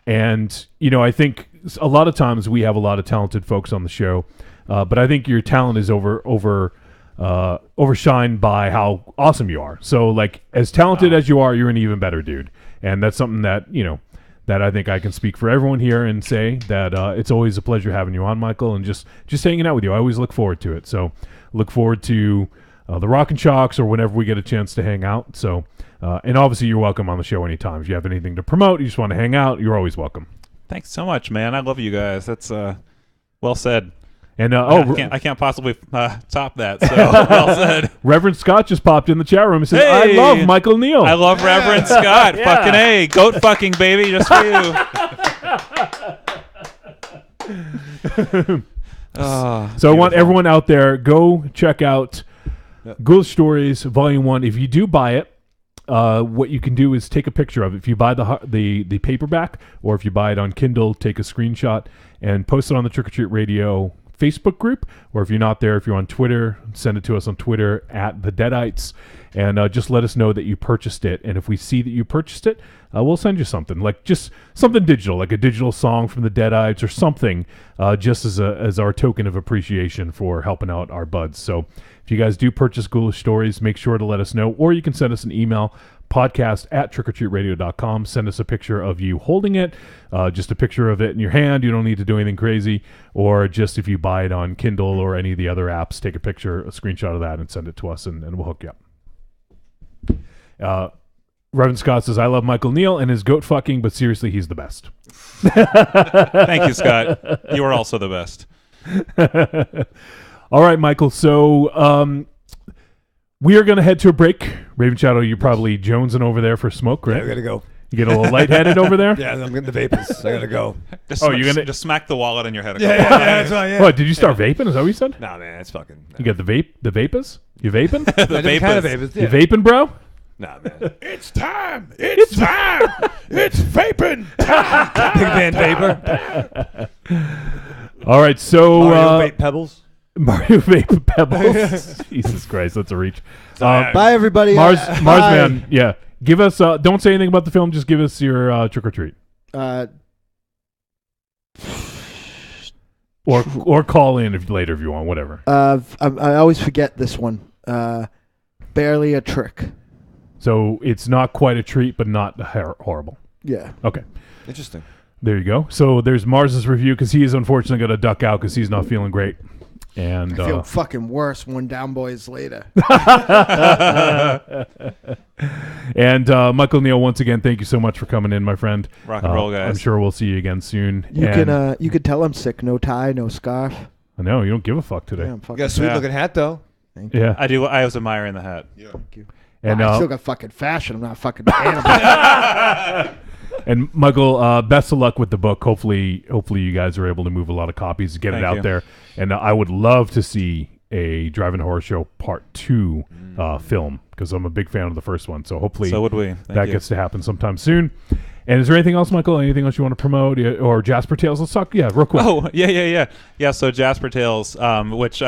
And I think a lot of times we have a lot of talented folks on the show, but I think your talent is overshined by how awesome you are. So like, as talented as you are, you're an even better dude, and that's something that that I think I can speak for everyone here and say that it's always a pleasure having you on, Michael, and just hanging out with you. I always look forward to it. So look forward to the Rock and Shocks or whenever we get a chance to hang out. So and obviously you're welcome on the show anytime. If you have anything to promote, you just want to hang out, you're always welcome. Thanks so much, man. I love you guys. That's well said. And I can't possibly top that. So well said. Reverend Scott just popped in the chat room and said, Hey! "I love Michael Neal. I love Reverend Scott. Yeah. Fucking A. Goat fucking baby, just for you. So I want everyone out there, go check out Ghoulish Stories Volume 1. If you do buy it, what you can do is take a picture of it. If you buy the paperback, or if you buy it on Kindle, take a screenshot and post it on the Trick or Treat Radio Facebook group, or if you're not there, if you're on Twitter, send it to us on Twitter at the Deadites, and just let us know that you purchased it. And if we see that you purchased it, we'll send you something, like just something digital, like a digital song from the Deadites or something, just as our token of appreciation for helping out our buds. So if you guys do purchase Ghoulish Stories, make sure to let us know, or you can send us an email, podcast@trickortreatradio.com. Send us a picture of you holding it, just a picture of it in your hand. You don't need to do anything crazy, or just if you buy it on Kindle or any of the other apps, take a picture, a screenshot of that, and send it to us, and we'll hook you up. Reverend Scott says, "I love Michael Neal and his goat fucking, but seriously, he's the best." Thank you, Scott. You are also the best. All right, Michael. So we are going to head to a break. Raven Shadow, you're probably jonesing over there for smoke, right? Yeah, I gotta go. You get a little lightheaded over there? Yeah, I'm getting the vapors. I gotta go. Just smack the wallet in your head. Yeah, that's right. Yeah. What, did you start vaping? Is that what you said? Nah, man, it's fucking. You got the vapors? You vaping? The Different kind of vapors. vapors. Yeah. You vaping, bro? Nah, man. It's time. It's time. It's vaping time. Big man vapor. All right, so Mario vape pebbles. Mario Vape Pebbles. Jesus Christ, that's a reach. Bye, everybody. Mars Bye. Man, yeah. Give us, don't say anything about the film, just give us your trick or treat. Or call in later if you want, whatever. I always forget this one. Barely a trick. So it's not quite a treat, but not horrible. Yeah. Okay. Interesting. There you go. So there's Mars's review, because he is unfortunately going to duck out because he's not feeling great. And I feel fucking worse one down boys later. And Michael Neal, once again, thank you so much for coming in, my friend. Rock and roll, guys. I'm sure we'll see you again soon. You could tell I'm sick. No tie, no scarf. I know you don't give a fuck today. Yeah, I'm You fucking got a sweet looking hat though. Yeah. I do. I was admiring the hat. Thank you. And I still got fucking fashion. I'm not fucking animal. and Michael, best of luck with the book. Hopefully you guys are able to move a lot of copies, get it Thank out you. there. And I would love to see a Drive-In Horror Show Part 2 film, because I'm a big fan of the first one. So hopefully So would we. that gets to happen sometime soon. And is there anything else, Michael? Anything else you want to promote? Or Jasper Tales? Let's talk, real quick. Oh, yeah. Yeah, so Jasper Tales, which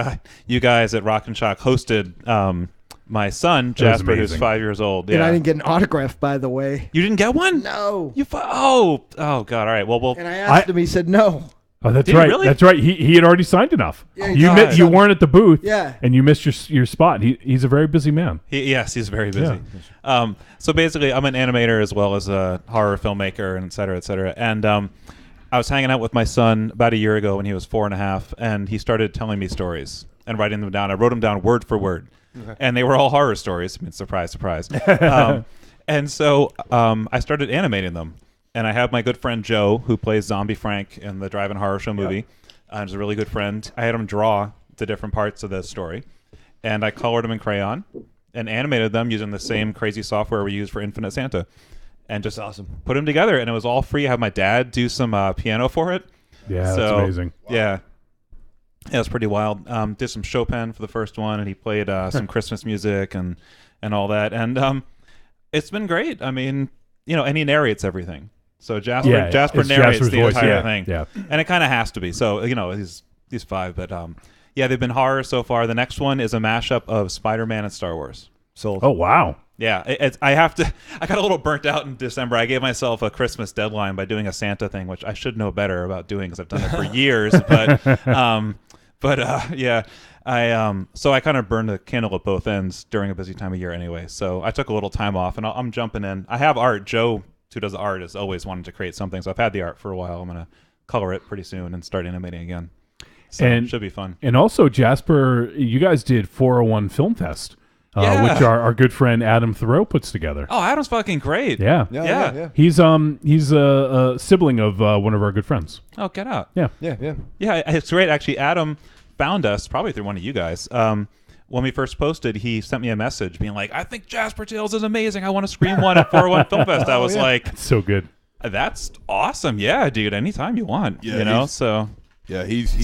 you guys at Rock and Shock hosted my son, That was Jasper, who's amazing. 5 years old. And I Yeah. didn't get an autograph, by the way. You didn't get one? No. Oh, God. All right. Well, And I asked him. He said no. Oh, that's Did he right. really? That's right. He had already signed enough. Yeah, You weren't at the booth. Yeah. And you missed your spot. He's a very busy man. Yes, he's very busy. So basically, I'm an animator as well as a horror filmmaker, and et cetera, et cetera. And I was hanging out with my son about a year ago when he was 4.5, and he started telling me stories and writing them down. I wrote them down word for word. And they were all horror stories. I mean, surprise, surprise. And so I started animating them. And I have my good friend Joe, who plays Zombie Frank in the Drive-In Horror Show movie. He's a really good friend. I had him draw the different parts of the story. and I colored them in crayon and animated them using the same crazy software we use for Infinite Santa, and just awesome. put them together. And it was all free. I had my dad do some piano for it. Yeah, that's So, amazing. Yeah. Yeah, it was pretty wild. Did some Chopin for the first one, and he played some Christmas music and all that. And it's been great. I mean, and he narrates everything. So Jasper Yeah, Jasper it's narrates Jasper's the voice, entire yeah, thing. yeah. And it kind of has to be. So, he's 5, but yeah, they've been horror so far. The next one is a mashup of Spider-Man and Star Wars. Sold. Oh, wow. Yeah, I got a little burnt out in December. I gave myself a Christmas deadline by doing a Santa thing, which I should know better about doing because I've done it for years. But yeah, so I kind of burned the candle at both ends during a busy time of year anyway. So I took a little time off, and I'm jumping in. I have art. Joe, who does the art, has always wanted to create something, so I've had the art for a while. I'm gonna color it pretty soon and start animating again. So it should be fun. And also, Jasper, you guys did 401 Film Fest. Yeah. Which our good friend Adam Thoreau puts together. Oh, Adam's fucking great. Yeah. Yeah. He's a sibling of one of our good friends. Oh, get out. Yeah. Yeah. Yeah, it's great. Actually, Adam found us probably through one of you guys. When we first posted, he sent me a message being like, I think Jasper Tales is amazing. I want to screen one at 401 Film Fest. I was like, It's so good. that's awesome. Yeah, dude, anytime you want. Yeah, so... Yeah, he's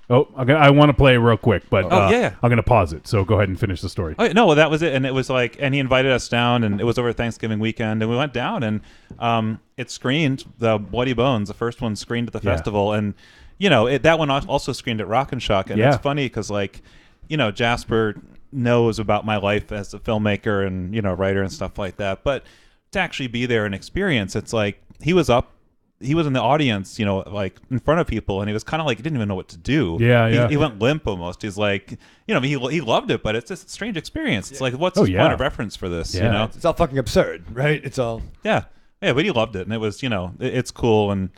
Oh, I want to play real quick, but yeah. I'm going to pause it. So go ahead and finish the story. Oh, no, well, that was it. And it was like, and he invited us down, and it was over Thanksgiving weekend, and we went down, and it screened the Bloody Bones. The first one screened at the festival, and that one also screened at Rock and Shock. And it's funny because Jasper knows about my life as a filmmaker and writer and stuff like that, but to actually be there and experience, it's like he was in the audience, like in front of people, and he was kind of like, he didn't even know what to do. Yeah. He went limp almost. He's like, he loved it, but it's just a strange experience. It's like, what's his point of reference for this? Yeah. It's all fucking absurd, right? It's all. Yeah, but he loved it, and it was, it's cool. And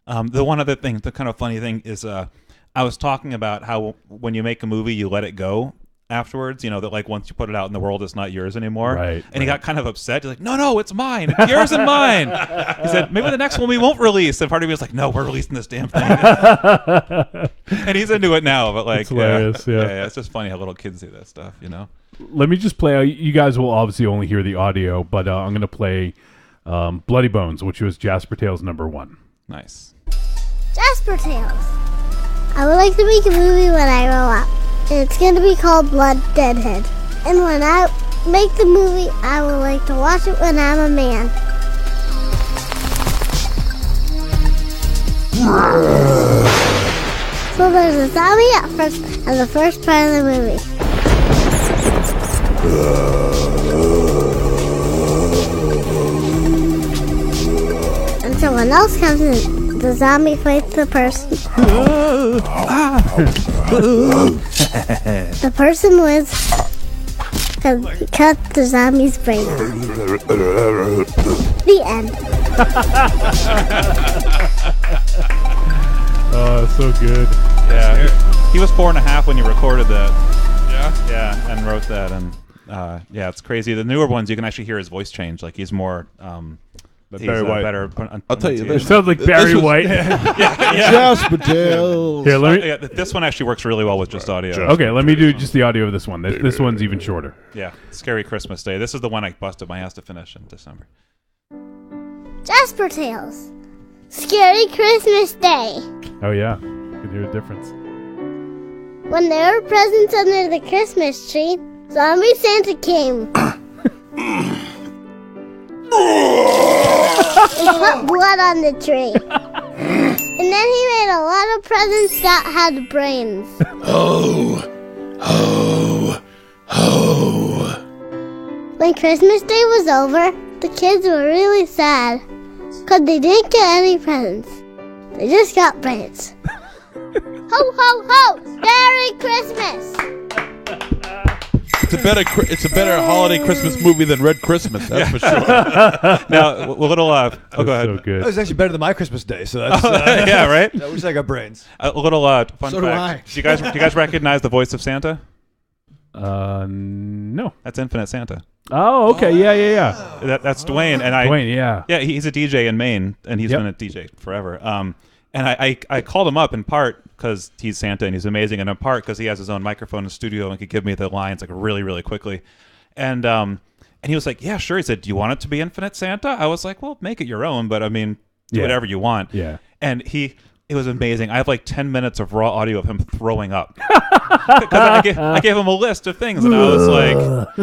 the one other thing, the kind of funny thing is, I was talking about how when you make a movie, you let it go afterwards, that like once you put it out in the world, it's not yours anymore. Right. And he got kind of upset. He's like, no, it's mine. It's yours and mine. He said, maybe the next one we won't release. And part of me was like, no, we're releasing this damn thing. And he's into it now. But like, It's hilarious, yeah. it's just funny how little kids do that stuff, Let me just play. You guys will obviously only hear the audio, but I'm going to play Bloody Bones, which was Jasper Tales #1. Nice. Jasper Tales. I would like to make a movie when I grow up. And it's going to be called Blood Deadhead. And when I make the movie, I would like to watch it when I'm a man. So there's a zombie at first, and the first part of the movie. And someone else comes in. The zombie fights the person. The person wins because he cut the zombie's brain off. The end. Oh, so good. Yeah. He was 4.5 when you recorded that. Yeah, and wrote that. And it's crazy. The newer ones, you can actually hear his voice change. Like he's more... Barry White. Better. I'll tell you, It sounds like Barry White. Jasper Tales. Here, let me. This one actually works really well with just audio. Okay, let me do just the audio of this one. This one's even shorter. Yeah, Scary Christmas Day. This is the one I busted my ass to finish in December. Jasper Tales. Scary Christmas Day. Oh yeah, you can hear the difference. When there were presents under the Christmas tree, Zombie Santa came. He put blood on the tree. And then he made a lot of presents that had brains. When Christmas Day was over, the kids were really sad. Because they didn't get any presents. They just got brains. Ho, ho, ho! Merry Christmas! It's a better holiday Christmas movie than Red Christmas. That's for sure. Now, a little. Go ahead. So good. That was actually better than my Christmas Day. So that's Yeah, right. I wish I got brains. A little fun So do fact. I. Do you guys recognize the voice of Santa? No. That's Infinite Santa. Oh, okay. Yeah. That's Dwayne, and Dwayne, yeah. Yeah, he's a DJ in Maine, and he's been a DJ forever. And I called him up in part because he's Santa and he's amazing, and in part because he has his own microphone in the studio and could give me the lines like really, really quickly. And he was like, yeah, sure. He said, do you want it to be Infinite Santa? I was like, well, make it your own, but I mean, do whatever you want. Yeah. And it was amazing. I have like 10 minutes of raw audio of him throwing up. Because I gave him a list of things, and I was like,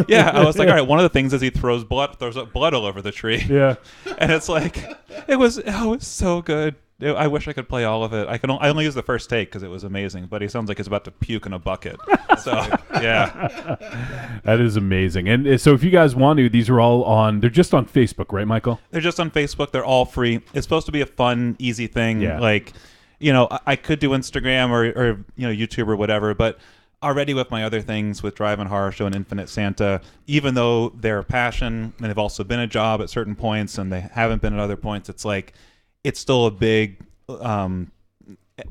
I was like, all right, one of the things is he throws up blood all over the tree. Yeah. And it's like, it was so good. I wish I could play all of it. I only use the first take because it was amazing, but he sounds like he's about to puke in a bucket. So, yeah. That is amazing. And so if you guys want to, these are they're just on Facebook, right, Michael? They're just on Facebook. They're all free. It's supposed to be a fun, easy thing. Yeah. Like, I could do Instagram or YouTube or whatever, but already with my other things with Drive and Horror Show and Infinite Santa, even though they're a passion and they've also been a job at certain points and they haven't been at other points, it's like, it's still a big amount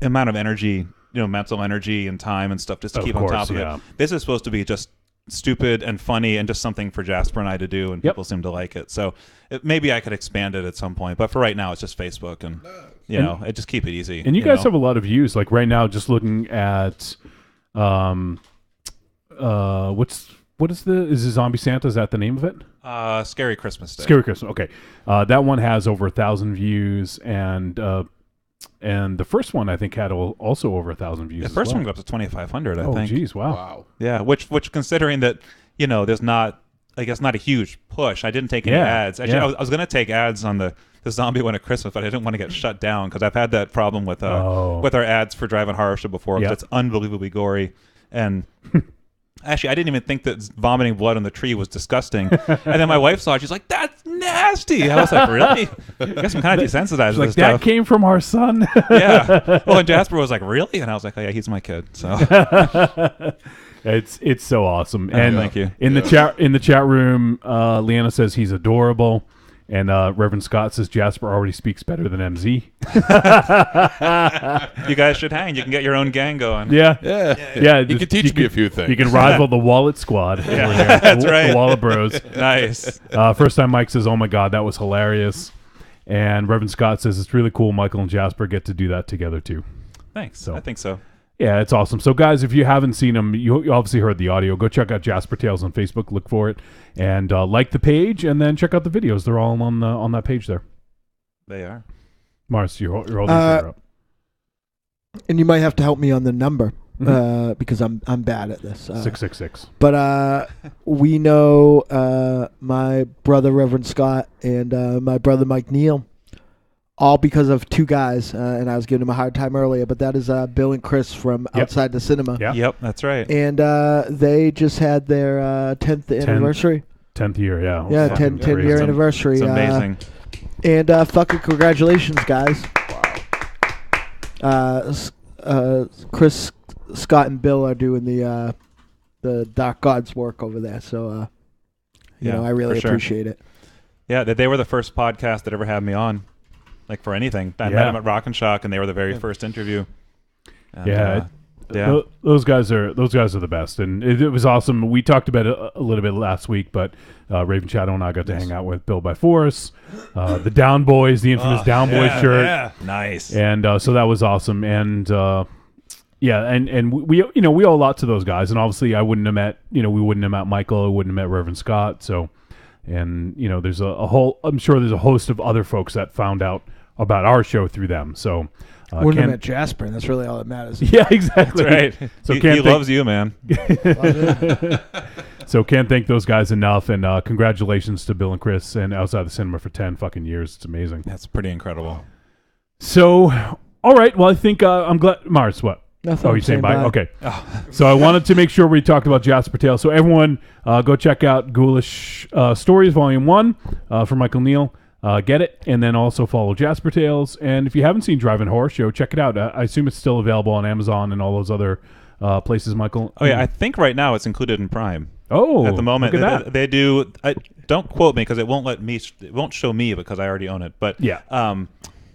of energy, mental energy and time and stuff just to keep on top of it. This is supposed to be just stupid and funny and just something for Jasper and I to do, and people seem to like it. So maybe I could expand it at some point, but for right now, it's just Facebook, and I just keep it easy. And you guys have a lot of views. Like right now, just looking at is it Zombie Santa? Is that the name of it? Scary Christmas Day. Scary Christmas. Okay, that one has over 1,000 views, and the first one I think had also over 1,000 views. The first one got up to 2,500. I think. Oh, geez, wow. Yeah, which considering that there's not, I guess, not a huge push. I didn't take any ads. Actually, I was going to take ads on the zombie one at Christmas, but I didn't want to get shut down because I've had that problem with our ads for Drive and Horror Show before. Because it's unbelievably gory and. Actually, I didn't even think that vomiting blood on the tree was disgusting. And then my wife saw it. She's like, that's nasty. I was like, really? I guess I'm kind of desensitized to this that stuff. came from our son. Yeah. Well, and Jasper was like, really? And I was like, oh, yeah, he's my kid. So it's so awesome. And thank you. In the chat room, Leanna says he's adorable. And Reverend Scott says Jasper already speaks better than MZ. You guys should hang. You can get your own gang going. Yeah. You can teach me a few things. You can rival the Wallet Squad. Yeah, that's right. The Wallet Bros. Nice. First time Mike says, "Oh my God, that was hilarious," and Reverend Scott says it's really cool. Michael and Jasper get to do that together too. Thanks. I think so. Yeah, it's awesome. So, guys, if you haven't seen them, you obviously heard the audio. Go check out Jasper Tales on Facebook. Look for it. And like the page, and then check out the videos. They're all on that page there. They are. Mars, you're holding your finger up. And you might have to help me on the number because I'm bad at this. 666. But we know my brother, Reverend Scott, and my brother, Mike Neal. All because of two guys, and I was giving them a hard time earlier, but that is Bill and Chris from Outside the Cinema. Yep, that's right. And they just had their 10th anniversary. 10th year, yeah. Yeah, 10-year anniversary. It's amazing. And fucking congratulations, guys. Wow. Chris, Scott, and Bill are doing the Dark Gods work over there, so I really appreciate it. Yeah, they were the first podcast that ever had me on. Like for anything. I met them at Rock and Shock, and they were the very first interview. And, those guys are the best, and it was awesome. We talked about it a little bit last week, but Raven Shadow and I got to hang out with Bill by Force, the Down Boys, the infamous Down Boys shirt. Yeah, nice. And so that was awesome, and and we owe a lot to those guys, and obviously we wouldn't have met Michael, I wouldn't have met Reverend Scott, so. And there's I'm sure there's a host of other folks that found out about our show through them. So wouldn't have met Jasper, and that's really all that matters. Yeah, exactly. That's right. So he loves you, man. So can't thank those guys enough, and congratulations to Bill and Chris and Outside the Cinema for 10 fucking years. It's amazing. That's pretty incredible. So, all right. Well, I think I'm glad. Mars, what? Nothing. Oh, you're saying bye? Okay. So I wanted to make sure we talked about Jasper Tales. So everyone, go check out Ghoulish Stories Volume 1 from Michael Neal. Get it, and then also follow Jasper Tales. And if you haven't seen Drive-In Horror Show, check it out. I assume it's still available on Amazon and all those other places, Michael. Oh, yeah. I think right now it's included in Prime. Oh, at the moment. Look at that. They do. Don't quote me because it won't show me because I already own it. But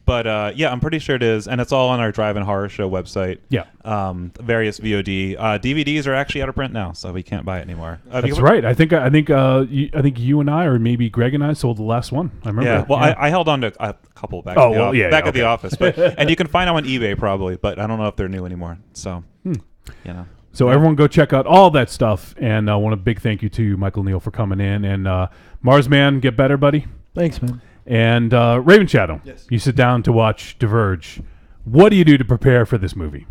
But yeah, I'm pretty sure it is, and it's all on our Drive-In Horror Show website. Yeah. Various VOD DVDs are actually out of print now, so we can't buy it anymore. That's right. I think you and I, or maybe Greg and I, sold the last one. I remember. Yeah. Well, I held on to a couple back. At the office, but and you can find them on eBay probably, but I don't know if they're new anymore. So, you know. So everyone go check out all that stuff, and I want a big thank you to you, Michael Neal, for coming in. And Marsman, get better, buddy. Thanks, man. And Raven Shadow, Yes. you sit down to watch Diverge. What do you do to prepare for this movie?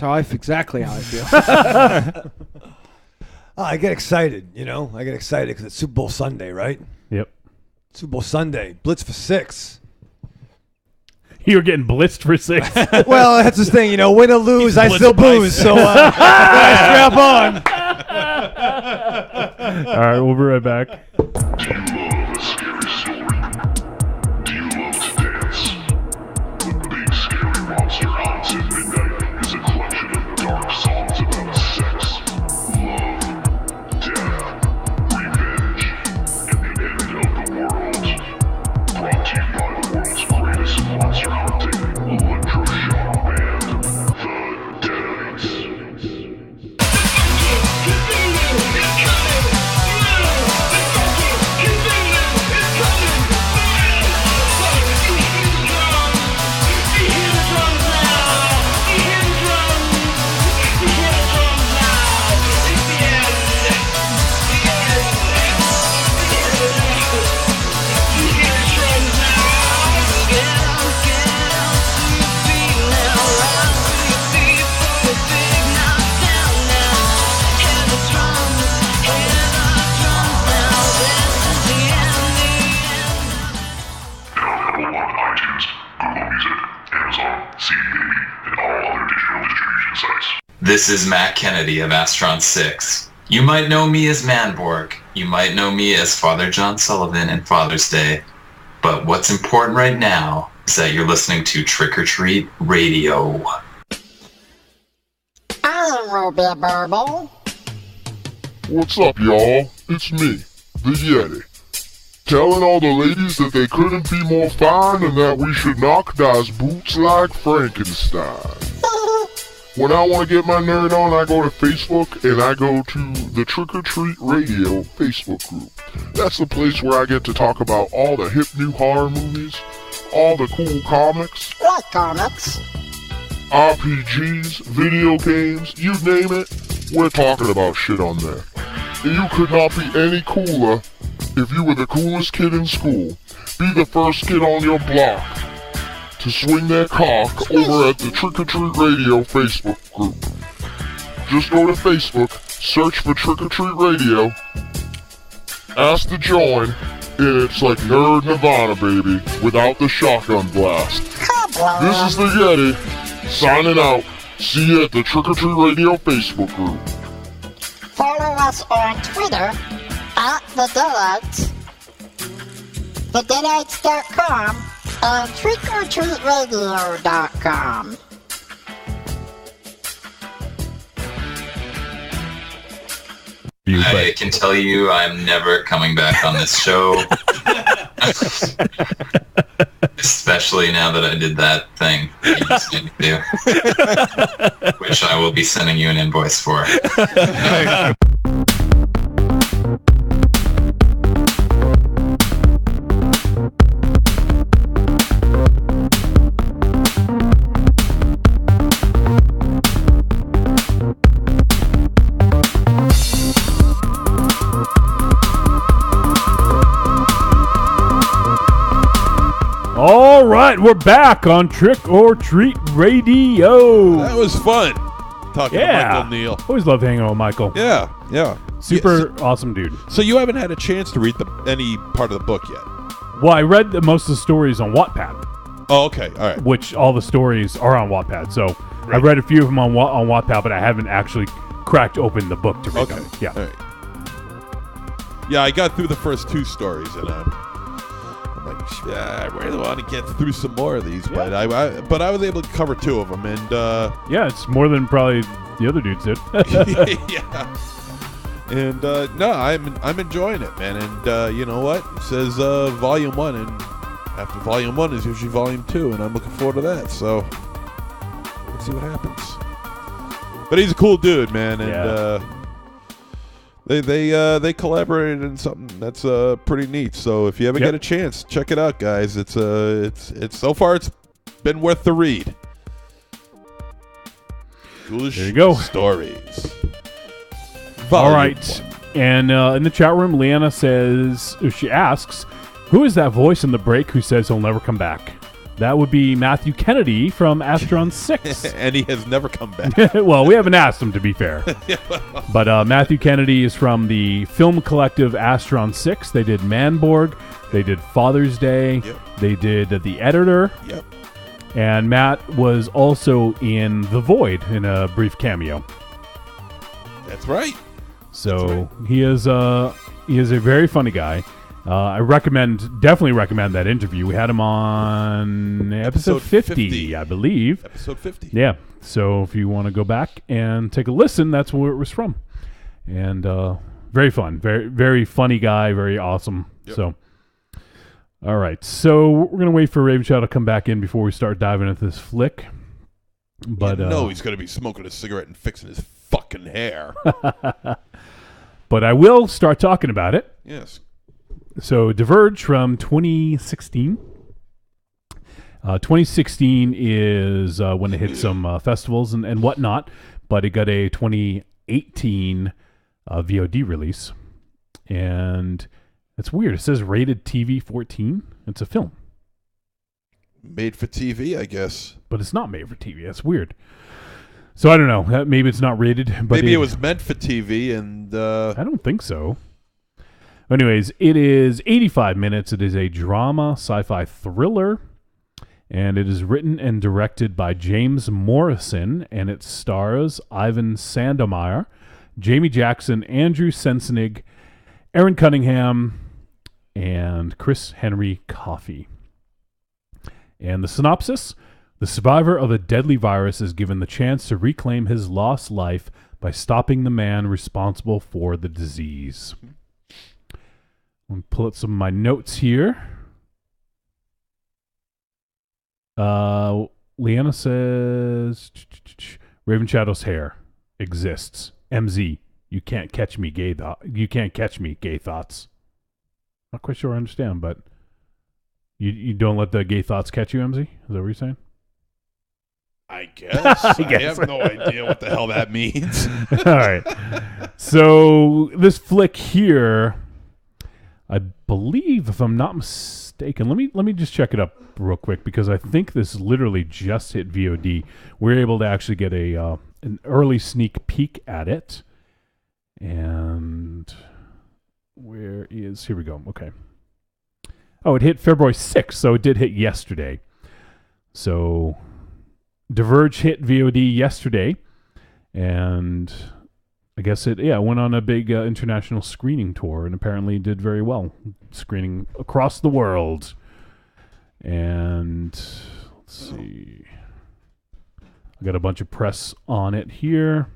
Exactly how I feel. I get excited, you know. I get excited because it's Super Bowl Sunday, right? Yep. Super Bowl Sunday, blitz for 6. You're getting blitzed for 6. Well, that's the thing, you know. Win or lose, I still booze. So strap on. All right, we'll be right back. Do you love a scary story? Do you love to dance? The Big Scary Monster Haunts at Midnight is a collection of dark songs about sex, love, death, revenge, and the end of the world. Brought to you by the world's greatest monster hunting electroshock band, the Deadites. Available on iTunes, Google Music, Amazon, CD Baby, and all other digital distribution sites. This is Matt Kennedy of Astron 6. You might know me as Manborg. You might know me as Father John Sullivan in Father's Day. But what's important right now is that you're listening to Trick or Treat Radio. I will be a burble. What's up, y'all? It's me, the Yeti. Telling all the ladies that they couldn't be more fine and that we should knock those boots like Frankenstein. When I want to get my nerd on, I go to Facebook and I go to the Trick or Treat Radio Facebook group. That's the place where I get to talk about all the hip new horror movies, all the cool comics, Like comics. RPGs, video games, you name it, we're talking about shit on there. And you could not be any cooler if you were the coolest kid in school. Be the first kid on your block to swing their cock over at the Trick or Treat Radio Facebook group. Just go to Facebook, search for Trick or Treat Radio, ask to join, and it's like Nerd Nirvana, baby, without the shotgun blast. This is the Yeti, signing out. See you at the Trick or Treat Radio Facebook group. Follow us on Twitter at The Deadites, TheDeadites.com, and TrickOrTreatRadio.com. I can tell you I'm never coming back on this show. Especially now that I did that thing that you just made me do. Which I will be sending you an invoice for. All right, we're back on Trick or Treat Radio. That was fun. Talking to Michael Neal. Always love hanging out with Michael. Yeah. Super awesome dude. So you haven't had a chance to read any part of the book yet? Well, I read most of the stories on Wattpad. Oh, okay. All right. Which all the stories are on Wattpad. So I read a few of them on Wattpad, but I haven't actually cracked open the book to read them. Yeah. All right. Yeah, I got through the first 2 stories, and I'm like, I really want to get through some more of these, but I was able to cover 2 of them, and yeah, it's more than probably the other dudes did. yeah. And no, I'm enjoying it, man. And you know what? It says Volume 1, and after Volume 1 is usually Volume 2, and I'm looking forward to that. So let's see what happens. But he's a cool dude, man, and they collaborated in something that's pretty neat. So if you ever get a chance, check it out, guys. It's so far it's been worth the read. Ghoulish There you go. Stories. All Volume right. 1. And in the chat room, Leanna she asks, who is that voice in the break who says he'll never come back? That would be Matthew Kennedy from Astron 6. And he has never come back. Well, we haven't asked him, to be fair. But Matthew Kennedy is from the film collective Astron 6. They did Manborg. They did Father's Day. Yep. They did The Editor. Yep. And Matt was also in The Void in a brief cameo. That's right. So he is a very funny guy. I definitely recommend that interview. We had him on episode 50, I believe. Episode 50. Yeah. So if you want to go back and take a listen, that's where it was from. And very fun, very very funny guy, very awesome. Yep. So, all right. So we're gonna wait for Raven Shadow to come back in before we start diving into this flick. But no, he's gonna be smoking a cigarette and fixing his fucking hair. But I will start talking about it. Yes. So Diverge from 2016. 2016 is when it hit some festivals and whatnot, but it got a 2018 VOD release. And it's weird. It says rated TV 14. It's a film. Made for TV, I guess. But it's not made for TV. That's weird. So I don't know. Maybe it's not rated. But maybe it was meant for TV, and I don't think so. Anyways, it is 85 minutes. It is a drama, sci-fi thriller, and it is written and directed by James Morrison, and it stars Ivan Sandomir, Jamie Jackson, Andrew Sensenig, Aaron Cunningham, and Chris Henry Coffey. And the synopsis: the survivor of a deadly virus is given the chance to reclaim his lost life by stopping the man responsible for the disease. Let me pull up some of my notes here. Leanna says Raven Shadow's hair exists. MZ, you can't catch me, gay thoughts. Not quite sure I understand, but you don't let the gay thoughts catch you, MZ? Is that what you're saying? I guess. I have no idea what the hell that means. All right. So this flick here, I believe, if I'm not mistaken, let me just check it up real quick, because I think this literally just hit VOD. We're able to actually get an early sneak peek at it. And here we go. Okay. Oh, it hit February 6th, so it did hit yesterday. So Diverge hit VOD yesterday, and I guess it went on a big international screening tour, and apparently did very well, screening across the world. And let's see, I got a bunch of press on it here.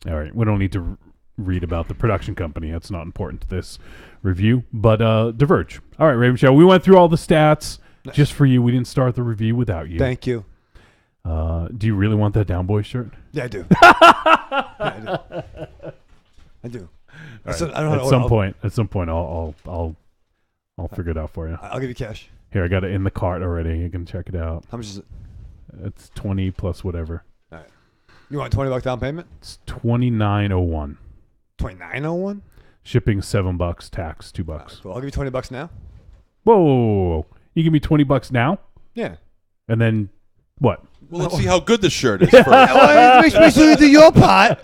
All right, we don't need to read about the production company. That's not important to this review. But Diverge. All right, Raven Show. We went through all the stats just for you. We didn't start the review without you. Thank you. Do you really want that Down Boy shirt? Yeah, I do. I do. Right. So, I don't know, At some point, I'll figure it out for you. I'll give you cash. Here, I got it in the cart already. You can check it out. How much is it? It's 20 plus whatever. All right. You want $20 down payment? It's $29.01. $29.01? Shipping $7, tax $2. Right, cool. I'll give you $20 now. Whoa. You give me $20 now? Yeah. And then what? Well, let's see how good the shirt is first. Make sure you do your part.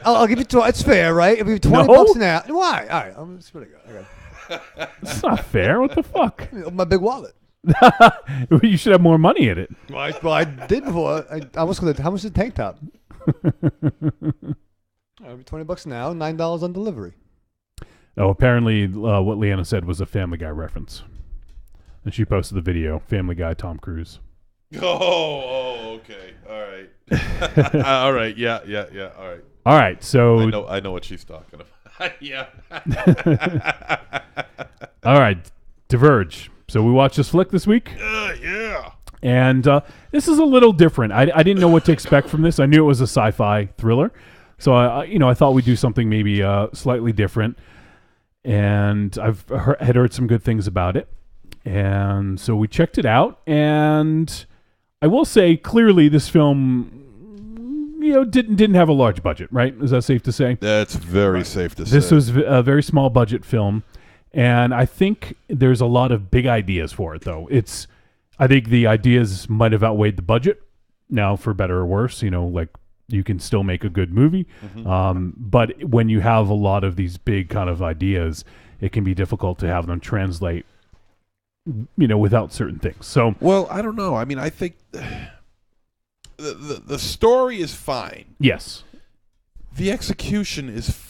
I'll give you it's fair, right? I'll give you $20 now. Why? All right. It's pretty good. Okay. It's not fair. What the fuck? My big wallet. You should have more money in it. Well, I did before. I was going to. How much is the tank top? $20 now, $9 on delivery. Oh, apparently what Leanna said was a Family Guy reference. And she posted the video, Family Guy, Tom Cruise. Oh, okay. All right. All right. Yeah. All right. All right, so... I know what she's talking about. Yeah. All right, Diverge. So we watched this flick this week. Yeah. And this is a little different. I didn't know what to expect from this. I knew it was a sci-fi thriller. So, I thought we'd do something maybe slightly different. And had heard some good things about it. And so we checked it out. And I will say, clearly, this film, didn't have a large budget, right? Is that safe to say? That's very safe to say. This was a very small budget film. And I think there's a lot of big ideas for it, though. I think the ideas might have outweighed the budget. Now, for better or worse, like you can still make a good movie. Mm-hmm. But when you have a lot of these big kind of ideas, it can be difficult to have them translate, without certain things. So, well, I don't know. I mean, I think the story is fine. Yes. The execution is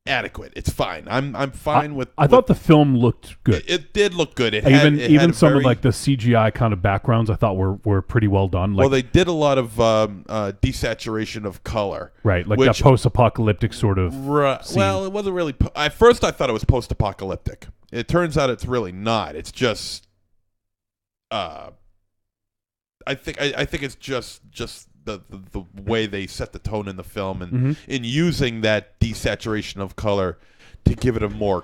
adequate. It's fine. I'm fine with. I thought the film looked good. It did look good. It even had some very, of like the CGI kind of backgrounds I thought were pretty well done. Well, they did a lot of desaturation of color. Right, like that post-apocalyptic sort of. Scene. Well, it wasn't really. At first, I thought it was post-apocalyptic. It turns out it's really not. It's just. I think it's just the way they set the tone in the film and in using that desaturation of color to give it a more,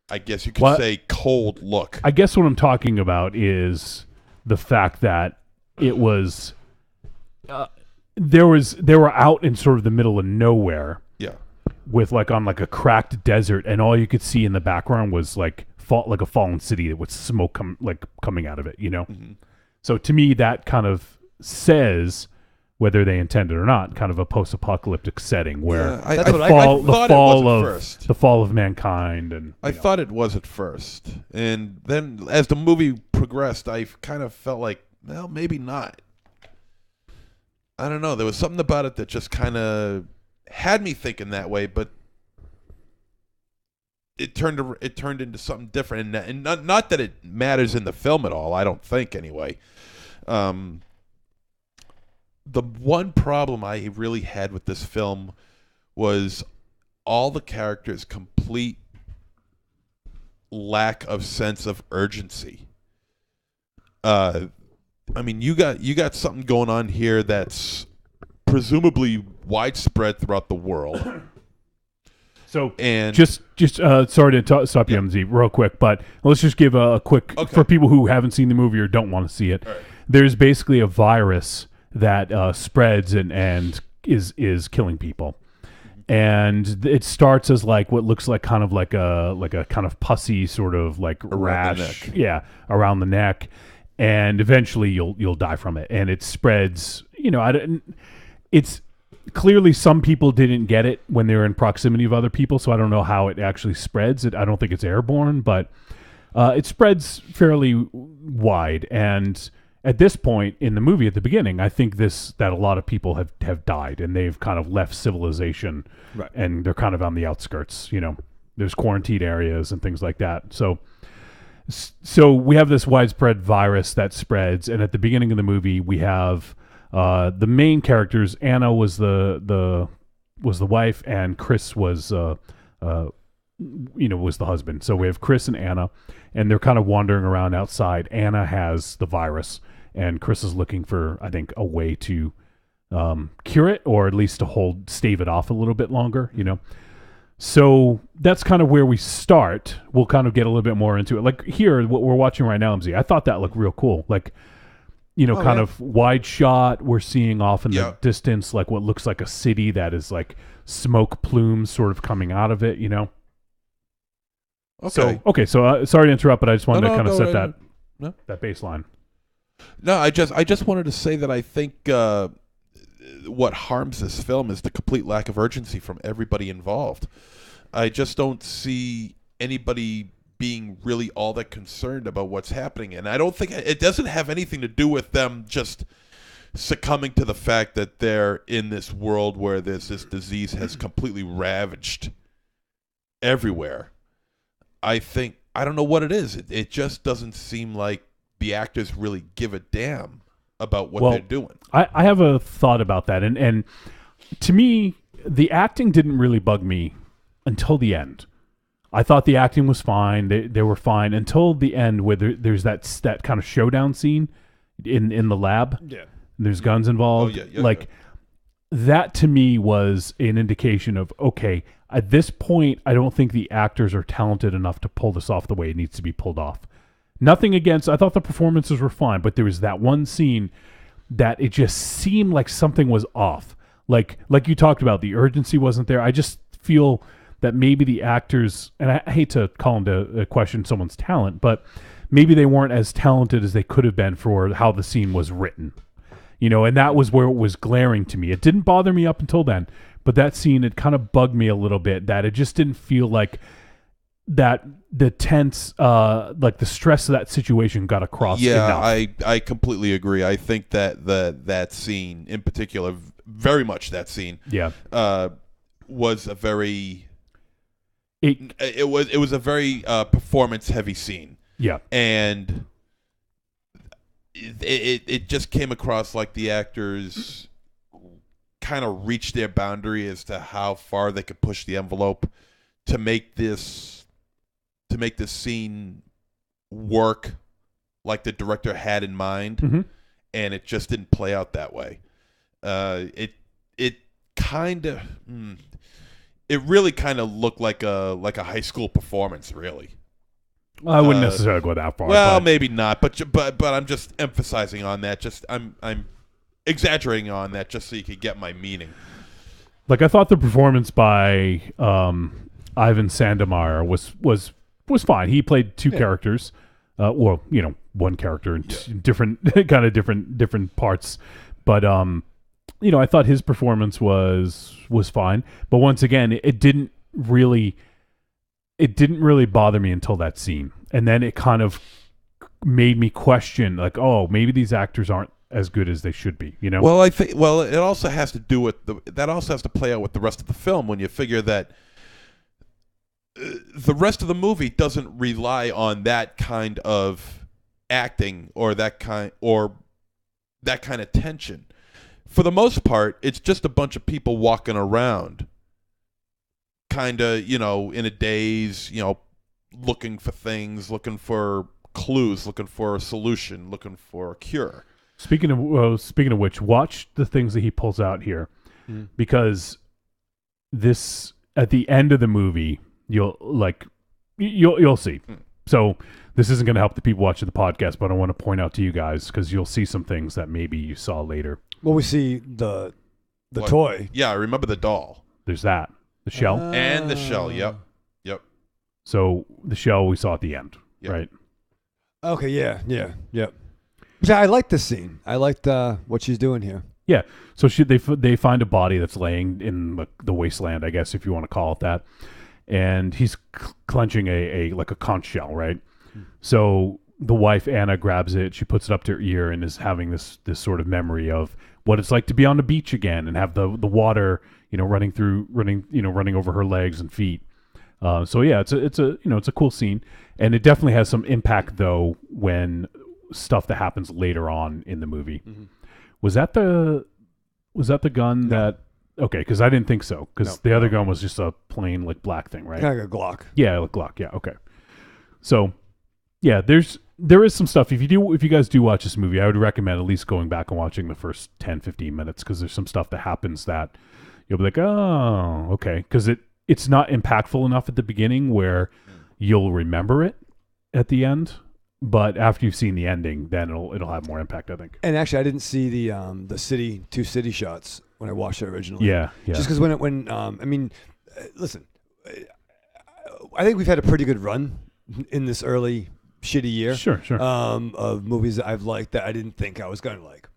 I guess you could say, cold look. I guess what I'm talking about is the fact that it was they were out in sort of the middle of nowhere. Yeah. With on a cracked desert, and all you could see in the background was like a fallen city with smoke coming out of it, Mm-hmm. So to me that kind of says, whether they intended or not, kind of a post-apocalyptic setting where the fall of mankind, and I thought it was at first, and then as the movie progressed, I kind of felt like, well, maybe not. I don't know. There was something about it that just kind of had me thinking that way, but it turned into something different, and not that it matters in the film at all. I don't think anyway. The one problem I really had with this film was all the characters' complete lack of sense of urgency. I mean, you got something going on here that's presumably widespread throughout the world. So, and just sorry to stop you, MZ, real quick, but let's just give a quick for people who haven't seen the movie or don't want to see it. Right. There's basically a virus that spreads and is killing people, and it starts as what looks like kind of like a kind of pussy sort of rash, around the neck, and eventually you'll die from it, and it spreads. It's clearly some people didn't get it when they were in proximity of other people, so I don't know how it actually spreads. I don't think it's airborne, but it spreads fairly wide, and at this point in the movie, at the beginning, I think that a lot of people have died, and they've kind of left civilization, right, and they're kind of on the outskirts. There's quarantined areas and things like that. So we have this widespread virus that spreads, and at the beginning of the movie, we have the main characters. Anna was the wife, and Chris was was the husband. So we have Chris and Anna, and they're kind of wandering around outside. Anna has the virus, and Chris is looking for, I think, a way to cure it, or at least to stave it off a little bit longer, So that's kind of where we start. We'll kind of get a little bit more into it. Like here, what we're watching right now, MZ, I thought that looked real cool. Kind of wide shot. We're seeing off in the distance, what looks like a city that is smoke plumes sort of coming out of it, Okay. So sorry to interrupt, but I just wanted to kind of set right. that baseline. No, I just wanted to say that I think what harms this film is the complete lack of urgency from everybody involved. I just don't see anybody being really all that concerned about what's happening, and I don't think it doesn't have anything to do with them just succumbing to the fact that they're in this world where this disease has completely ravaged everywhere. I don't know what it is. It just doesn't seem like the actors really give a damn about what they're doing. I have a thought about that, and to me, the acting didn't really bug me until the end. I thought the acting was fine. They were fine until the end where there's that kind of showdown scene in the lab. Yeah. There's guns involved. That to me was an indication of, okay, at this point, I don't think the actors are talented enough to pull this off the way it needs to be pulled off. Nothing against, I thought the performances were fine, but there was that one scene that it just seemed like something was off. Like you talked about, the urgency wasn't there. I just feel that maybe the actors, and I hate to call them to question someone's talent, but maybe they weren't as talented as they could have been for how the scene was written. And that was where it was glaring to me. It didn't bother me up until then, but that scene, it kind of bugged me a little bit that it just didn't feel like that the tense, like the stress of that situation got across enough. I completely agree. I think that that scene in particular, very much that scene, was a very... It was a very performance heavy scene. Yeah. And it just came across like the actors kind of reached their boundary as to how far they could push the envelope to make this scene work like the director had in mind. Mm-hmm. And it just didn't play out that way. It kind of... It really kind of looked like a high school performance, really. I wouldn't necessarily go that far. Well, maybe not, but I'm just emphasizing on that. I'm exaggerating on that just so you could get my meaning. Like, I thought the performance by Ivan Sandemeyer was fine. He played two characters, one character in different parts, but I thought his performance was fine, but once again, it didn't really bother me until that scene, and then it kind of made me question, like, oh, maybe these actors aren't as good as they should be. Well, I think it also has to do with that also has to play out with the rest of the film when you figure that the rest of the movie doesn't rely on that kind of acting or that kind of tension. For the most part, it's just a bunch of people walking around, kind of, in a daze, looking for things, looking for clues, looking for a solution, looking for a cure. Speaking of which, watch the things that he pulls out here, because this at the end of the movie, you'll see. So this isn't going to help the people watching the podcast, but I want to point out to you guys because you'll see some things that maybe you saw later. Well, we see the toy. Yeah, I remember the doll. There's that. The shell. And the shell, yep. So the shell we saw at the end, right? Okay, yeah. Yeah, I like this scene. I liked what she's doing here. Yeah. So they find a body that's laying in the wasteland, I guess, if you want to call it that. And he's clenching a conch shell, right? So the wife, Anna, grabs it. She puts it up to her ear and is having this sort of memory of what it's like to be on the beach again and have the water, running over her legs and feet. So yeah, it's a cool scene, and it definitely has some impact though when stuff that happens later on in the movie. Mm-hmm. Was that the gun that? Okay, because I didn't think so. Because the other gun was just a plain black thing, right? Kind of like a Glock. Yeah, like Glock. Yeah. Okay. So, yeah, there is some stuff. If you guys do watch this movie, I would recommend at least going back and watching the first 10, 15 minutes because there's some stuff that happens that you'll be like, oh, okay, because it's not impactful enough at the beginning where you'll remember it at the end. But after you've seen the ending, then it'll have more impact, I think. And actually, I didn't see the two city shots when I watched it originally. Yeah. Just because listen, I think we've had a pretty good run in this early shitty year. Sure. Of movies that I've liked that I didn't think I was going to like.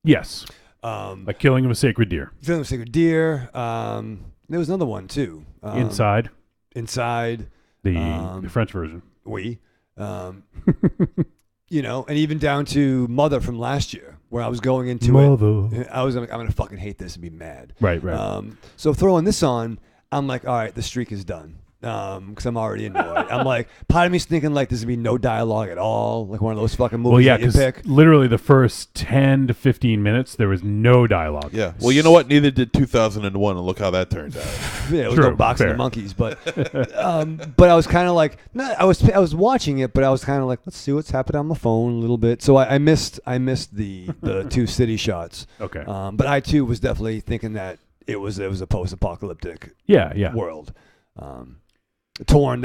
Yes. Like Killing of a Sacred Deer. Killing of a Sacred Deer. There was another one too. Inside. The French version. And even down to Mother from last year, where I was going into it. I was like, I'm going to fucking hate this and be mad. Right. So throwing this on, I'm like, all right, the streak is done. because I'm already annoyed. I'm like, part of me's thinking like there's gonna be no dialogue at all, like one of those fucking movies Well, yeah, that you because pick. literally the first 10 to 15 minutes, there was no dialogue. Yeah. Well, you know what? Neither did 2001, and look how that turned out. Yeah, it was True, no boxing fair. the monkeys, but I was kind of like, I was watching it, but I was kind of like, let's see what's happening on the phone a little bit. So I missed the two city shots. Okay. But I too was definitely thinking that it was a post-apocalyptic Yeah. world. Torn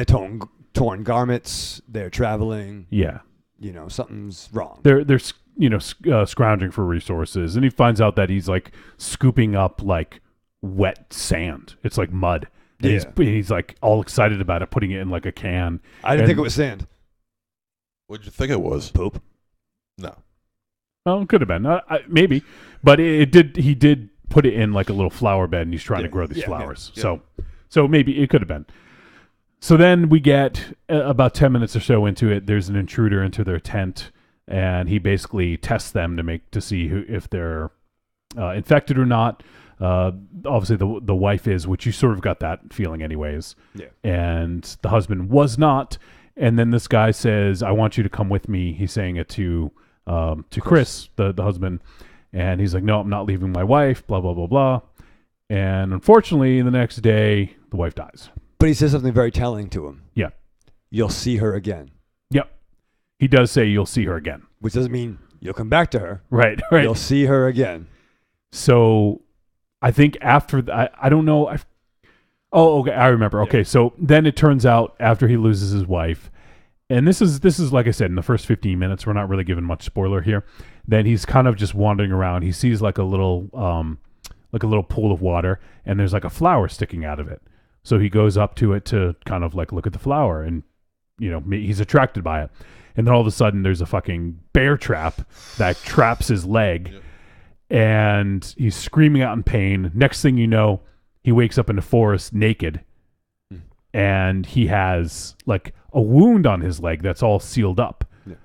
garments. They're traveling. Yeah. Something's wrong. They're scrounging for resources, and he finds out that he's like scooping up like wet sand. It's like mud. And he's like all excited about it, putting it in like a can. I didn't think it was sand. What'd you think it was? Poop. No. Well, it could have been. Maybe. But it did. He did put it in like a little flower bed, and he's trying to grow these flowers. Yeah. So maybe it could have been. So then we get about 10 minutes or so into it. There's an intruder into their tent, and he basically tests them to see if they're infected or not. Obviously, the wife is, which you sort of got that feeling anyways. Yeah. And the husband was not. And then this guy says, "I want you to come with me." He's saying it to Chris, the husband, and he's like, "No, I'm not leaving my wife." Blah blah blah blah. And unfortunately, the next day, the wife dies. But he says something very telling to him. Yeah. You'll see her again. Yep. He does say you'll see her again. Which doesn't mean you'll come back to her. Right. You'll see her again. So I think after I don't know. Okay, I remember. Yeah. Okay, so then it turns out after he loses his wife, and this is like I said, in the first 15 minutes, we're not really giving much spoiler here. Then he's kind of just wandering around. He sees like a little pool of water, and there's like a flower sticking out of it. So he goes up to it to kind of like look at the flower, and he's attracted by it. And then all of a sudden there's a fucking bear trap that traps his leg, and he's screaming out in pain. Next thing you know, he wakes up in the forest naked, and he has like a wound on his leg that's all sealed up. Yeah.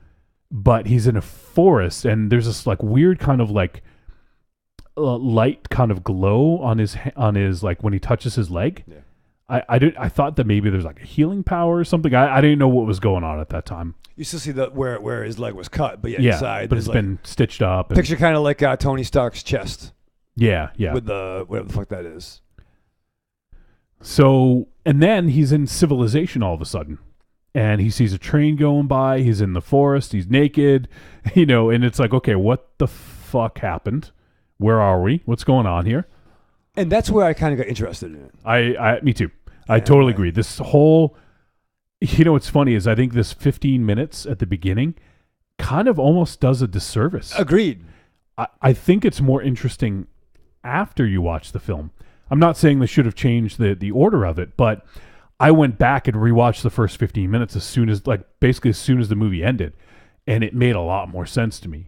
But he's in a forest, and there's this like weird kind of like light kind of glow on his like when he touches his leg. Yeah. I thought that maybe there's like a healing power or something. I didn't know what was going on at that time. You still see where his leg was cut, but inside, but it's been stitched up. And, picture kind of like Tony Stark's chest. Yeah. With the whatever the fuck that is. So, and then he's in civilization all of a sudden, and he sees a train going by. He's in the forest. He's naked, and it's like, okay, what the fuck happened? Where are we? What's going on here? And that's where I kind of got interested in it. Me too. I totally agree. This whole, what's funny is I think this 15 minutes at the beginning kind of almost does a disservice. Agreed. I think it's more interesting after you watch the film. I'm not saying they should have changed the order of it, but I went back and rewatched the first 15 minutes as soon as the movie ended, and it made a lot more sense to me,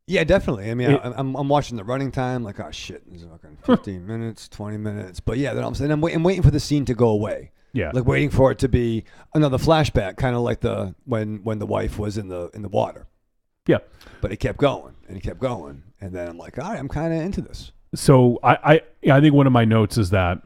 Yeah, definitely. I mean, I'm watching the running time, like, oh shit, this is fucking 15 minutes, 20 minutes. But yeah, then I'm waiting for the scene to go away. Yeah, like waiting for it to be another flashback, kind of like when the wife was in the water. Yeah, but it kept going and it kept going, and then I'm like, all right, I'm kind of into this. So I think one of my notes is that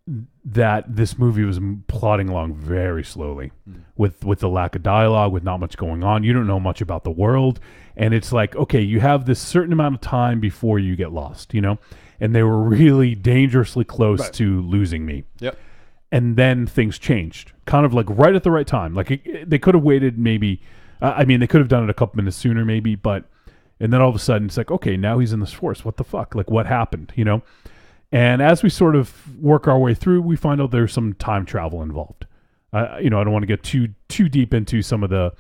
this movie was plodding along very slowly with the lack of dialogue, with not much going on. You don't know much about the world. And it's like, okay, you have this certain amount of time before you get lost, and they were really dangerously close to losing me. Yep. And then things changed, kind of like right at the right time. Like they could have waited maybe, they could have done it a couple minutes sooner maybe, and then all of a sudden it's like, okay, now he's in this forest. What the fuck? Like what happened, And as we sort of work our way through, we find out there's some time travel involved. I don't want to get too deep into some of the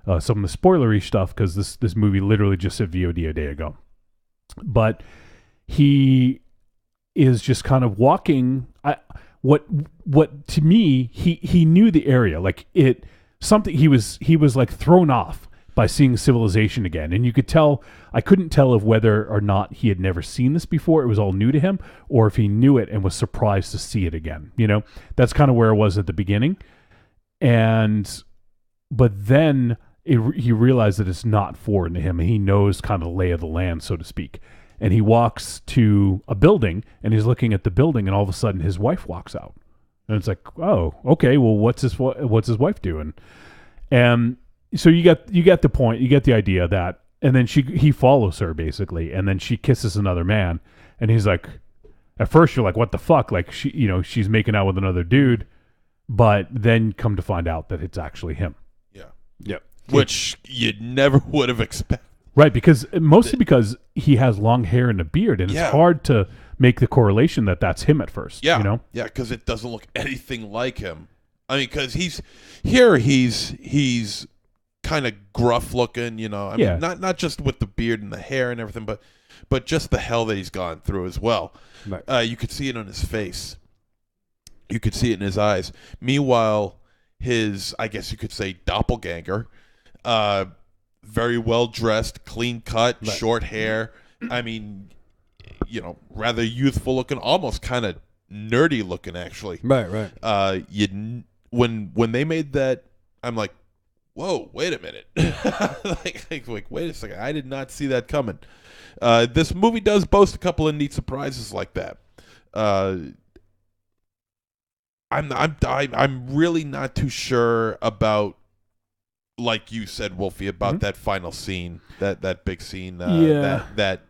spoilery stuff because this movie literally just hit VOD a day ago. But he is just kind of walking. What to me he knew the area, like it something he was like thrown off by seeing civilization again, and you could tell. I couldn't tell if whether or not he had never seen this before, it was all new to him, or if he knew it and was surprised to see it again. That's kind of where it was at the beginning, but then he realized that it's not foreign to him, and he knows kind of the lay of the land, so to speak. And he walks to a building, and he's looking at the building, and all of a sudden his wife walks out, And it's like, oh, okay, well, what's his wife doing? And so you get the point, you get the idea that, and then he follows her basically, and then she kisses another man, and he's like, at first you're like, what the fuck? Like she's making out with another dude, but then come to find out that it's actually him. Yeah. Yep. Which you never would have expected. Right, because he has long hair and a beard, and it's hard to make the correlation that that's him at first. Yeah, you know? Yeah, because it doesn't look anything like him. I mean, because he's kind of gruff looking, you know. I mean, not just with the beard and the hair and everything, but just the hell that he's gone through as well. Right. You could see it on his face. You could see it in his eyes. Meanwhile, his, I guess you could say, doppelganger, very well dressed, clean cut, short hair. I mean, you know, rather youthful looking, almost kind of nerdy looking, actually. Right. When they made that, I'm like, whoa, wait a minute. like, wait a second. I did not see that coming. This movie does boast a couple of neat surprises like that. I'm really not too sure about, like you said, Wolfie, about that final scene, that big scene. That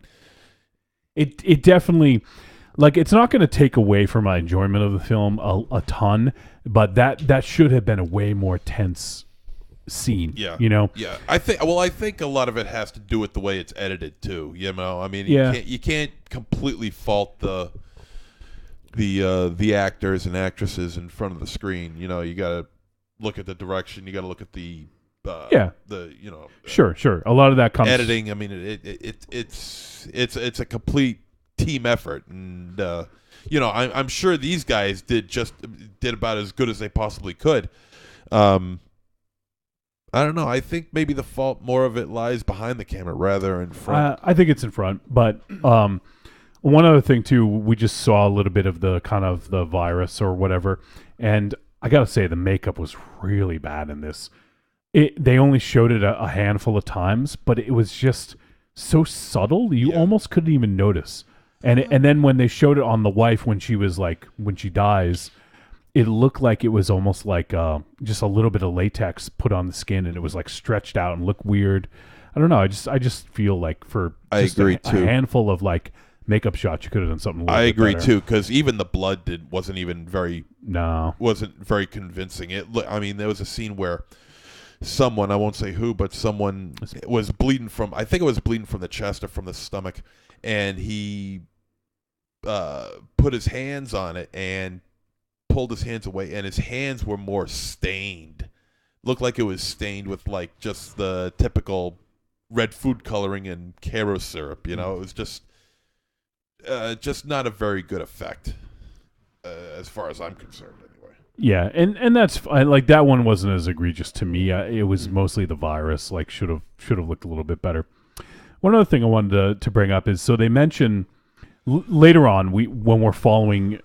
it definitely, like, it's not going to take away from my enjoyment of the film a ton, but that should have been a way more tense scene. Yeah, you know. Yeah, I think a lot of it has to do with the way it's edited too. You know, I mean, you can't completely fault the actors and actresses in front of the screen. You know, you got to look at the direction. You got to look at the sure. A lot of that comes editing. I mean, it's a complete team effort, and you know, I'm sure these guys did about as good as they possibly could. I don't know. I think maybe the fault, more of it, lies behind the camera rather in front. I think it's in front, but one other thing too, we just saw a little bit of the kind of the virus or whatever, and I gotta say the makeup was really bad in this. They only showed it a handful of times, but it was just so subtle you almost couldn't even notice. And then when they showed it on the wife when she dies, it looked like it was almost like just a little bit of latex put on the skin, and it was like stretched out and looked weird. I don't know. I just feel like for just a handful of like makeup shots, you could have done something. I agree too, because even the blood wasn't very convincing. I mean, there was a scene where someone, I won't say who, but someone was bleeding from, I think it was bleeding from the chest or from the stomach, and he put his hands on it and pulled his hands away, and his hands were more stained. Looked like it was stained with like just the typical red food coloring and Karo syrup. You know, it was just not a very good effect as far as I'm concerned. Anyway. Yeah, and that's like that one wasn't as egregious to me. It was mostly the virus. Like should have looked a little bit better. One other thing I wanted to bring up is, so they mention later on when we're following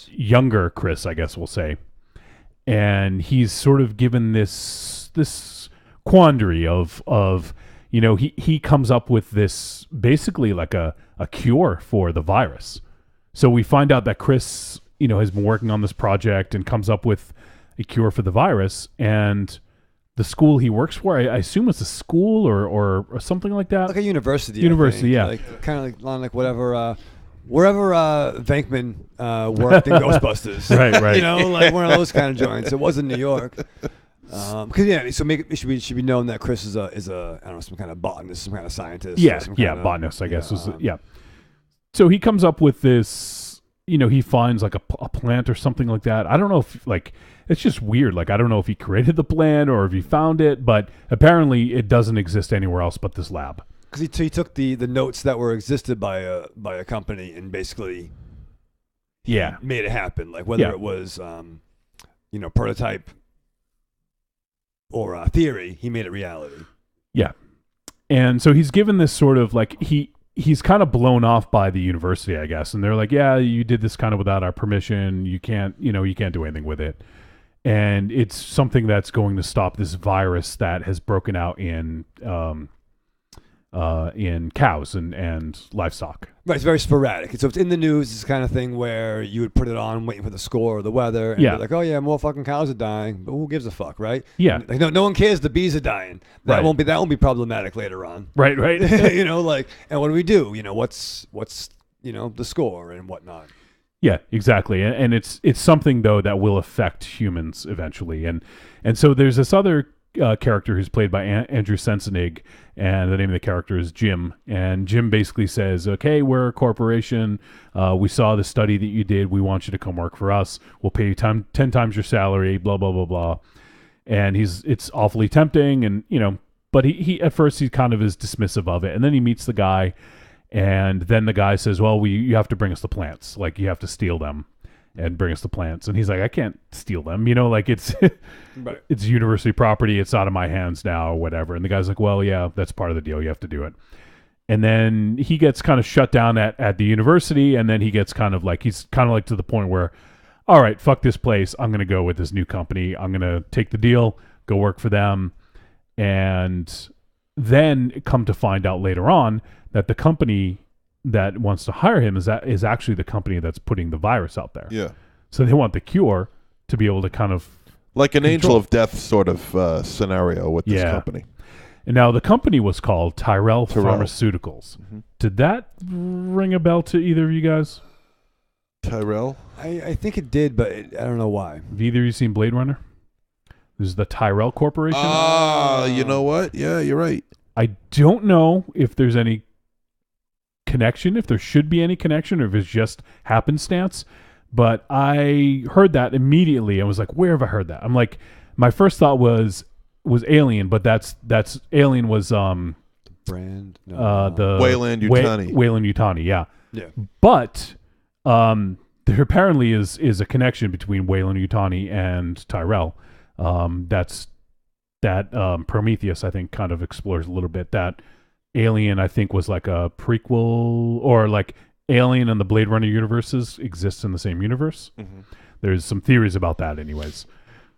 younger Chris, I guess we'll say, and he's sort of given this quandary of you know, he comes up with this basically like a cure for the virus. So we find out that Chris, you know, has been working on this project and comes up with a cure for the virus, and the school he works for, I assume it's a school or something like that. Like a university. University, yeah. Like, kind of like whatever, wherever Venkman worked in Ghostbusters. Right. You know, like one of those kind of joints. It was in New York. Because so it should be known that Chris is a I don't know, some kind of botanist, some kind of scientist. Botanist, I guess. So he comes up with this, you know, he finds like a plant or something like that. I don't know if, like, it's just weird. Like, I don't know if he created the plant or if he found it, but apparently it doesn't exist anywhere else but this lab. Because he took the notes that were existed by a company and basically made it happen. Like whether it was you know, prototype or theory, he made it reality. Yeah. And so he's given this sort of like he's kind of blown off by the university, I guess. And they're like, yeah, you did this kind of without our permission. You can't do anything with it. And it's something that's going to stop this virus that has broken out in in cows and livestock. Right, it's very sporadic. So it's in the news. It's the kind of thing where you would put it on, waiting for the score or the weather, and Yeah. be like, "Oh yeah, more fucking cows are dying," but who gives a fuck, right? Yeah. Like, no one cares. The bees are dying. That Right. won't be problematic later on. Right. You know, like, and what do we do? You know, what's the score and whatnot. Yeah, exactly. And it's something though that will affect humans eventually. And so there's this other character who's played by Andrew Sensenig, and the name of the character is Jim. And Jim basically says, "Okay, we're a corporation. We saw the study that you did. We want you to come work for us. We'll pay you 10 times your salary. Blah blah blah blah." And it's awfully tempting, and but he at first he kind of is dismissive of it, and then he meets the guy, and then the guy says, "Well, you have to bring us the plants. Like you have to steal them and bring us the plants." And he's like, "I can't steal them. Like it's Right. it's university property. It's out of my hands now, or whatever." And the guy's like, "Well, yeah, that's part of the deal. You have to do it." And then he gets kind of shut down at the university, and then he gets he's kind of like to the point where, all right, fuck this place. I'm going to go with this new company. I'm going to take the deal, go work for them. And then come to find out later on that the company that wants to hire him is actually the company that's putting the virus out there. Yeah. So they want the cure to be able to kind of Like an control. angel of death sort of scenario with this Yeah. company. And now the company was called Tyrell Tyrell. Pharmaceuticals. Mhm. Did that ring a bell to either of you guys? Tyrell? I think it did, but I don't know why. Have either of you seen Blade Runner? This is the Tyrell Corporation. You know what? Yeah, you're right. I don't know if there's any connection, if there should be any connection, or if it's just happenstance. But I heard that immediately. I was like, where have I heard that? I'm like, my first thought was Alien, but that's Alien was Brand. the Wayland Yutani. Wayland Yutani, yeah. Yeah. But there apparently is a connection between Wayland Yutani and Tyrell. That's that Prometheus, I think, kind of explores a little bit. That Alien, I think, was like a prequel, or like Alien and the Blade Runner universes exist in the same universe. Mm-hmm. There's some theories about that anyways.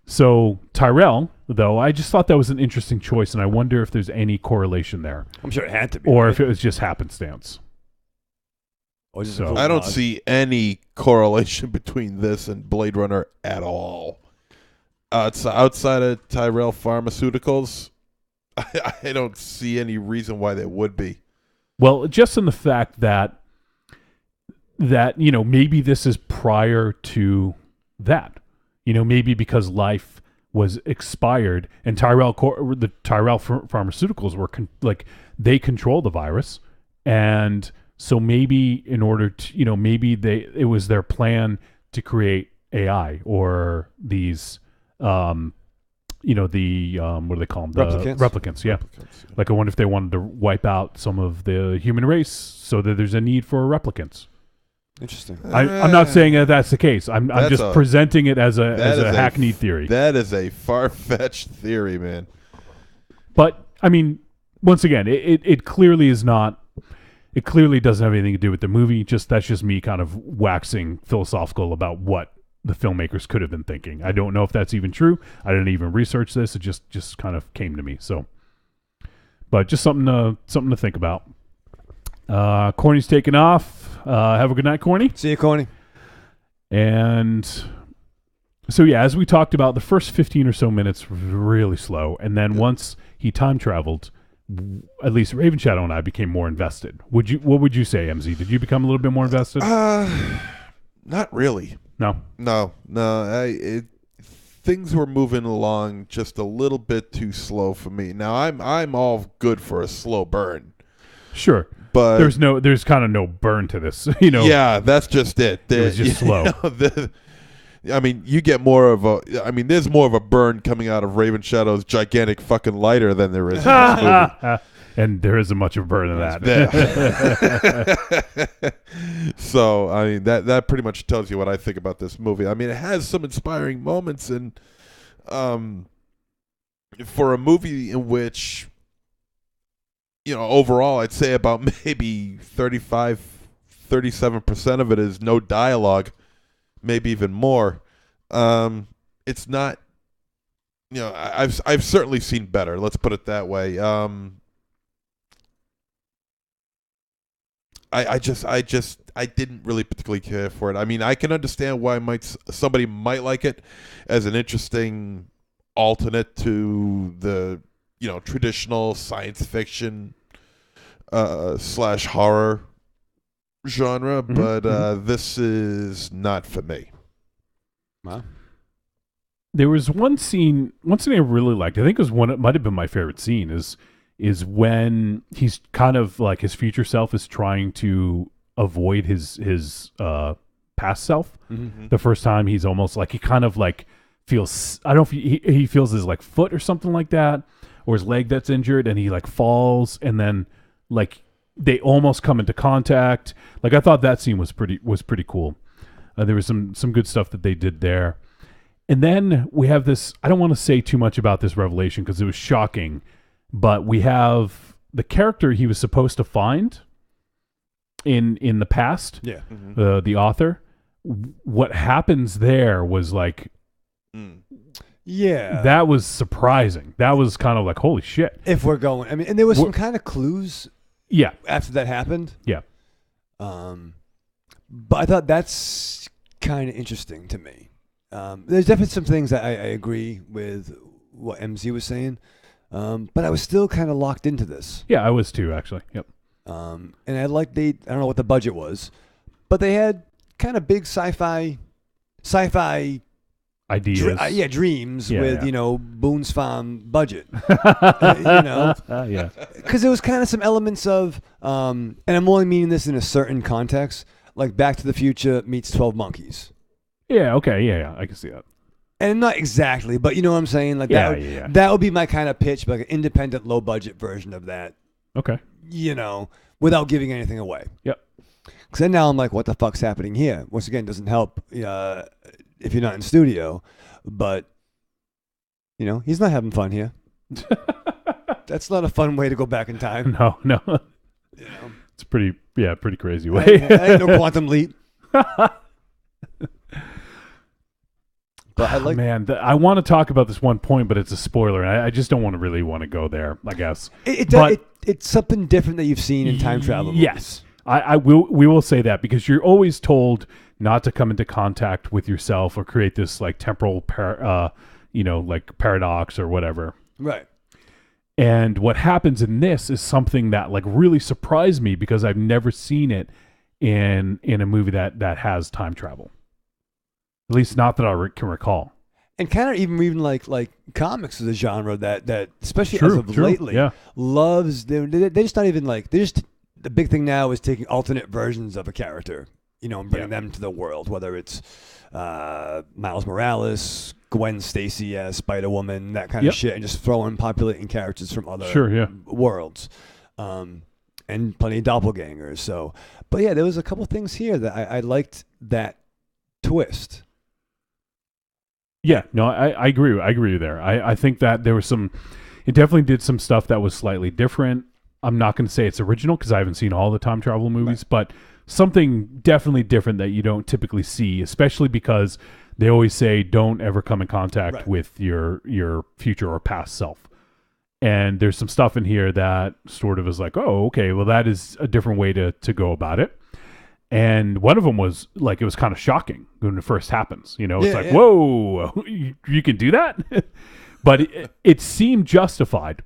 So Tyrell, though, I just thought that was an interesting choice, and I wonder if there's any correlation there, I'm sure it had to be. or right? if it was just happenstance. Or just So- a I don't nod. see any correlation between this and Blade Runner at all. It's outside of Tyrell Pharmaceuticals. I don't see any reason why there would be. Well, just in the fact that maybe this is prior to that. Maybe because life was expired, and the Tyrell Pharmaceuticals were they control the virus, and so maybe in order to maybe it was their plan to create AI or these what do they call them? Replicants. Replicants, yeah. Like I wonder if they wanted to wipe out some of the human race so that there's a need for replicants. Interesting. I'm not saying that that's the case. I'm just presenting it as a hackneyed theory. That is a far-fetched theory, man. But I mean, once again, it clearly is not. It clearly doesn't have anything to do with the movie. That's just me kind of waxing philosophical about what the filmmakers could have been thinking. I don't know if that's even true. I didn't even research this. It just kind of came to me. So, but just something to think about. Corny's taking off. Have a good night, Corny. See you, Corny. And so, yeah, as we talked about, the first 15 or so minutes were really slow. And then once he time traveled, at least Raven Shadow and I became more invested. What would you say, MZ? Did you become a little bit more invested? Not really. No. Things were moving along just a little bit too slow for me. Now I'm all good for a slow burn. Sure. But there's kind of no burn to this, Yeah, that's just it. It was just slow. You get more of there's more of a burn coming out of Raven Shadow's gigantic fucking lighter than there is in this movie. And there isn't much of a burn in that. So, that pretty much tells you what I think about this movie. It has some inspiring moments, and for a movie in which, overall, I'd say about maybe 37% of it is no dialogue, maybe even more. It's not, I've certainly seen better. Let's put it that way. I didn't really particularly care for it. I mean, I can understand why somebody might like it as an interesting alternate to the traditional science fiction slash horror genre, but this is not for me. Wow. There was one scene I really liked. I think it might have been my favorite scene is when he's kind of like his future self is trying to avoid his past self. Mm-hmm. The first time he's almost like he kind of like feels, I don't know if he feels his like foot or something like that, or his leg that's injured, and he like falls, and then like they almost come into contact. Like I thought that scene was pretty cool. There was some good stuff that they did there. And then we have this, I don't want to say too much about this revelation because it was shocking, but we have the character he was supposed to find in the past, the author. What happens there was like, yeah, that was surprising. That was kind of like, holy shit. If we're going, I mean, and there was some kind of clues. Yeah. After that happened. Yeah. But I thought that's kind of interesting to me. There's definitely some things that I agree with what MZ was saying, but I was still kind of locked into this. Yeah, I was too, actually. Yep. And I liked I don't know what the budget was, but they had kind of big sci-fi ideas. Dreams with Boone's Farm budget. Yeah, because there was kind of some elements of, and I'm only meaning this in a certain context, like Back to the Future meets 12 Monkeys. Yeah, okay, yeah, I can see that. And not exactly, but you know what I'm saying? Like that would be my kind of pitch, like an independent, low budget version of that. Okay. Without giving anything away. Yep. Because then now I'm like, what the fuck's happening here? Once again, doesn't help if you're not in studio, but he's not having fun here. That's not a fun way to go back in time. No. It's pretty crazy way. I ain't no quantum leap. But I like, I want to talk about this one point, but it's a spoiler, and I just don't really want to go there, I guess. It's something different that you've seen in time travel movies. Yes, we will say that, because you're always told not to come into contact with yourself or create this like temporal like paradox or whatever. Right. And what happens in this is something that like really surprised me, because I've never seen it in a movie that has time travel. At least not that I can recall. And kind of even like comics is a genre that especially as of lately loves. They're just not even like, the big thing now is taking alternate versions of a character, and bringing them to the world, whether it's Miles Morales, Gwen Stacy as Spider-Woman, that kind of shit, and just populating characters from other worlds. And plenty of doppelgangers. So, but yeah, there was a couple things here that I liked that twist. Yeah, no, I agree. I agree there. I think that there was it definitely did some stuff that was slightly different. I'm not going to say it's original because I haven't seen all the time travel movies, but something definitely different that you don't typically see, especially because they always say don't ever come in contact with your future or past self. And there's some stuff in here that sort of is like, oh, okay, well, that is a different way to go about it. And one of them was like, it was kind of shocking when it first happens. It's like, whoa, you can do that? But it seemed justified,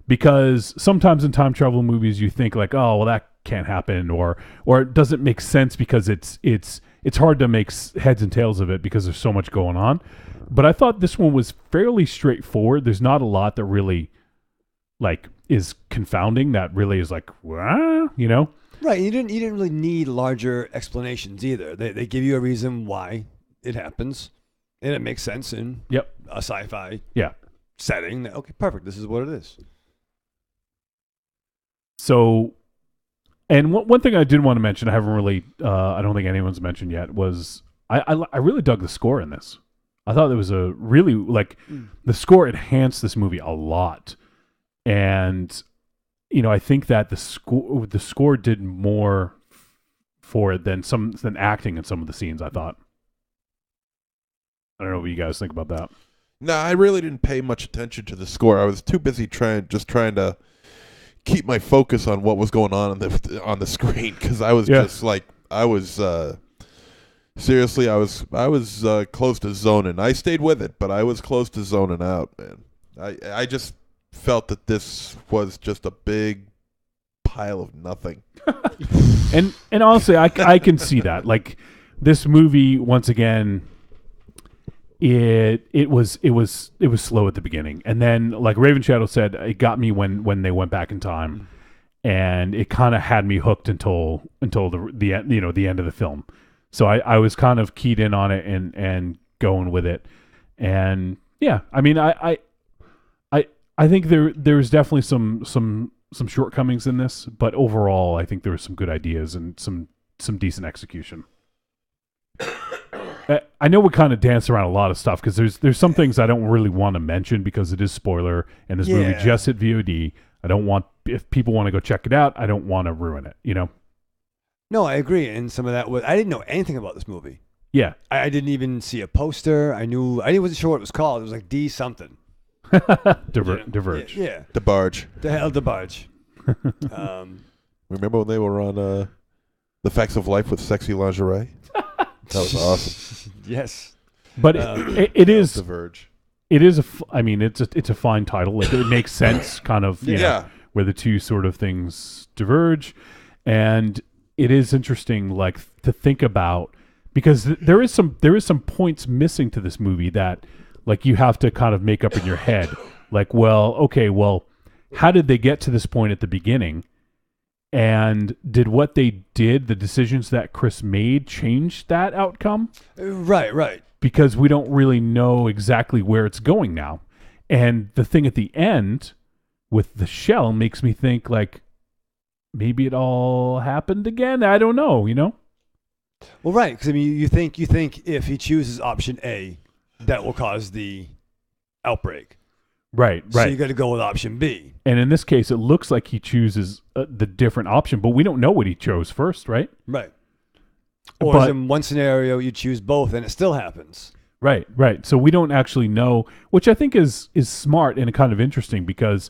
because sometimes in time travel movies you think like, oh, well, that can't happen, or it doesn't make sense because it's hard to make heads and tails of it because there's so much going on. But I thought this one was fairly straightforward. There's not a lot that really like is confounding, that really is like, Right, you didn't really need larger explanations either. They give you a reason why it happens, and it makes sense in a sci-fi setting. Okay, perfect. This is what it is. So, and one thing I did want to mention, I haven't really, I don't think anyone's mentioned yet, was I really dug the score in this. I thought it was a really the score enhanced this movie a lot, and I think that the score did more for it than acting in some of the scenes, I thought. I don't know what you guys think about that. No, I really didn't pay much attention to the score. I was too busy trying to keep my focus on what was going on the screen, because I was just like, I was seriously, I was close to zoning. I stayed with it, but I was close to zoning out, man. I just felt that this was just a big pile of nothing. and honestly, I can see that. Like, this movie, once again, it was slow at the beginning, and then, like Raven Shadow said, it got me when they went back in time, and it kind of had me hooked until the end of the film. So I was kind of keyed in on it and going with it, and yeah, I mean, I think there's definitely some shortcomings in this, but overall, I think there were some good ideas and some decent execution. I know we kind of dance around a lot of stuff because there's some things I don't really want to mention because it is spoiler, and this movie just hit VOD. I don't want, if people want to go check it out, I don't want to ruin it, you know? No, I agree. And some of that was, I didn't know anything about this movie. Yeah. I didn't even see a poster. I wasn't sure what it was called. It was like D something. Diverge. Yeah. Diverge. The hell, Diverge. Remember when they were on The Facts of Life with Sexy Lingerie? That was awesome. Yes. But it is Diverge. It is it's a fine title. Like, it makes sense, kind of, you know, where the two sort of things diverge, and it is interesting, like, to think about, because there is some points missing to this movie that, like, you have to kind of make up in your head. Like, how did they get to this point at the beginning? And did what they did, the decisions that Chris made, change that outcome? Right. Because we don't really know exactly where it's going now. And the thing at the end with the shell makes me think, like, maybe it all happened again. I don't know, you know? Well, right, because I mean, you think if he chooses option A, that will cause the outbreak. Right. So you got to go with option B. And in this case, it looks like he chooses the different option, but we don't know what he chose first, right? Right. Or in one scenario, you choose both, and it still happens. Right. So we don't actually know, which I think is smart and kind of interesting, because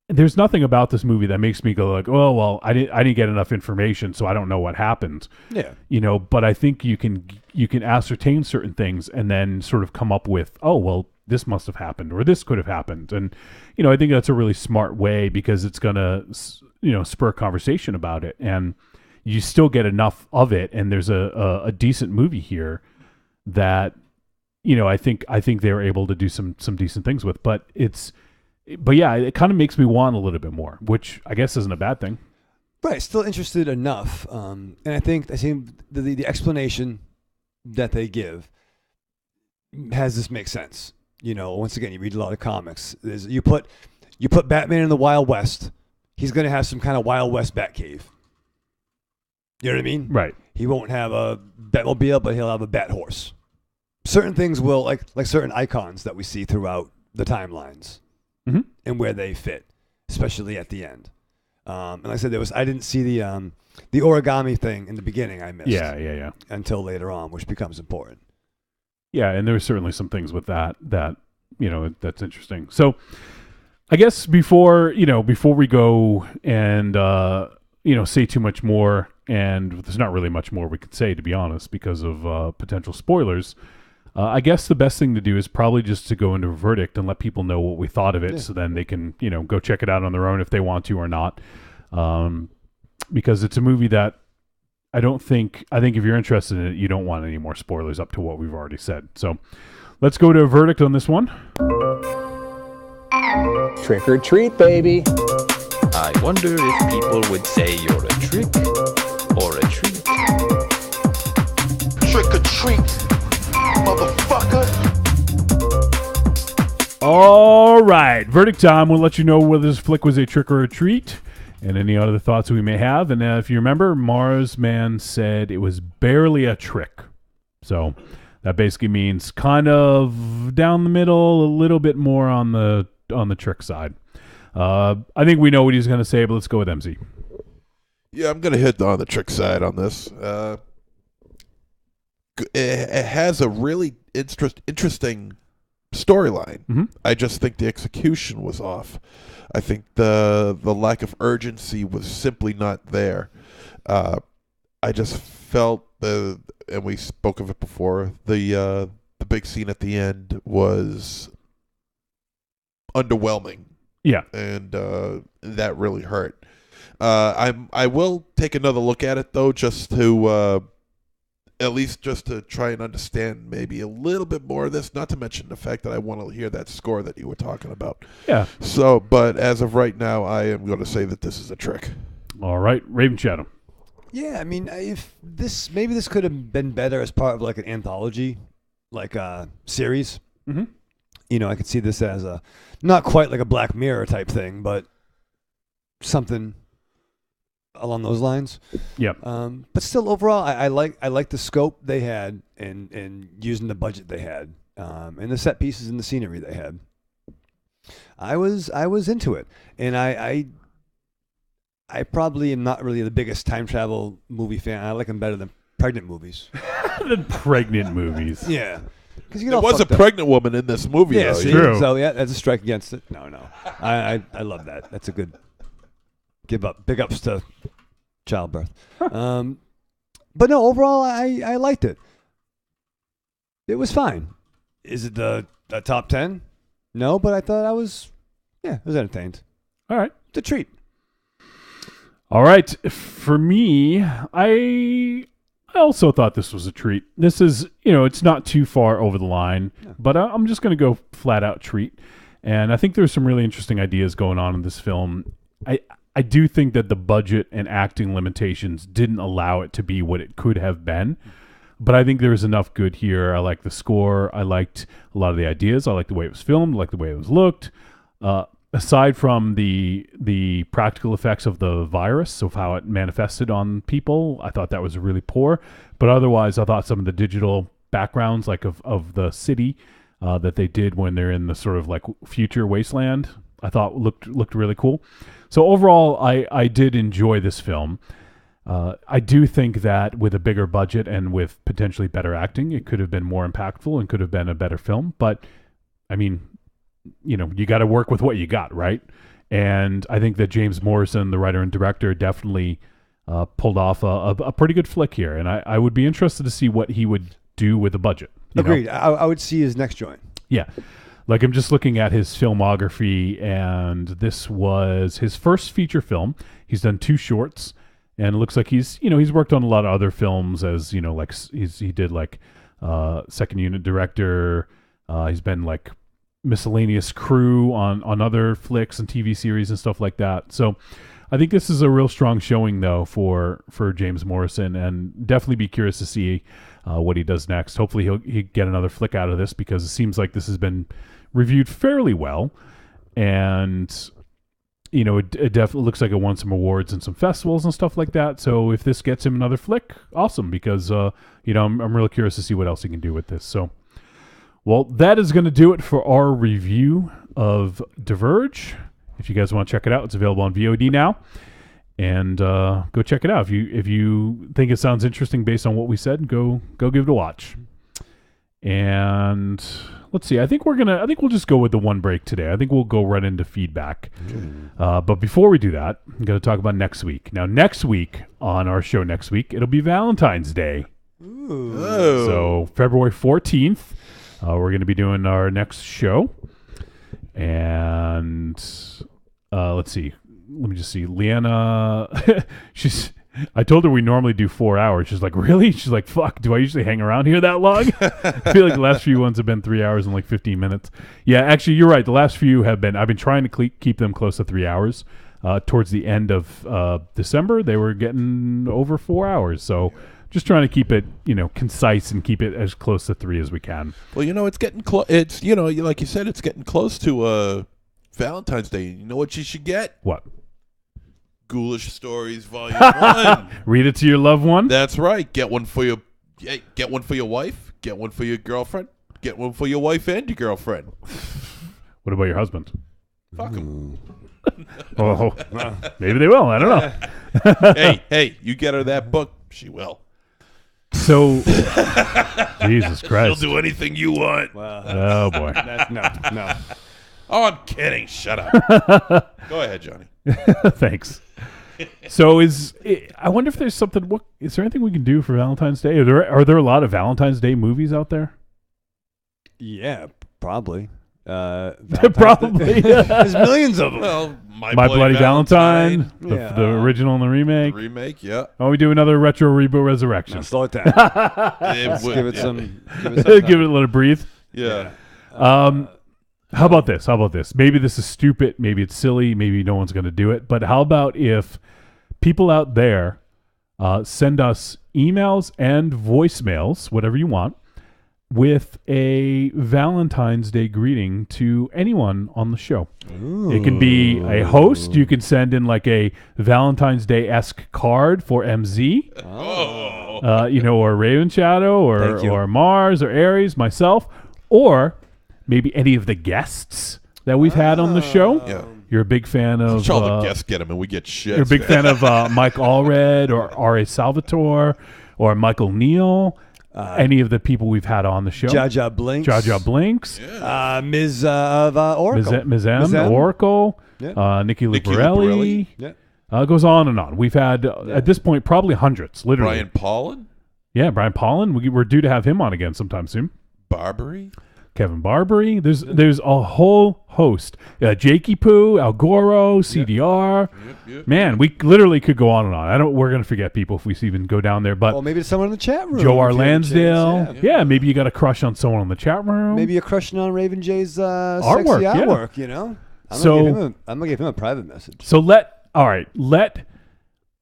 there's nothing about this movie that makes me go like, oh, well, I didn't get enough information, so I don't know what happened. Yeah. You know, but I think you can ascertain certain things and then sort of come up with, oh, well, this must have happened, or this could have happened. And, you know, I think that's a really smart way, because it's going to, you know, spur conversation about it. And you still get enough of it. And there's a decent movie here that, you know, I think they were able to do some decent things with, but yeah, it kind of makes me want a little bit more, which I guess isn't a bad thing. Right. Still interested enough. And I think the explanation that they give has this make sense. You know, once again, you read a lot of comics. You put Batman in the Wild West, he's going to have some kind of Wild West Batcave. You know what I mean? Right. He won't have a Batmobile, but he'll have a Bat horse. Certain things will, like certain icons that we see throughout the timelines, and where they fit, especially at the end. And like I said, I didn't see the origami thing in the beginning. I missed. Yeah. Until later on, which becomes important. Yeah, and there's certainly some things with that, you know, that's interesting. So I guess before we go and, you know, say too much more, and there's not really much more we could say, to be honest, because of potential spoilers, I guess the best thing to do is probably just to go into a verdict and let people know what we thought of it, so then they can, you know, go check it out on their own if they want to or not. Because it's a movie that I think if you're interested in it, you don't want any more spoilers up to what we've already said. So let's go to a verdict on this one. Trick or treat, baby. I wonder if people would say you're a trick or a treat. Trick or treat, motherfucker. All right, verdict time. We'll let you know whether this flick was a trick or a treat, and any other thoughts we may have. And if you remember, Mars Man said it was barely a trick. So that basically means kind of down the middle, a little bit more on the trick side. I think we know what he's going to say, but let's go with MZ. Yeah, I'm going to hit on the trick side on this. It has a really interesting storyline. I just think the execution was off. I think the lack of urgency was simply not there. I just felt and we spoke of it before, the big scene at the end was underwhelming. Yeah. And that really hurt. I will take another look at it, though, just to at least just to try and understand maybe a little bit more of this, not to mention the fact that I want to hear that score that you were talking about. Yeah. So, but as of right now, I am going to say that this is a trick. All right, Raven Shadow. Yeah, I mean, if maybe this could have been better as part of like an anthology, like a series. Mm-hmm. You know, I could see this as a not quite like a Black Mirror type thing, but something along those lines. Yep. But still, overall, I like the scope they had and using the budget they had, and the set pieces and the scenery they had. I was into it, and I probably am not really the biggest time travel movie fan. I like them better than pregnant movies. Than pregnant movies. Yeah. There was a pregnant woman in this movie, yeah, though. see? True. So, yeah, that's a strike against it. No. I love that. That's a good big ups to childbirth. But no, overall, I liked it. It was fine. Is it the top 10? No, but I thought I was entertained. All right. It's a treat. All right. For me, I also thought this was a treat. This is, it's not too far over the line, but I'm just going to go flat out treat. And I think there's some really interesting ideas going on in this film. I do think that the budget and acting limitations didn't allow it to be what it could have been. But I think there's enough good here. I like the score. I liked a lot of the ideas. I liked the way it was filmed. I liked the way it was looked. Aside from the practical effects of the virus, of how it manifested on people, I thought that was really poor. But otherwise, I thought some of the digital backgrounds, like of the city that they did when they're in the sort of like future wasteland, I thought looked really cool. So overall, I did enjoy this film. I do think that with a bigger budget and with potentially better acting, it could have been more impactful and could have been a better film. But, I mean, you got to work with what you got, right? And I think that James Morrison, the writer and director, definitely pulled off a pretty good flick here. And I would be interested to see what he would do with the budget. Agreed. I would see his next joint. Yeah. Like, I'm just looking at his filmography, and this was his first feature film. He's done 2 shorts, and it looks like he's worked on a lot of other films as, like he did like second unit director. He's been like miscellaneous crew on other flicks and TV series and stuff like that. So I think this is a real strong showing, though, for James Morrison, and definitely be curious to see what he does next. Hopefully he'll get another flick out of this, because it seems like this has been reviewed fairly well, and it definitely looks like it won some awards and some festivals and stuff like that. So if this gets him another flick, awesome, because I'm really curious to see what else he can do with this. So, well, that is going to do it for our review of Diverge. If you guys want to check it out, it's available on VOD now, and go check it out. If you think it sounds interesting based on what we said, go give it a watch. And let's see. I think we'll just go with the one break today. I think we'll go right into feedback. But before we do that, I'm going to talk about next week. Now, next week on our show it'll be Valentine's Day. Ooh. So February 14th, we're going to be doing our next show. And let's see. Let me just see. Leanna, I told her we normally do 4 hours. She's like, really? She's like, fuck, do I usually hang around here that long? I feel like the last few ones have been 3 hours and like 15 minutes. Yeah, actually, you're right. The last few I've been trying to keep them close to 3 hours. Towards the end of December, they were getting over 4 hours. So just trying to keep it, concise and keep it as close to 3 as we can. Well, it's getting close. It's, like you said, it's getting close to Valentine's Day. You know what you should get? What? Ghoulish Stories Volume 1. Read it to your loved one. That's right. Get one for your wife. Get one for your girlfriend. Get one for your wife and your girlfriend. What about your husband? Fuck him. Oh, maybe they will. I don't know. hey, you get her that book, she will. So, Jesus She'll Christ. do anything you want. Oh, boy. No. Oh, I'm kidding. Shut up. Go ahead, Johnny. Thanks. So I wonder if there's something. Is there anything we can do for Valentine's Day? Are there a lot of Valentine's Day movies out there? Yeah, probably. Probably. There's millions of them. Well, My Bloody Valentine, Yeah. the original and the remake. The remake, yeah. Oh, we do another retro reboot resurrection. Now slow it down. It would, Give it yeah. some. Give it a little breathe. Yeah. How about this? Maybe this is stupid. Maybe it's silly. Maybe no one's going to do it. But how about if people out there send us emails and voicemails, whatever you want, with a Valentine's Day greeting to anyone on the show. Ooh. It can be a host. You can send in like a Valentine's Day-esque card for MZ. Or Raven Shadow or Mars or Aries, myself, or maybe any of the guests that we've had on the show. Yeah. You're a big fan of... I'm sure all the guests get them and we get shit. You're a big fan of Mike Allred or R.A. Salvatore or Michael Neal. Any of the people we've had on the show. Jaja Blinks. Jaja Blinks. Yeah. Ms. of Oracle. Ms. M. Oracle. Yeah. Nikki Lucarelli. Yeah. It goes on and on. We've had, at this point, probably hundreds, literally. Brian Paulin? Yeah, Brian Paulin. We're due to have him on again sometime soon. Barbary? Kevin Barbary. There's a whole host. Jakey Poo, Al Goro, CDR. Yep. Man, we literally could go on and on. We're gonna forget people if we even go down there. But maybe it's someone in the chat room. Joe R. Lansdale. Yeah, maybe you got a crush on someone in the chat room. Maybe you're crushing on Raven J's sexy Artwork, artwork. You know. I'm gonna give him a private message. So let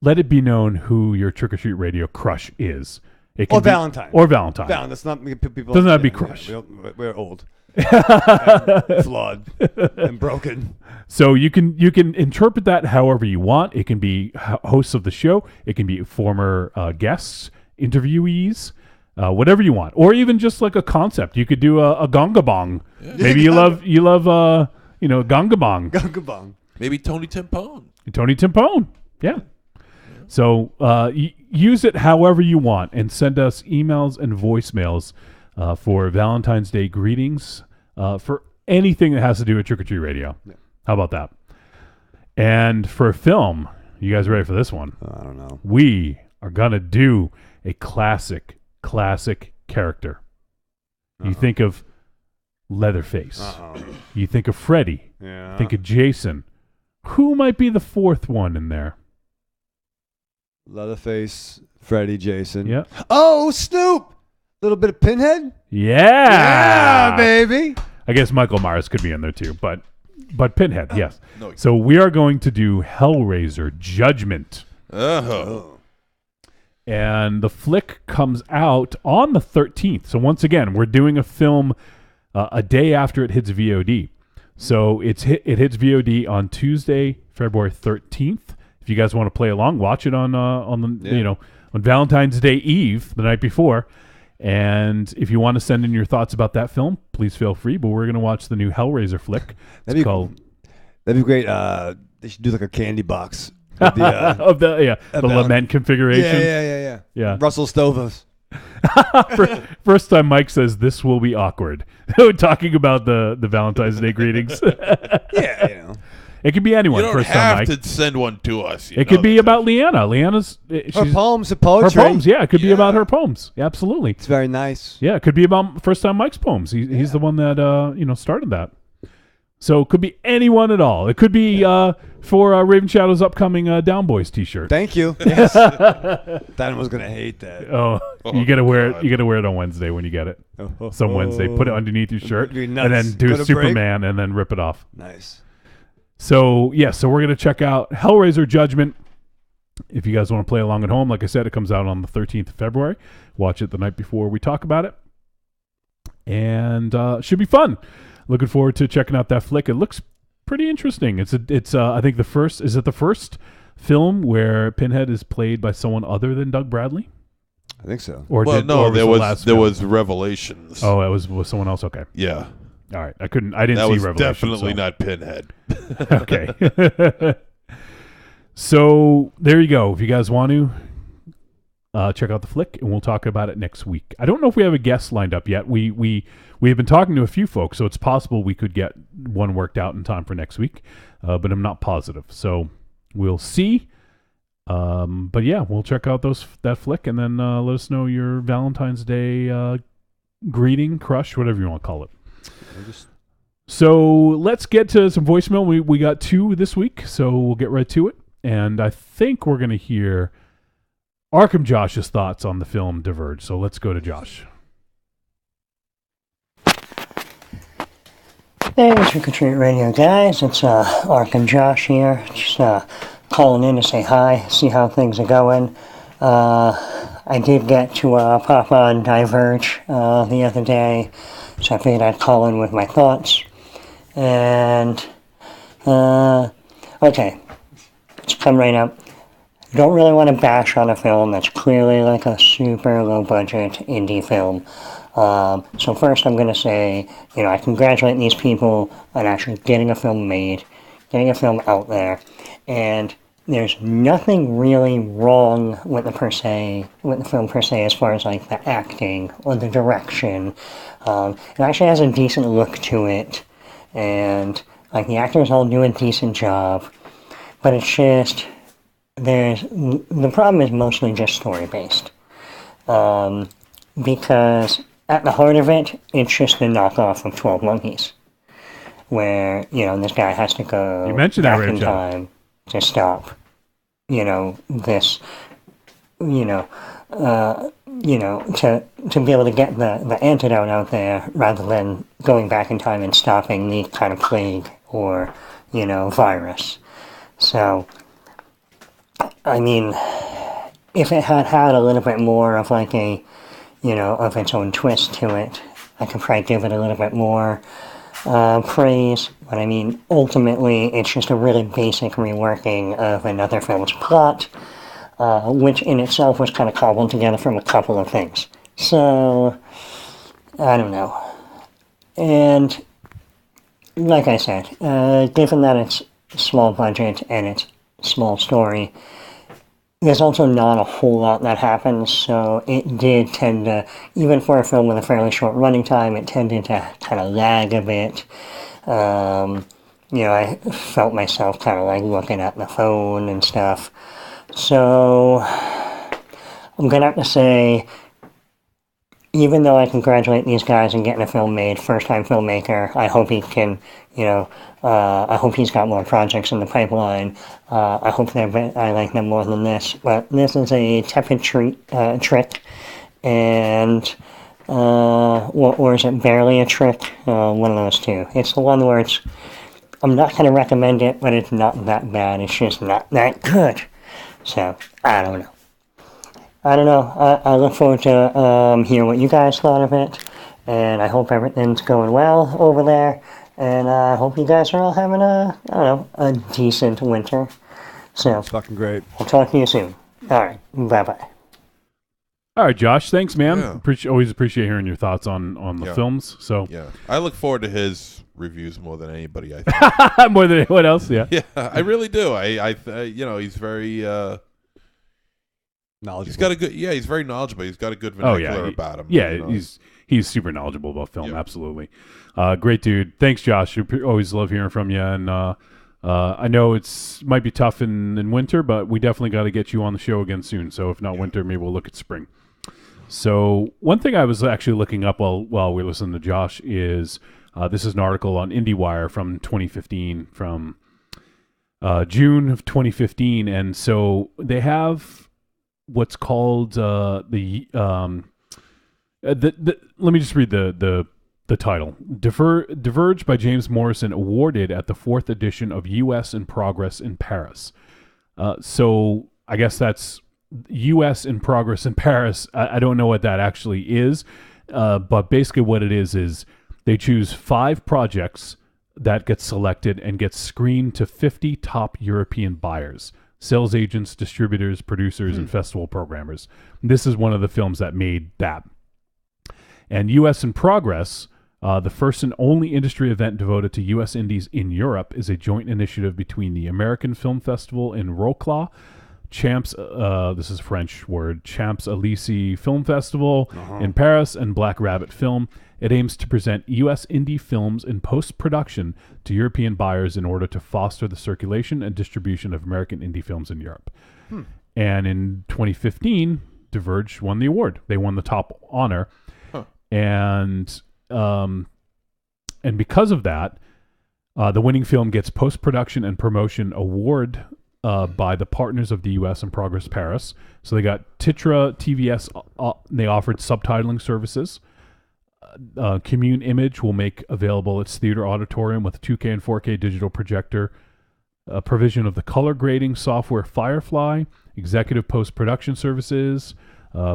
it be known who your Trick or Treat Radio crush is. It can Valentine. Or Valentine. That's not people. Doesn't have to be crush. We're old, and flawed, and broken. So you can interpret that however you want. It can be hosts of the show. It can be former guests, interviewees, whatever you want, or even just like a concept. You could do a gonga bong. Yeah. Maybe you love gonga bong. Gonga bong. Maybe Tony Timpone. Tony Timpone. Yeah. So use it however you want and send us emails and voicemails for Valentine's Day greetings for anything that has to do with Trick or Treat Radio. Yeah. How about that? And for a film, you guys ready for this one? I don't know. We are going to do a classic character. You think of Leatherface. You think of Freddy. Yeah. Think of Jason. Who might be the fourth one in there? Leatherface, Freddy, Jason. Yeah. Oh, Snoop. Little bit of Pinhead. Yeah, baby. I guess Michael Myers could be in there too, but Pinhead, yes. No. So we are going to do Hellraiser Judgment. Oh. And the flick comes out on the 13th. So once again, we're doing a film a day after it hits VOD. So it hits VOD on Tuesday, February 13th. If you guys want to play along, watch it on Valentine's Day Eve, the night before. And if you want to send in your thoughts about that film, please feel free. But we're going to watch the new Hellraiser flick. That'd be great. They should do like a candy box with the lament configuration. Yeah. Russell Stovers. First time Mike says this will be awkward. Talking about the Valentine's Day greetings. Yeah, you know. It could be anyone. You don't first time, have Mike. to send one to us. It could be about Leanna. Leanna's her poems, poetry. Her poems, yeah. It could be about her poems. Yeah, absolutely. It's very nice. Yeah, it could be about first time Mike's poems. He's the one that started that. So it could be anyone at all. It could be for Raven Shadow's upcoming Down Boys T-shirt. Thank you. Yes. Dan was gonna hate that. Oh, you gotta wear it. You gotta wear it on Wednesday when you get it. Some Wednesday, put it underneath your shirt, and then do Superman, and then rip it off. Nice. So so we're gonna check out Hellraiser Judgment. If you guys want to play along at home, like I said, it comes out on the 13th of February. Watch it the night before we talk about it, and should be fun. Looking forward to checking out that flick. It looks pretty interesting. It's I think the first film where Pinhead is played by someone other than Doug Bradley? I think so. There was Revelations. Oh, it was someone else. Okay. Yeah. All right. I didn't see Revelations. Definitely not Pinhead. Okay. So there you go. If you guys want to check out the flick, and we'll talk about it next week. I don't know if we have a guest lined up yet. We have been talking to a few folks, so it's possible we could get one worked out in time for next week, but I'm not positive. So we'll see. But yeah, we'll check out that flick, and then let us know your Valentine's Day greeting, crush, whatever you want to call it. So let's get to some voicemail. We got 2 this week, so we'll get right to it. And I think we're going to hear Arkham Josh's thoughts on the film Diverge. So let's go to Josh. Hey, Trick or Treat Radio guys. It's Arkham Josh here. Just calling in to say hi, see how things are going. I did get to pop on Diverge the other day, so I figured I'd call in with my thoughts. And, okay, let's come right up. Don't really want to bash on a film that's clearly like a super low-budget indie film. So first I'm going to say, I congratulate these people on actually getting a film made, getting a film out there, and there's nothing really wrong with the film per se, as far as like the acting or the direction. It actually has a decent look to it, and like the actors all do a decent job, but it's just the problem is mostly just story based, because at the heart of it, it's just a knockoff of 12 Monkeys, where this guy has to go back in time to stop, this, to be able to get the antidote out there, rather than going back in time and stopping the kind of plague or, virus. So, I mean, if it had a little bit more of like a, of its own twist to it, I could probably give it a little bit more praise, but I mean, ultimately, it's just a really basic reworking of another film's plot, which in itself was kind of cobbled together from a couple of things. So, I don't know. And, like I said, given that it's small budget and it's small story, there's also not a whole lot that happens, so it did tend to, even for a film with a fairly short running time, it tended to kind of lag a bit. I felt myself kind of like looking at the phone and stuff. So, I'm going to have to say, even though I congratulate these guys on getting a film made, first-time filmmaker, I hope he can, I hope he's got more projects in the pipeline. I hope I like them more than this. But this is a tepid trick, and, or is it barely a trick? One of those two. It's the one where I'm not going to recommend it, but it's not that bad. It's just not that good. So, I don't know. I look forward to hearing what you guys thought of it, and I hope everything's going well over there, and I hope you guys are all having a decent winter. So, it's fucking great. I'll talk to you soon. All right, bye-bye. All right, Josh, thanks, man. Yeah. Always appreciate hearing your thoughts on the films. So yeah, I look forward to his reviews more than anybody, I think. More than anyone else, yeah. Yeah, I really do. He's very... knowledgeable. He's got a good, he's very knowledgeable. He's got a good vernacular about him. Yeah, he's super knowledgeable about film. Absolutely, great dude. Thanks, Josh. Always love hearing from you. And I know might be tough in winter, but we definitely got to get you on the show again soon. So if not winter, maybe we'll look at spring. So one thing I was actually looking up while we're listening to Josh is this is an article on IndieWire from 2015, from June of 2015, and so they have what's called let me just read the title. Diverge by James Morrison awarded at the 4th edition of U.S. in Progress in Paris. So I guess that's U.S. in Progress in Paris. I don't know what that actually is, but basically what it is they choose 5 projects that get selected and get screened to 50 top European buyers. Sales agents, distributors, producers, and festival programmers. This is one of the films that made that. And U.S. in Progress, the first and only industry event devoted to U.S. indies in Europe, is a joint initiative between the American Film Festival in Wrocław, Champs, this is a French word, Champs Élysées Film Festival in Paris and Black Rabbit Film. It aims to present U.S. indie films in post-production to European buyers in order to foster the circulation and distribution of American indie films in Europe. And in 2015, Diverge won the award. They won the top honor. And because of that, the winning film gets post-production and promotion award by the partners of the U.S. and Progress Paris. So they got Titra, TVS, they offered subtitling services. Commune Image will make available its theater auditorium with 2K and 4K digital projector, provision of the color grading software Firefly, executive post-production services,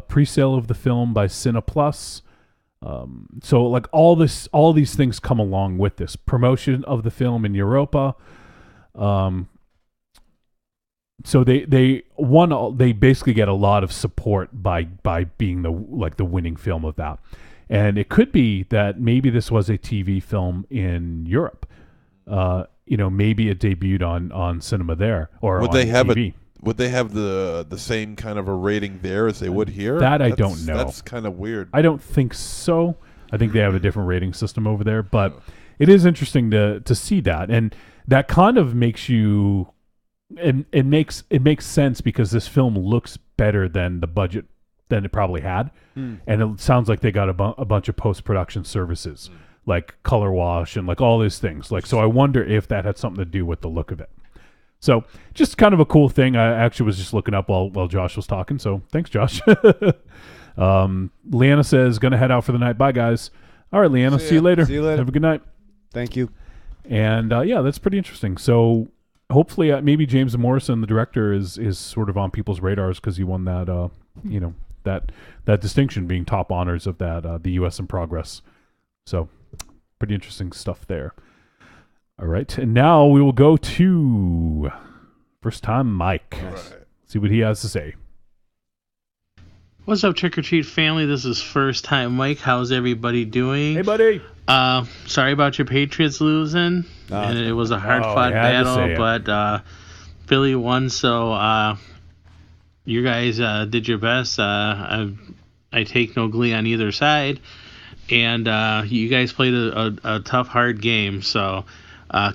pre-sale of the film by Cineplus. So like all these things come along with this promotion of the film in Europa. So they basically get a lot of support by being the winning film of that. And it could be that maybe this was a TV film in Europe. Maybe it debuted on cinema there or would on they have TV. Would they have the same kind of a rating there as they would here? That I don't know. That's kind of weird. I don't think so. I think they have a different rating system over there, but it is interesting to see that, and that kind of makes you. It makes sense because this film looks better than the budget than it probably had, and it sounds like they got a bunch of post-production services like color wash and like all these things. Like, so I wonder if that had something to do with the look of it. So just kind of a cool thing. I actually was just looking up while Josh was talking. So thanks, Josh. Leanna says, gonna head out for the night. Bye, guys. All right, Leanna. See you later. See you later. Have a good night. Thank you. And yeah, that's pretty interesting. So hopefully, maybe James Morrison, the director, is sort of on people's radars because he won that, that distinction, being top honors of that, the U.S. in Progress. So pretty interesting stuff there. All right, and now we will go to first time Mike. Right. See what he has to say. What's up, Trick or Treat family? This is first time Mike. How's everybody doing? Hey, buddy. Sorry about your Patriots losing. And it was a hard-fought battle, but Philly won, so you guys did your best. I take no glee on either side, and you guys played a tough, hard game, so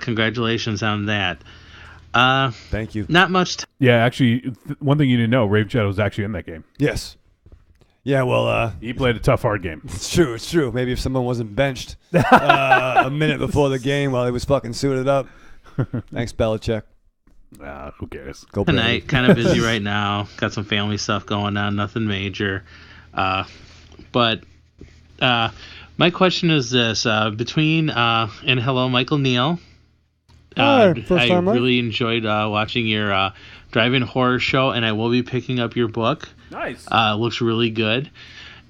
congratulations on that. Thank you. Not much. Yeah, actually, one thing you didn't know, Raven Shadow was actually in that game. Yes. Yeah, well, he played a tough, hard game. It's true. It's true. Maybe if someone wasn't benched a minute before the game while he was fucking suited up. Thanks, Belichick. Who cares? Go Tonight, kind of busy right now. Got some family stuff going on. Nothing major. But my question is this: between and hello, Michael Neal. Hi, first I time, Mike. really enjoyed watching your drive-in horror show, and I will be picking up your book. Nice. Looks really good.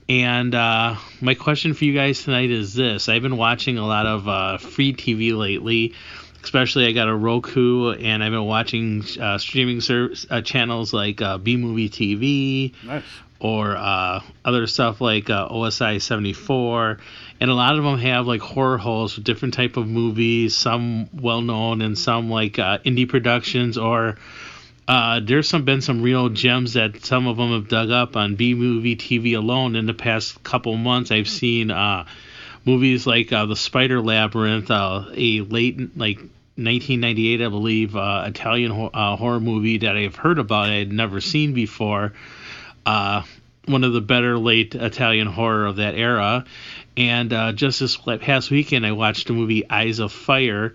And my question for you guys tonight is this. I've been watching a lot of free TV lately. Especially I got a Roku, and I've been watching streaming channels like B-Movie TV. Nice. Or other stuff like OSI 74. And a lot of them have like horror holes with different type of movies, some well-known and some like indie productions, or there's been some real gems that some of them have dug up on B-Movie TV alone. In the past couple months, I've seen movies like The Spider Labyrinth, a late, like 1998, I believe, Italian horror movie that I've heard about, I had never seen before. One of the better late Italian horror of that era. And just this past weekend, I watched the movie Eyes of Fire,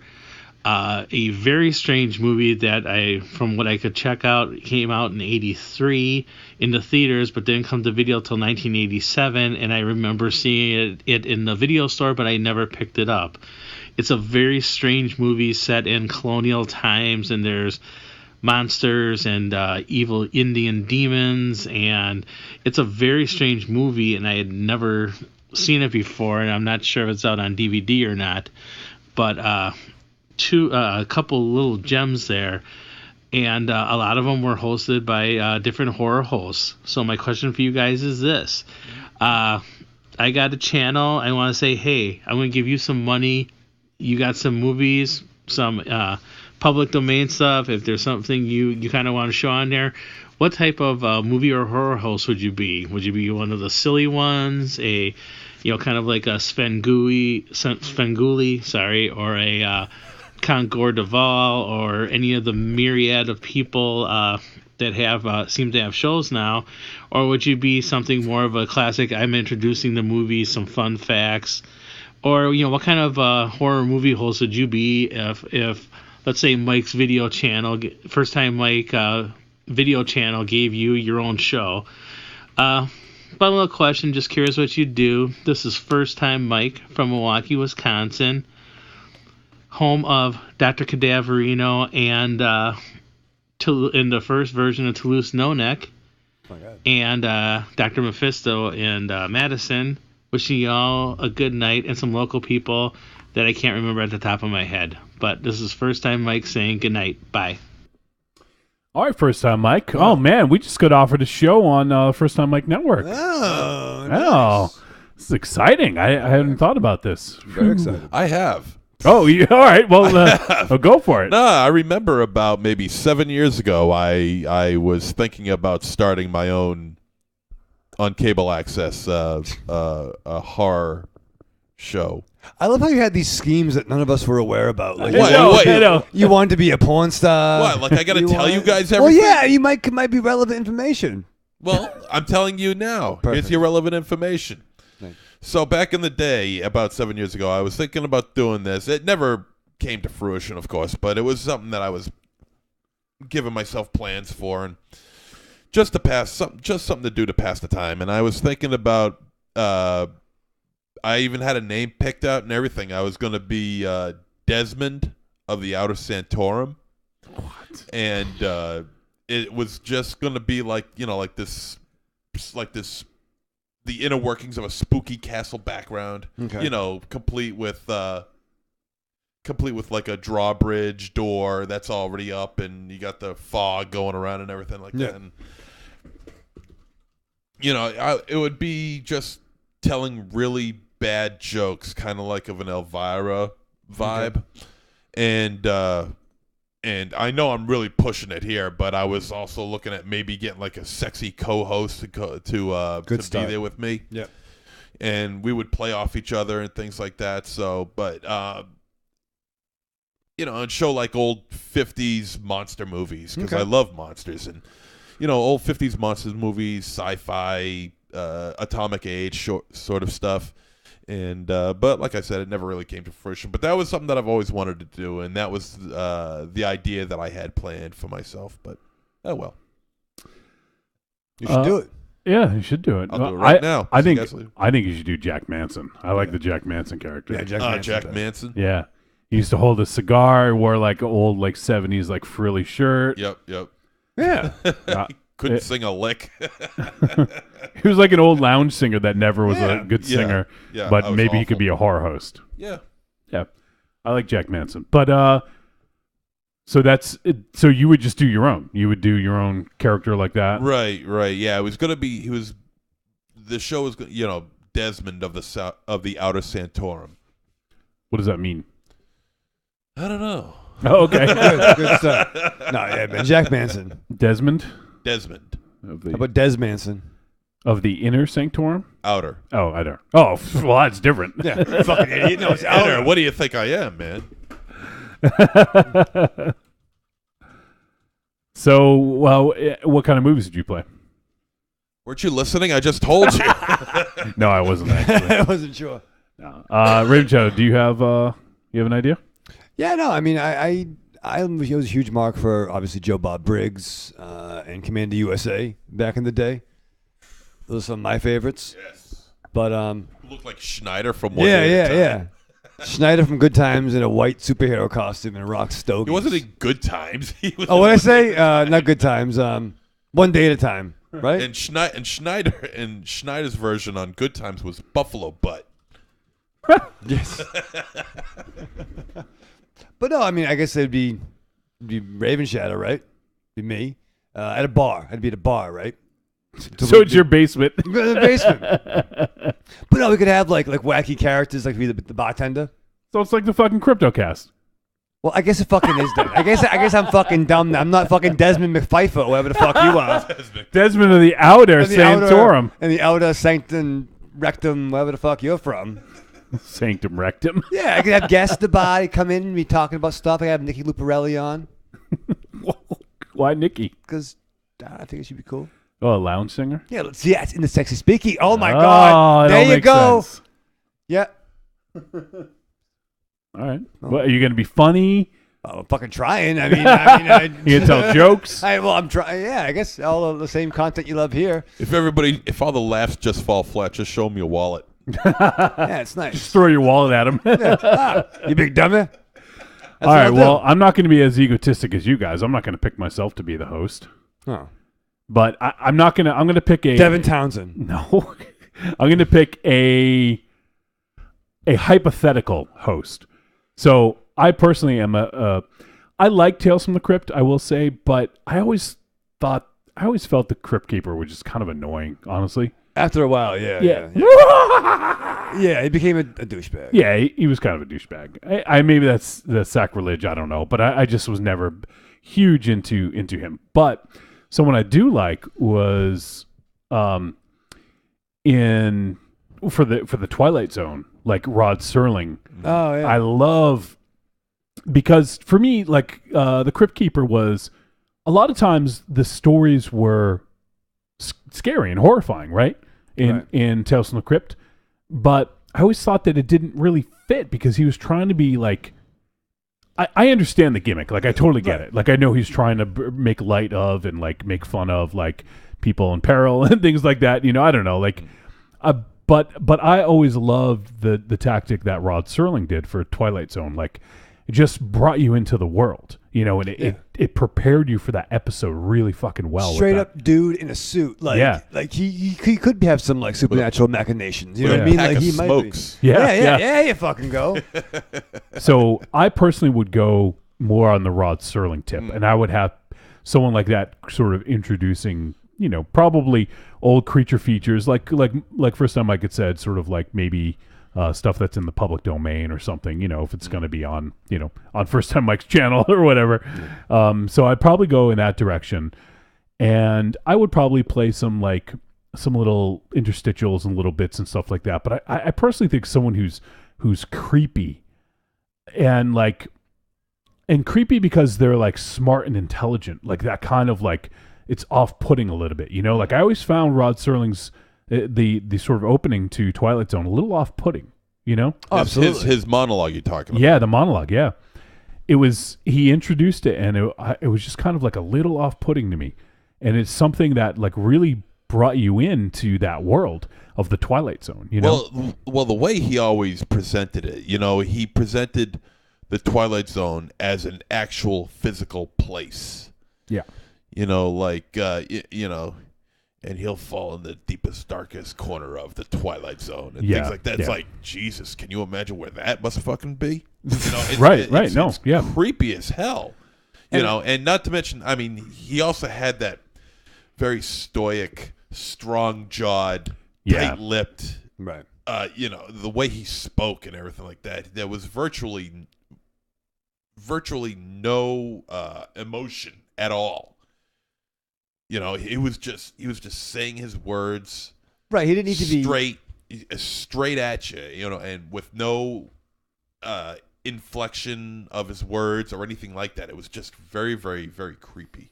a very strange movie that from what I could check out, came out in 83 in the theaters, but didn't come to video till 1987. And I remember seeing it in the video store, but I never picked it up. It's a very strange movie set in colonial times, and there's monsters and evil Indian demons, and it's a very strange movie, and I had never seen it before, and I'm not sure if it's out on DVD or not, but a couple little gems there, and a lot of them were hosted by different horror hosts. So my question for you guys is this. I got a channel. I want to say, hey, I'm going to give you some money. You got some movies. some public domain stuff, if there's something you kind of want to show on there, what type of movie or horror host would you be? Would you be one of the silly ones, kind of like a Svengoolie, sorry, or a Concord Duvall, or any of the myriad of people that have seem to have shows now, or would you be something more of a classic? I'm introducing the movie, some fun facts, or what kind of horror movie host would you be if let's say Mike's video channel, first time Mike video channel gave you your own show? Fun little question, just curious what you'd do. This is first time Mike from Milwaukee, Wisconsin, home of Dr. Cadaverino and in the first version of Toulouse No Neck, and Dr. Mephisto and Madison. Wishing you all a good night, and some local people that I can't remember at the top of my head. But this is first time Mike saying good night. Bye. All right, first time Mike. Oh man, we just got offered a show on First Time Mike Network. Oh, nice. This is exciting. I hadn't thought about this. Very excited. I have. Oh, all right. Well, go for it. No, I remember about maybe 7 years ago, I was thinking about starting my own on cable access a horror show. I love how you had these schemes that none of us were aware about. Like, I know. You wanted to be a porn star. What? Like I got to tell you guys Well, everything? yeah, you might be relevant information. Well, I'm telling you now. Perfect. It's irrelevant information. Nice. So back in the day, about 7 years ago, I was thinking about doing this. It never came to fruition, of course, but it was something that I was giving myself plans for, and just something to do to pass the time. And I was thinking about. I even had a name picked out and everything. I was going to be Desmond of the Outer Santorum. What? And it was just going to be like the inner workings of a spooky castle background. Okay. Complete with like a drawbridge door that's already up, and you got the fog going around and everything like that. And, it would be just telling really bad jokes, kind of like of an Elvira vibe. Okay. And I know I'm really pushing it here, but I was also looking at maybe getting like a sexy co-host to be there with me. Yeah. And we would play off each other and things like that. So, but and show like old 50s monster movies, because I love monsters, and old 50s monsters movies, sci-fi, atomic age sort of stuff. And but like I said, it never really came to fruition. But that was something that I've always wanted to do, and that was the idea that I had planned for myself. But oh well, you should do it. Yeah, you should do it. I'll do it right now. I think you should do Jack Manson. I like the Jack Manson character. Yeah, Jack Manson. Yeah, he used to hold a cigar, wore like old 70s like frilly shirt. Yep. Yeah. Couldn't sing a lick. He was like an old lounge singer that never was a good singer, but maybe he could be a horror host. Yeah. I like Jack Manson, but so that's it. So you would just do your own. You would do your own character like that, right? Yeah, it was gonna be. The show was Desmond of the Outer Santorum. What does that mean? I don't know. Oh, okay. Good stuff. No, yeah, man. Jack Manson. Desmond. How about Des Manson? Of the Inner Sanctorum? Outer. Oh, outer. Oh, well, that's different. Yeah, fucking idiot. No, it's outer. What do you think I am, man? So, well, what kind of movies did you play? Weren't you listening? I just told you. No, I wasn't actually. I wasn't sure. No. Raven, do you have an idea? Yeah, no. I mean, I was a huge mark for obviously Joe Bob Briggs and Commander USA back in the day. Those are some of my favorites. Yes. But look like Schneider from One Day at a Time. Schneider from Good Times in a white superhero costume and rock stogies. He wasn't in Good Times. He was what did I say? Not Good Times. One Day at a Time, right? And Schneider's version on Good Times was Buffalo Butt. Yes. But no, I mean, I guess it'd be Raven Shadow, right? Be me at a bar. I'd be at a bar, right? So it's your basement. The basement. But no, we could have like wacky characters, like be the bartender. So it's like the fucking CryptoCast. Well, I guess it fucking is then. I guess I'm fucking dumb. I'm not fucking Desmond McPfeiffer, or whatever the fuck you are. Desmond of the Outer Sanctorum. And the Outer Sanctum Rectum, wherever the fuck you're from. Sanctum Rectum. Yeah, I could have guests at the bar. They come in and be talking about stuff. I have Nikki Luparelli on. Why Nikki? Because I think it should be cool. Oh, a lounge singer? Yeah, it's in the sexy speaking. Oh my God. There you go. Sense. Yeah. All right. Well, are you going to be funny? I'm fucking trying. I mean, you can tell jokes. I'm trying. Yeah, I guess all of the same content you love here. If all the laughs just fall flat, just show me a wallet. Yeah, it's nice. Just throw your wallet at him. You big dummy. All right. Well, I'm not going to be as egotistic as you guys. I'm not going to pick myself to be the host. Oh. But I'm not going to. I'm going to pick a Devin Townsend. No. I'm going to pick a hypothetical host. So I personally am I like Tales from the Crypt, I will say, but I always felt the Crypt Keeper was just kind of annoying, honestly. After a while, yeah. Yeah, he became a douchebag. Yeah, he was kind of a douchebag. I maybe that's sacrilege, I don't know, but I just was never huge into him. But someone I do like was for the Twilight Zone, like Rod Serling. Oh yeah. I love, because for me, like the Crypt Keeper was, a lot of times the stories were scary and horrifying, right? In Tales from the Crypt, but I always thought that it didn't really fit because he was trying to be like, I understand the gimmick, like I totally get it, like I know he's trying to make light of and like make fun of like people in peril and things like that, you know. I don't know, like but I always loved the tactic that Rod Serling did for Twilight Zone. Like, it just brought you into the world, you know, and it prepared you for that episode really fucking well. Straight up dude in a suit, like he could have some like supernatural machinations. You know what I mean? Like he smokes. might be. Yeah, you fucking go. So I personally would go more on the Rod Serling tip, and I would have someone like that sort of introducing, you know, probably old creature features, like First Time Mike had said, sort of like maybe stuff that's in the public domain or something, you know, if it's going to be on, you know, on First Time Mike's channel or whatever. So I'd probably go in that direction, and I would probably play some little interstitials and little bits and stuff like that. But I personally think someone who's creepy and creepy because they're like smart and intelligent, like that kind of like, it's off-putting a little bit, you know. Like I always found Rod Serling's the sort of opening to Twilight Zone a little off-putting, you know. Oh, absolutely. His monologue you're talking about. Yeah, the monologue. Yeah, he introduced it, and it was just kind of like a little off-putting to me, and it's something that like really brought you into that world of the Twilight Zone, you know. Well, the way he always presented it, you know, he presented the Twilight Zone as an actual physical place. Yeah. You know, like, you know, and he'll fall in the deepest, darkest corner of the Twilight Zone and things like that. It's like, Jesus, can you imagine where that must fucking be? You know, it's creepy as hell. You know, and not to mention, I mean, he also had that very stoic, strong-jawed, tight-lipped, right? You know, the way he spoke and everything like that. There was virtually no emotion at all. You know, he was just saying his words. Right, he didn't need to be straight at you, you know, and with no inflection of his words or anything like that. It was just very, very, very creepy,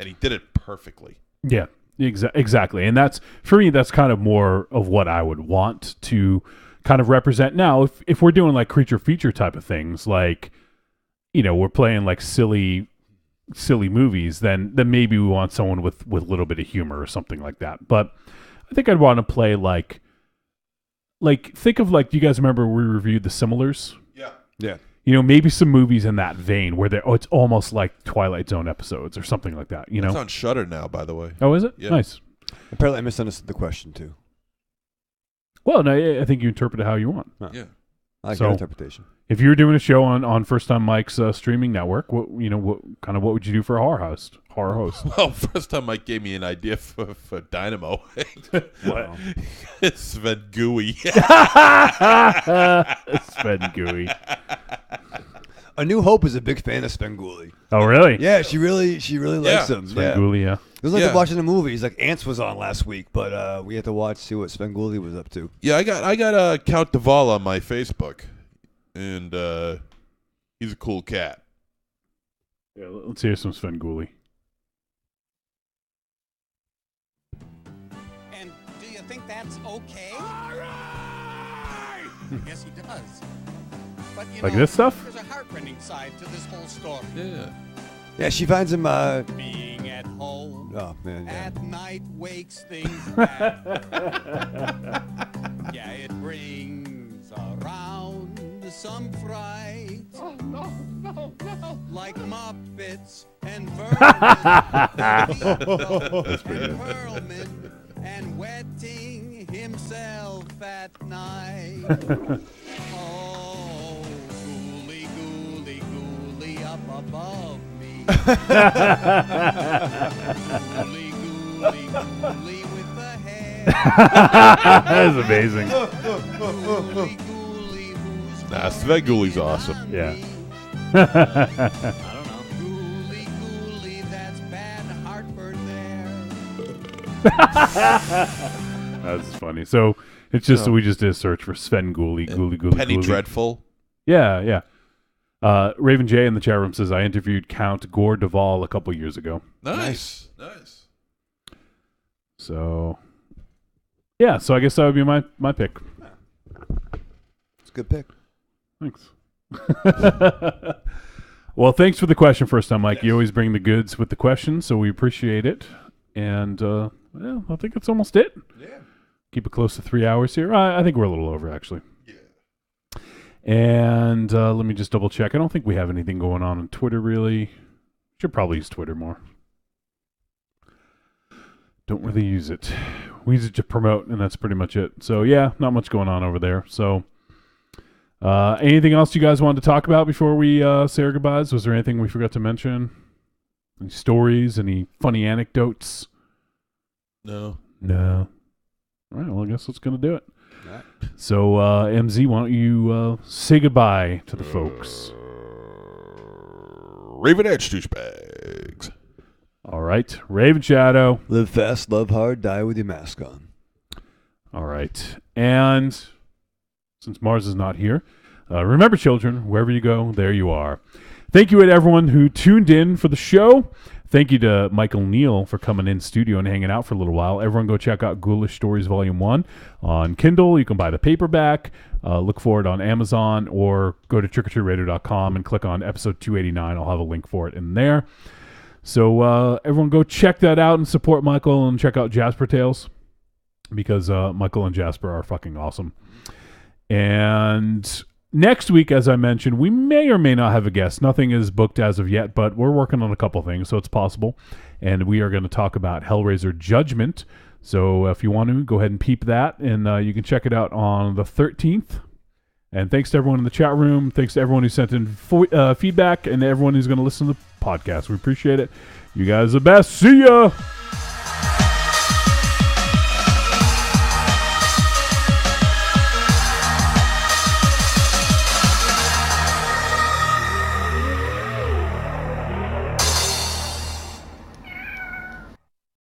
and he did it perfectly. Yeah, exactly. And that's, for me, that's kind of more of what I would want to kind of represent. Now, if we're doing like creature feature type of things, like, you know, we're playing like silly movies, then maybe we want someone with a little bit of humor or something like that. But I think I'd want to play like think of, like, do you guys remember we reviewed The Similars? Yeah. You know, maybe some movies in that vein where it's almost like Twilight Zone episodes or something like that, you know? It's on Shudder now, by the way. Oh, is it? Yeah. Nice. Apparently I misunderstood the question too. Well, no, I think you interpret it how you want. Yeah. I like your interpretation. If you were doing a show on First Time Mike's streaming network, what would you do for a horror host? Well, First Time Mike gave me an idea for Dynamo. What? Sven Gooey. Sven Gooey. A New Hope is a big fan of Svengoolie. Oh, really? Yeah, she really likes him. Svengoolie, yeah. It was like watching the movies. Like Ants was on last week, but we had to see what Svengoolie was up to. Yeah, I got Count Duvall on my Facebook, and he's a cool cat. Yeah, let's hear some Svengoolie. And do you think that's okay? All right! Yes, he does. But you Like know, this stuff? There's a heartrending side to this whole story. Yeah, she finds him. Being at home. Oh man. Yeah. At night wakes things back. Yeah, it brings around some fright. Oh no, no, no! Like Muppets and vermin and wetting himself at night. Oh, ghoulie, ghoulie, ghoulie up above me. Ghoulie, ghoulie, ghoulie with the hair. That is amazing. Ghoulie, ghoulie, who's Nah, Svengoolie's awesome. Yeah. I don't know. Ghoulie, ghoulie, that's bad heartburn there. That's funny. So it's just we just did a search for Svengoolie, Ghoulie. Penny Dreadful. Yeah, yeah. Raven J in the chat room says I interviewed Count Gore Duvall a couple years ago. Nice. So yeah, so I guess that would be my pick. It's a good pick. Thanks. Well, thanks for the question first time, Mike. You always bring the goods with the questions, so we appreciate it. And well, I think that's almost it. Yeah. Keep it close to 3 hours here. I think we're a little over, actually. Yeah. And let me just double check. I don't think we have anything going on Twitter, really. Should probably use Twitter more. Don't really use it. We use it to promote, and that's pretty much it. So, yeah, not much going on over there. So, anything else you guys wanted to talk about before we say our goodbyes? Was there anything we forgot to mention? Any stories? Any funny anecdotes? No. All right, well, I guess that's going to do it. Right. So, MZ, why don't you say goodbye to the folks? Raven Edge douchebags. All right. Raven Shadow. Live fast, love hard, die with your mask on. All right. And since Mars is not here, remember, children, wherever you go, there you are. Thank you to everyone who tuned in for the show. Thank you to Michael Neal for coming in studio and hanging out for a little while. Everyone go check out Ghoulish Stories Volume 1 on Kindle. You can buy the paperback. Look for it on Amazon or go to trickortreatradio.com and click on episode 289. I'll have a link for it in there. So everyone go check that out and support Michael and check out Jasper Tales because Michael and Jasper are fucking awesome. And next week, as I mentioned, we may or may not have a guest. Nothing is booked as of yet, but we're working on a couple things, so it's possible. And we are going to talk about Hellraiser Judgment. So if you want to, go ahead and peep that, and you can check it out on the 13th. And thanks to everyone in the chat room. Thanks to everyone who sent in feedback and everyone who's going to listen to the podcast. We appreciate it. You guys are the best. See ya!